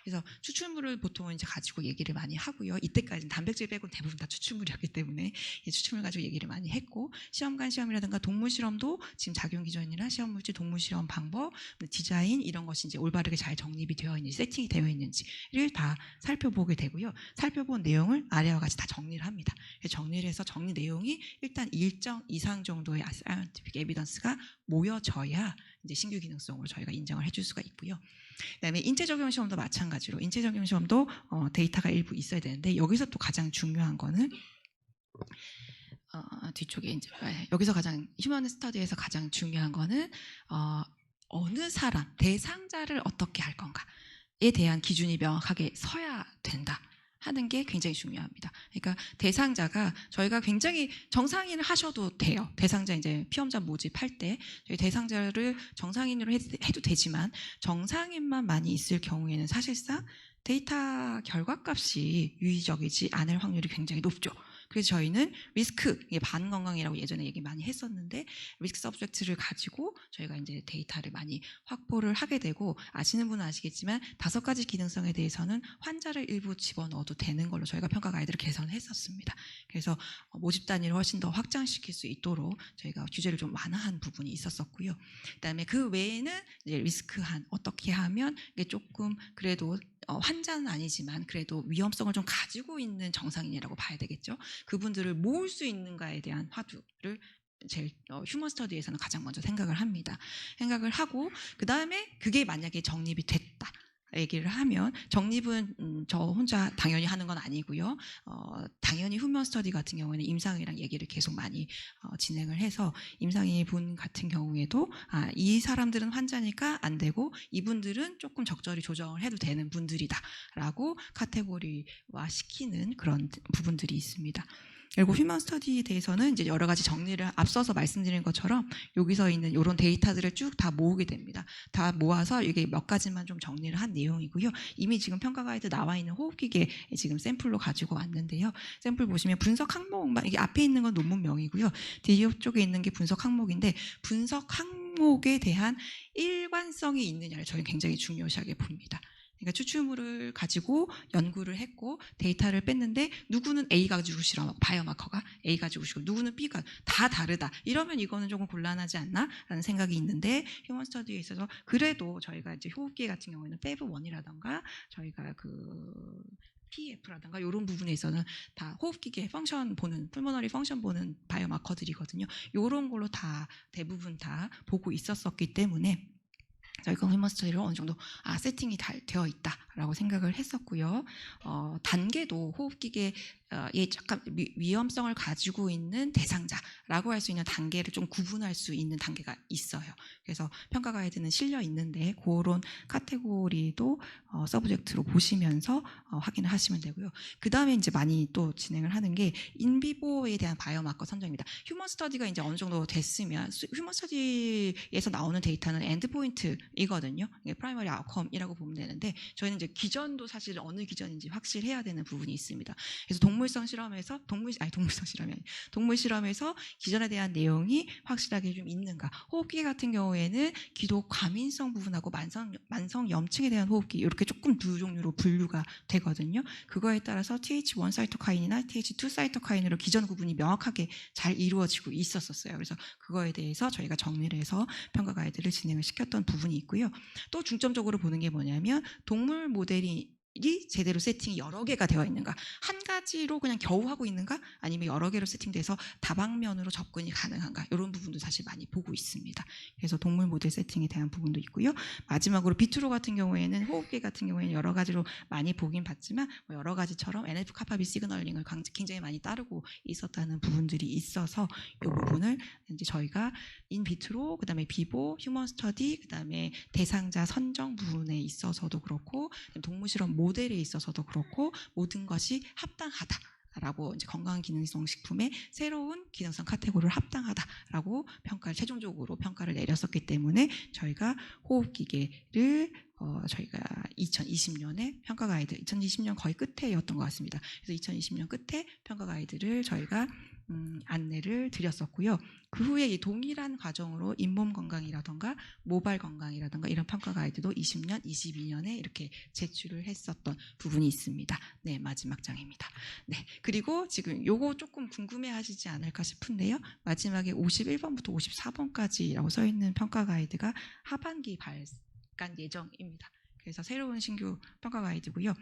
그래서 추출물을 보통 이제 가지고 얘기를 많이 하고요. 이때까지는 단백질 빼고는 대부분 다 추출물이었기 때문에 추출물 가지고 얘기를 많이 했고 시험관 시험이라든가 동물 실험도 지금 작용 기전이나 시험물질 동물 실험 방법, 디자인 이런 것이 이제 올바르게 잘 정립이 되어 있는지 세팅이 되어 있는지를 다 살펴보게 되고요. 살펴본 내용을 아래와 같이 다 정리를 합니다. 정리를 해서 정리 내용이 일단 일정 이상 정도의 사이언티픽 에비던스가 모여져야 이제 신규 기능성으로 저희가 인정을 해줄 수가 있고요. 그다음에 인체 적용 시험도 마찬가지로 인체 적용 시험도 데이터가 일부 있어야 되는데 여기서 또 가장 중요한 거는 뒤쪽에 이제 여기서 가장 휴먼 스터디에서 가장 중요한 거는 어느 사람 대상자를 어떻게 할 건가에 대한 기준이 명확하게 서야 된다. 하는 게 굉장히 중요합니다. 그러니까 대상자가 저희가 굉장히 정상인을 하셔도 돼요. 대상자 이제 피험자 모집할 때 저희 대상자를 정상인으로 해도 되지만 정상인만 많이 있을 경우에는 사실상 데이터 결과값이 유의적이지 않을 확률이 굉장히 높죠. 그래서 저희는 리스크, 반건강이라고 예전에 얘기 많이 했었는데 리스크 서브젝트를 가지고 저희가 이제 데이터를 많이 확보를 하게 되고 아시는 분은 아시겠지만 5가지 기능성에 대해서는 환자를 일부 집어넣어도 되는 걸로 저희가 평가 가이드를 개선했었습니다. 그래서 모집 단위를 훨씬 더 확장시킬 수 있도록 저희가 규제를 좀 완화한 부분이 있었었고요. 그다음에 그 외에는 이제 리스크한 어떻게 하면 이게 조금 그래도 환자는 아니지만 그래도 위험성을 좀 가지고 있는 정상인이라고 봐야 되겠죠. 그분들을 모을 수 있는가에 대한 화두를 제일 휴먼 스터디에서는 가장 먼저 생각을 합니다. 생각을 하고 그 다음에 그게 만약에 정립이 됐다. 얘기를 하면 정립은 저 혼자 당연히 하는 건 아니고요. 당연히 휴먼 스터디 같은 경우에는 임상이랑 얘기를 계속 많이 진행을 해서 임상의 분 같은 경우에도 이 사람들은 환자니까 안 되고 이분들은 조금 적절히 조정을 해도 되는 분들이다라고 카테고리화 시키는 그런 부분들이 있습니다. 그리고 휴먼 스터디에 대해서는 이제 여러 가지 정리를 앞서서 말씀드린 것처럼 여기서 있는 이런 데이터들을 쭉 다 모으게 됩니다. 다 모아서 이게 몇 가지만 좀 정리를 한 내용이고요. 이미 지금 평가 가이드 나와 있는 호흡기계 지금 샘플로 가지고 왔는데요. 샘플 보시면 분석 항목만 이게 앞에 있는 건 논문명이고요. 뒤쪽에 있는 게 분석 항목인데 분석 항목에 대한 일관성이 있느냐를 저희는 굉장히 중요시하게 봅니다. 그러니까 추출물을 가지고 연구를 했고 데이터를 뺐는데 누구는 A 가지고 실험하고 바이오마커가 A 가지고 실험 누구는 B가 다 다르다. 이러면 이거는 조금 곤란하지 않나? 라는 생각이 있는데 휴먼 스터디에 있어서 그래도 저희가 이제 호흡기 같은 경우에는 PEV1이라던가 저희가 그 PF라든가 이런 부분에 있어서는 다 호흡기계 펑션 보는 풀모너리 펑션 보는 바이오마커들이거든요. 이런 걸로 다 대부분 다 보고 있었었기 때문에 저희가 휴먼 스터디를 어느 정도 세팅이 되어 있다라고 생각을 했었고요. 단계도 호흡기계에 약간 위험성을 가지고 있는 대상자라고 할 수 있는 단계를 좀 구분할 수 있는 단계가 있어요. 그래서 평가 가이드는 실려 있는데 그런 카테고리도 서브젝트로 보시면서 확인을 하시면 되고요. 그 다음에 이제 많이 또 진행을 하는 게 인비보에 대한 바이오마커 선정입니다. 휴먼 스터디가 이제 어느 정도 됐으면 휴먼 스터디에서 나오는 데이터는 엔드포인트이거든요. 프라이머리 아웃컴이라고 보면 되는데 저희는 이제 기전도 사실 어느 기전인지 확실해야 되는 부분이 있습니다. 그래서 동물 실험에서 기전에 대한 내용이 확실하게 좀 있는가. 호흡기 같은 경우에는 기도 과민성 부분하고 만성 염증에 대한 호흡기 이렇게 조금 두 종류로 분류가 되거든요. 그거에 따라서 TH1 사이토카인이나 TH2 사이토카인으로 기전 구분이 명확하게 잘 이루어지고 있었어요. 그래서 그거에 대해서 저희가 정리를 해서 평가 가이드를 진행을 시켰던 부분이 있고요. 또 중점적으로 보는 게 뭐냐면 동물 모델이 제대로 세팅이 여러 개가 되어 있는가, 한 가지로 그냥 겨우 하고 있는가, 아니면 여러 개로 세팅돼서 다방면으로 접근이 가능한가, 이런 부분도 사실 많이 보고 있습니다. 그래서 동물 모델 세팅에 대한 부분도 있고요. 마지막으로 비트로 같은 경우에는 호흡기 같은 경우에는 여러 가지로 많이 보긴 봤지만 여러 가지처럼 NF 카파비 시그널링을 굉장히 많이 따르고 있었다는 부분들이 있어서 이 부분을 이제 저희가 인비트로, 그다음에 비보, 휴먼 스터디, 그다음에 대상자 선정 부분에 있어서도 그렇고 동물 실험 모델에 있어서도 그렇고 모든 것이 합당하다라고 이제 건강기능성 식품의 새로운 기능성 카테고리를 합당하다라고 최종적으로 평가를 내렸었기 때문에 저희가 호흡기계를 저희가 2020년에 평가 가이드, 2020년 거의 끝에였던 것 같습니다. 그래서 2020년 끝에 평가 가이드를 저희가 안내를 드렸었고요. 그 후에 이 동일한 과정으로 잇몸 건강이라던가 모발 건강이라던가 이런 평가 가이드도 20년, 22년에 이렇게 제출을 했었던 부분이 있습니다. 네, 마지막 장입니다. 네, 그리고 지금 요거 조금 궁금해하시지 않을까 싶은데요. 마지막에 51번부터 54번까지라고 써 있는 평가 가이드가 하반기 발간 예정입니다. 그래서 새로운 신규 평가 가이드고요.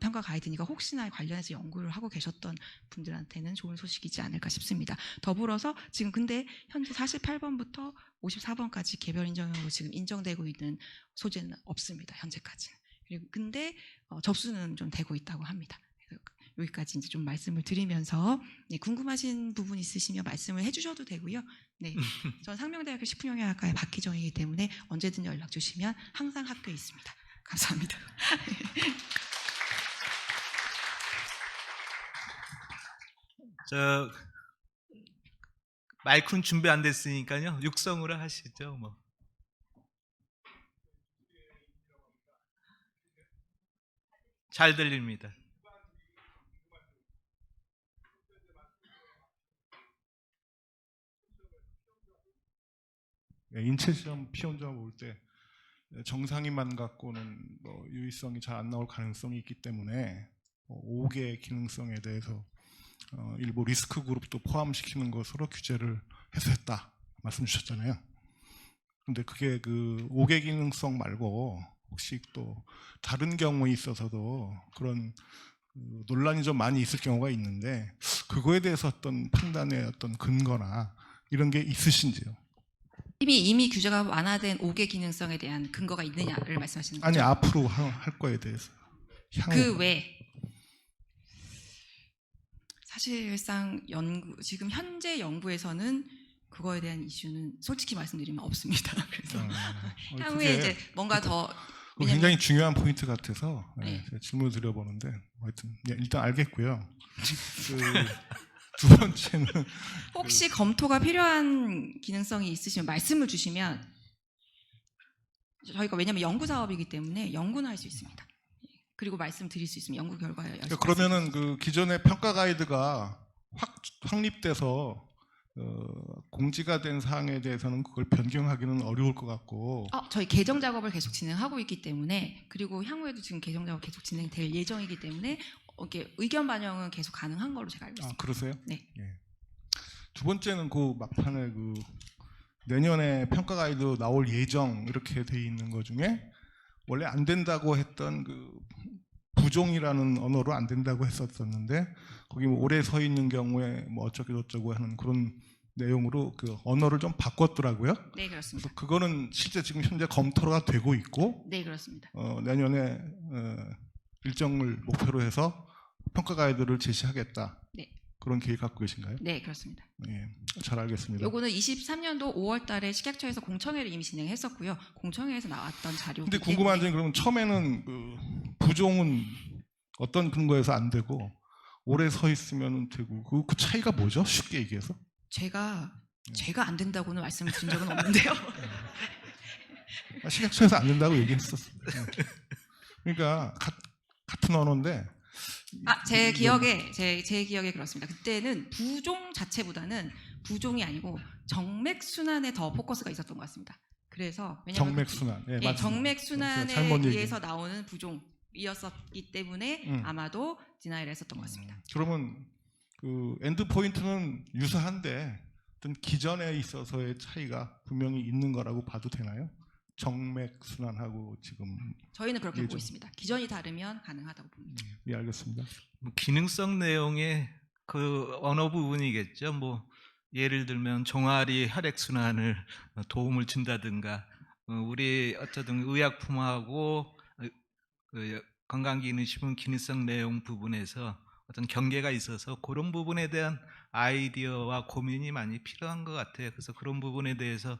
평가 가이드니까 혹시나 관련해서 연구를 하고 계셨던 분들한테는 좋은 소식이지 않을까 싶습니다. 더불어서 지금 근데 현재 48번부터 54번까지 개별 인정형으로 지금 인정되고 있는 소재는 없습니다. 현재까지는. 그리고 근데 접수는 좀 되고 있다고 합니다. 그래서 여기까지 이제 좀 말씀을 드리면서 궁금하신 부분 있으시면 말씀을 해주셔도 되고요. 네, 전 상명대학교 식품영양학과의 박희정이기 때문에 언제든 연락 주시면 항상 학교에 있습니다. 감사합니다. 마이크는 준비 안 됐으니까요. 육성으로 하시죠. 뭐. 잘 들립니다. 인체 시험 피혼자 볼 때 정상인만 갖고는 유의성이 잘 안 나올 가능성이 있기 때문에 5개 기능성에 대해서 일부 리스크 그룹도 포함시키는 것으로 규제를 해서 했다 말씀 주셨잖아요. 근데 그게 그 5개 기능성 말고 혹시 또 다른 경우에 있어서도 그런 논란이 좀 많이 있을 경우가 있는데 그거에 대해서 어떤 판단의 어떤 근거나 이런 게 있으신지요? 이미 규제가 완화된 5개 기능성에 대한 근거가 있느냐를 말씀하시는 거죠? 아니 앞으로 할 거에 대해서 그 외에 사실상 지금 현재 연구에서는 그거에 대한 이슈는 솔직히 말씀드리면 없습니다. 그래서 향후에 이제 뭔가 더 굉장히 중요한 포인트 같아서 네. 제가 질문을 드려보는데 하여튼 일단 알겠고요. 두 번째는 혹시 검토가 필요한 기능성이 있으시면 말씀을 주시면 저희가 왜냐하면 연구 사업이기 때문에 연구는 할 수 있습니다. 그리고 말씀드릴 수 있으면 연구 결과에 그러면은 그 기존의 평가 가이드가 확립돼서 공지가 된 사항에 대해서는 그걸 변경하기는 어려울 것 같고 저희 개정 작업을 계속 진행하고 있기 때문에 그리고 향후에도 지금 개정 작업 계속 진행될 예정이기 때문에 이렇게 의견 반영은 계속 가능한 걸로 제가 알고 있습니다. 그러세요? 네. 예. 두 번째는 그 막판에 내년에 평가 가이드 나올 예정 이렇게 돼 있는 것 중에 원래 안 된다고 했던 부종이라는 언어로 안 된다고 했었는데 거기 오래 서 있는 경우에 어쩌고 저쩌고 하는 그런 내용으로 그 언어를 좀 바꿨더라고요. 네, 그렇습니다. 그래서 그거는 실제 지금 현재 검토가 되고 있고 네, 그렇습니다. 내년에 일정을 목표로 해서 평가 가이드를 제시하겠다. 네. 그런 계획 갖고 계신가요? 네, 그렇습니다. 예, 잘 알겠습니다. 요거는 23년도 5월 달에 식약처에서 공청회를 이미 진행했었고요. 공청회에서 나왔던 자료. 근데 궁금한 점이 그러면 처음에는 그 부종은 어떤 근거에서 안 되고 오래 서 있으면 되고 그 차이가 뭐죠? 쉽게 얘기해서? 제가 안 된다고는 말씀을 드린 적은 없는데요. 식약처에서 안 된다고 얘기했었어요. 그러니까 같은 언어인데 제 기억에 그렇습니다. 그때는 부종 자체보다는 부종이 아니고 정맥 순환에 더 포커스가 있었던 것 같습니다. 그래서 왜냐하면 정맥 순환. 예, 맞습니다. 정맥 순환에 잘못 얘기. 의해서 나오는 부종이었었기 때문에 아마도 디나이를 했었던 것 같습니다. 그러면 그 엔드 포인트는 유사한데 어떤 기전에 있어서의 차이가 분명히 있는 거라고 봐도 되나요? 정맥 순환하고 지금 저희는 그렇게 예전. 보고 있습니다. 기전이 다르면 가능하다고 봅니다. 예, 알겠습니다. 뭐 기능성 내용의 그 언어 부분이겠죠. 뭐 예를 들면 종아리 혈액 순환을 도움을 준다든가 우리 어쩌든 의약품하고 그 건강기능식품 기능성 내용 부분에서 어떤 경계가 있어서 그런 부분에 대한 아이디어와 고민이 많이 필요한 것 같아요. 그래서 그런 부분에 대해서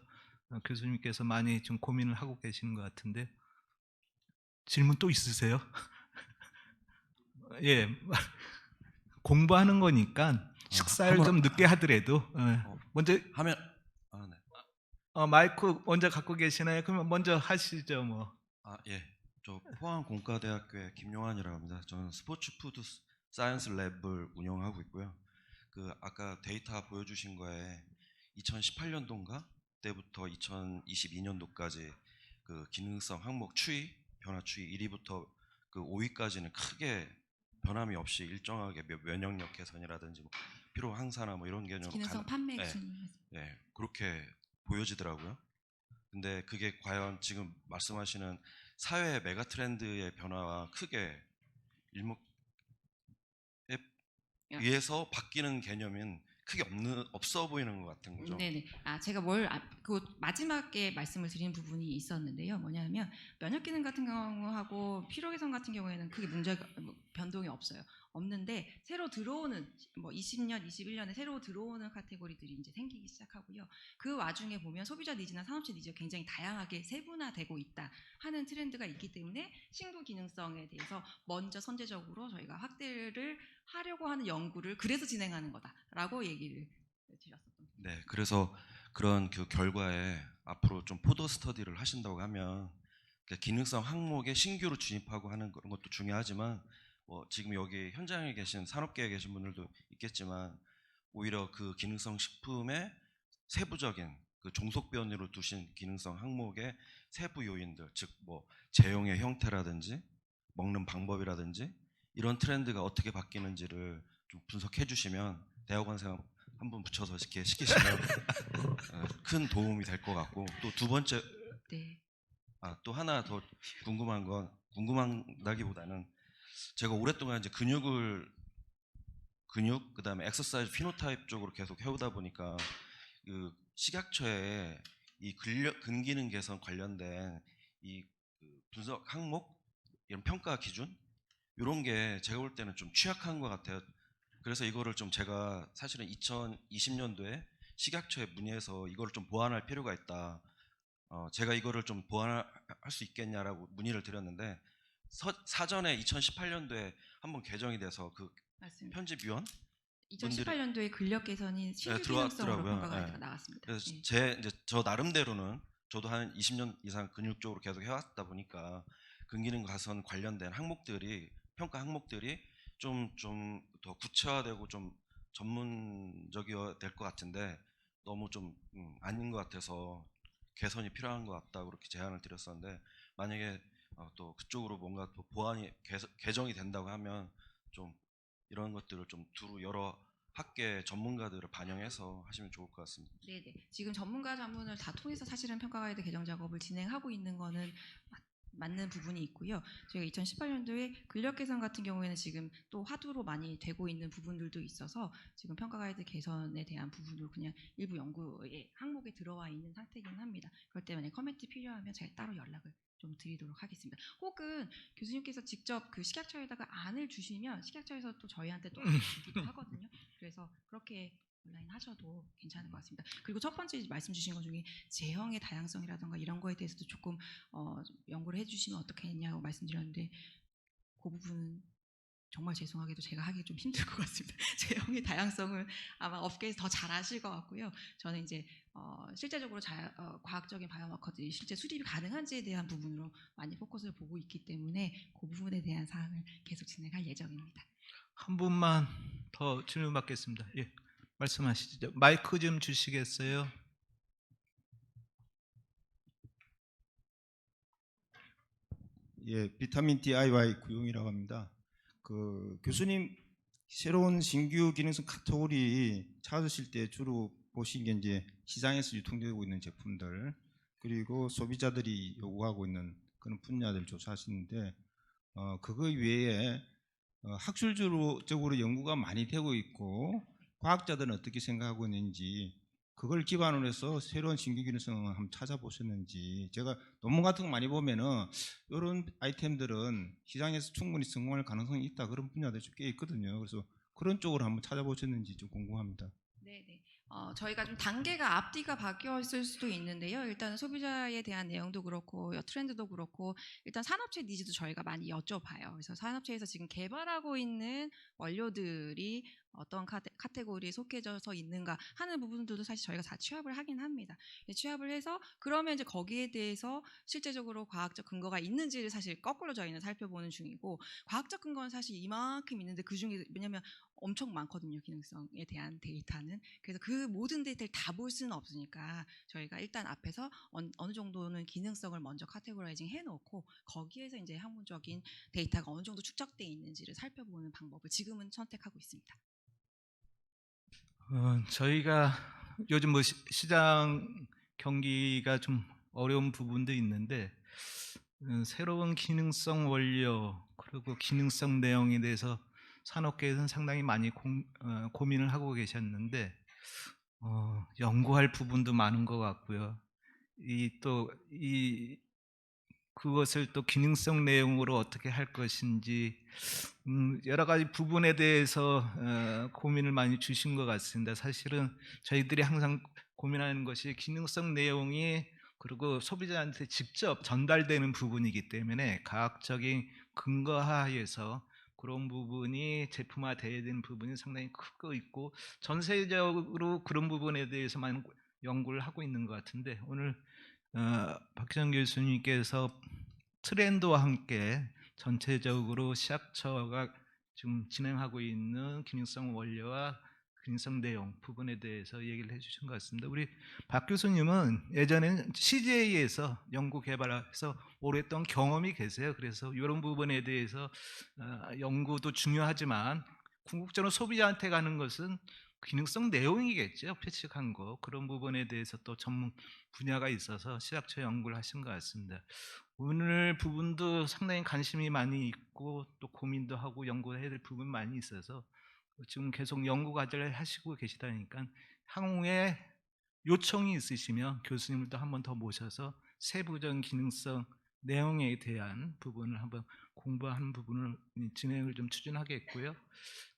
교수님께서 많이 좀 고민을 하고 계시는 것 같은데 질문 또 있으세요? 예, 공부하는 거니까 식사를 좀 늦게 하더라도 먼저 하면 네. 마이크 먼저 갖고 계시나요? 그러면 먼저 하시죠 뭐. 예. 저 포항공과대학교의 김용환이라고 합니다. 저는 스포츠 푸드 사이언스 랩을 운영하고 있고요. 그 아까 데이터 보여주신 거에 2018년도인가 때부터 2022년도까지 그 기능성 항목 추이, 변화 추이 1위부터 그 5위까지는 크게 변함이 없이 일정하게 면역력 개선이라든지 뭐 피로 항산화 뭐 이런 개념으로 기능성 판매 순. 네, 그렇게 보여지더라고요. 근데 그게 과연 지금 말씀하시는 사회 메가 트렌드의 변화와 크게 일목에 의해서 바뀌는 개념은 크게 없어 보이는 것 같은 거죠. 네네. 제가 그 마지막에 말씀을 드린 부분이 있었는데요. 뭐냐면 면역 기능 같은 경우하고 피로 개선 같은 경우에는 크게 변동이 없는데 새로 들어오는 뭐 20년, 21년에 새로 들어오는 카테고리들이 이제 생기기 시작하고요. 그 와중에 보면 소비자 니즈나 산업체 니즈가 굉장히 다양하게 세분화되고 있다 하는 트렌드가 있기 때문에 신구 기능성에 대해서 먼저 선제적으로 저희가 확대를 하려고 하는 연구를 그래서 진행하는 거다라고 얘기를 드렸었던. 네, 그래서 그런 그 결과에 앞으로 좀 포도 스터디를 하신다고 하면 그러니까 기능성 항목에 신규로 진입하고 하는 그런 것도 중요하지만 뭐 지금 여기 현장에 계신 산업계에 계신 분들도 있겠지만 오히려 그 기능성 식품의 세부적인 그 종속변이로 두신 기능성 항목의 세부 요인들, 즉 뭐 제형의 형태라든지 먹는 방법이라든지 이런 트렌드가 어떻게 바뀌는지를 좀 분석해 주시면 대학원생 한 분 붙여서 이렇게 시키시면 큰 도움이 될 것 같고 또 두 번째 네. 또 하나 더 궁금하다기보다는 제가 오랫동안 이제 근육 그다음에 엑서사이즈 피노타입 쪽으로 계속 해오다 보니까 그 식약처에 이 근기능 개선 관련된 이 그 분석 항목 이런 평가 기준 이런 게 제가 볼 때는 좀 취약한 것 같아요. 그래서 이거를 좀 제가 사실은 2020년도에 식약처에 문의해서 이거를 좀 보완할 필요가 있다. 제가 이거를 좀 보완할 수 있겠냐라고 문의를 드렸는데 사전에 2018년도에 한번 개정이 돼서 그 맞습니다. 편집위원 2018년도에 근력 개선이 신규 기능성으로 들어왔더라고요. 평가가 나왔습니다. 그래서 네. 이제 저 나름대로는 저도 한 20년 이상 근육 쪽으로 계속 해왔다 보니까 근기능 가선 관련된 항목들이 평가 항목들이 좀 더 구체화되고 좀 전문적이어야 될 것 같은데 너무 좀 아닌 것 같아서 개선이 필요한 것 같다 그렇게 제안을 드렸었는데 만약에 또 그쪽으로 뭔가 더 보완이 개정이 된다고 하면 좀 이런 것들을 좀 두루 여러 학계 전문가들을 반영해서 하시면 좋을 것 같습니다. 네네. 지금 전문가 자문을 다 통해서 사실은 평가 가이드 개정 작업을 진행하고 있는 거는 맞는 부분이 있고요. 저희가 2018년도에 근력 개선 같은 경우에는 지금 또 화두로 많이 되고 있는 부분들도 있어서 지금 평가 가이드 개선에 대한 부분으로 그냥 일부 연구의 항목에 들어와 있는 상태이긴 합니다. 그럴 때 만약에 커멘트 필요하면 제가 따로 연락을 좀 드리도록 하겠습니다. 혹은 교수님께서 직접 그 식약처에다가 안을 주시면 식약처에서 또 저희한테 또 안을 주기도 하거든요. 그래서 그렇게 온라인 하셔도 괜찮을 것 같습니다. 그리고 첫 번째 말씀 주신 것 중에 제형의 다양성이라든가 이런 거에 대해서도 조금 연구를 해주시면 어떻겠냐고 말씀드렸는데 그 부분은 정말 죄송하게도 제가 하기 좀 힘들 것 같습니다. 제형의 다양성을 아마 업계에서 더 잘 아실 것 같고요. 저는 이제 실제적으로 과학적인 바이오마커들이 실제 수립이 가능한지에 대한 부분으로 많이 포커스를 보고 있기 때문에 그 부분에 대한 사항을 계속 진행할 예정입니다. 한 분만 더 질문 받겠습니다. 예, 말씀하시죠. 마이크 좀 주시겠어요? 예, 비타민 DIY 구용이라고 합니다. 그 교수님 새로운 신규 기능성 카테고리 찾으실 때 주로 보신 게 이제 시장에서 유통되고 있는 제품들 그리고 소비자들이 요구하고 있는 그런 분야들 조사하시는데 그거 외에 학술적으로 연구가 많이 되고 있고 과학자들은 어떻게 생각하고 있는지 그걸 기반으로 해서 새로운 신규 기능성을 한번 찾아보셨는지 제가 논문 같은 거 많이 보면은 이런 아이템들은 시장에서 충분히 성공할 가능성이 있다 그런 분야들이 좀 꽤 있거든요. 그래서 그런 쪽으로 한번 찾아보셨는지 좀 궁금합니다. 네네. 저희가 좀 단계가 앞뒤가 바뀌었을 수도 있는데요. 일단 소비자에 대한 내용도 그렇고 트렌드도 그렇고 일단 산업체 니즈도 저희가 많이 여쭤봐요. 그래서 산업체에서 지금 개발하고 있는 원료들이 어떤 카테고리에 속해져서 있는가 하는 부분들도 사실 저희가 다 취합을 하긴 합니다. 취합을 해서 그러면 이제 거기에 대해서 실제적으로 과학적 근거가 있는지를 사실 거꾸로 저희는 살펴보는 중이고 과학적 근거는 사실 이만큼 있는데 그중에 왜냐면 엄청 많거든요. 기능성에 대한 데이터는. 그래서 그 모든 데이터를 다 볼 수는 없으니까 저희가 일단 앞에서 어느 정도는 기능성을 먼저 카테고라이징 해놓고 거기에서 이제 학문적인 데이터가 어느 정도 축적돼 있는지를 살펴보는 방법을 지금은 선택하고 있습니다. 저희가 요즘 뭐 시장 경기가 좀 어려운 부분도 있는데 새로운 기능성 원료 그리고 기능성 내용에 대해서 산업계에서는 상당히 많이 고민을 하고 계셨는데 연구할 부분도 많은 것 같고요. 그것을 또 기능성 내용으로 어떻게 할 것인지 여러 가지 부분에 대해서 고민을 많이 주신 것 같습니다. 사실은 저희들이 항상 고민하는 것이 기능성 내용이 그리고 소비자한테 직접 전달되는 부분이기 때문에 과학적인 근거하에서 그런 부분이 제품화되어야 되는 부분이 상당히 크고 있고 전세적으로 그런 부분에 대해서만 연구를 하고 있는 것 같은데 오늘 박기정 교수님께서 트렌드와 함께 전체적으로 시약처가 지금 진행하고 있는 기능성 원료와 기능성 내용 부분에 대해서 얘기를 해주신 것 같습니다. 우리 박 교수님은 예전에는 CJ에서 연구 개발해서 오랫동안 경험이 계세요. 그래서 이런 부분에 대해서 연구도 중요하지만 궁극적으로 소비자한테 가는 것은 기능성 내용이겠죠. 표식한 거 그런 부분에 대해서 또 전문 분야가 있어서 시약처 연구를 하신 것 같습니다. 오늘 부분도 상당히 관심이 많이 있고 또 고민도 하고 연구해야 될 부분이 많이 있어서 지금 계속 연구 과제를 하시고 계시다니까 향후에 요청이 있으시면 교수님을 또 한 번 더 모셔서 세부적인 기능성 내용에 대한 부분을 한번 공부하는 부분을 진행을 좀 추진하겠고요.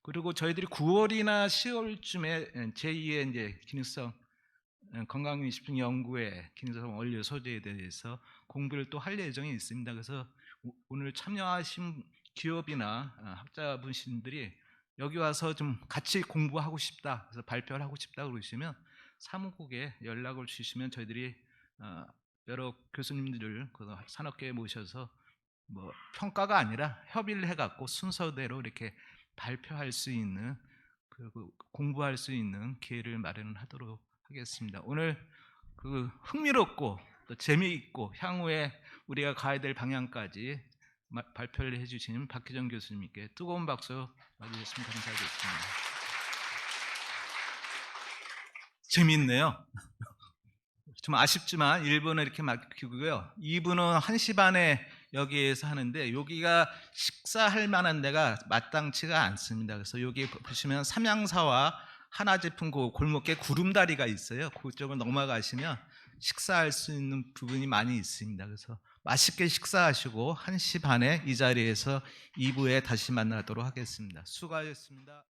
그리고 저희들이 9월이나 10월쯤에 제2의 이제 기능성 건강식품 연구의 기능성 원료 소재에 대해서 공부를 또 할 예정이 있습니다. 그래서 오늘 참여하신 기업이나 학자분들이 여기 와서 좀 같이 공부하고 싶다, 그래서 발표를 하고 싶다 그러시면 사무국에 연락을 주시면 저희들이 여러 교수님들을 그 산업계에 모셔서 뭐 평가가 아니라 협의를 해갖고 순서대로 이렇게 발표할 수 있는 그리고 공부할 수 있는 기회를 마련하도록 하겠습니다. 오늘 그 흥미롭고 또 재미있고 향후에 우리가 가야 될 방향까지 발표를 해주신 박기정 교수님께 뜨거운 박수 맞으셨으면 감사하겠습니다. 재미있네요. 좀 아쉽지만 1부는 이렇게 맡기고요. 2부는 1시 반에 여기에서 하는데 여기가 식사할 만한 데가 마땅치가 않습니다. 그래서 여기 보시면 삼양사와 하나제품 그 골목에 구름다리가 있어요. 그쪽을 넘어가시면 식사할 수 있는 부분이 많이 있습니다. 그래서 맛있게 식사하시고 1시 반에 이 자리에서 2부에 다시 만나도록 하겠습니다. 수고하셨습니다.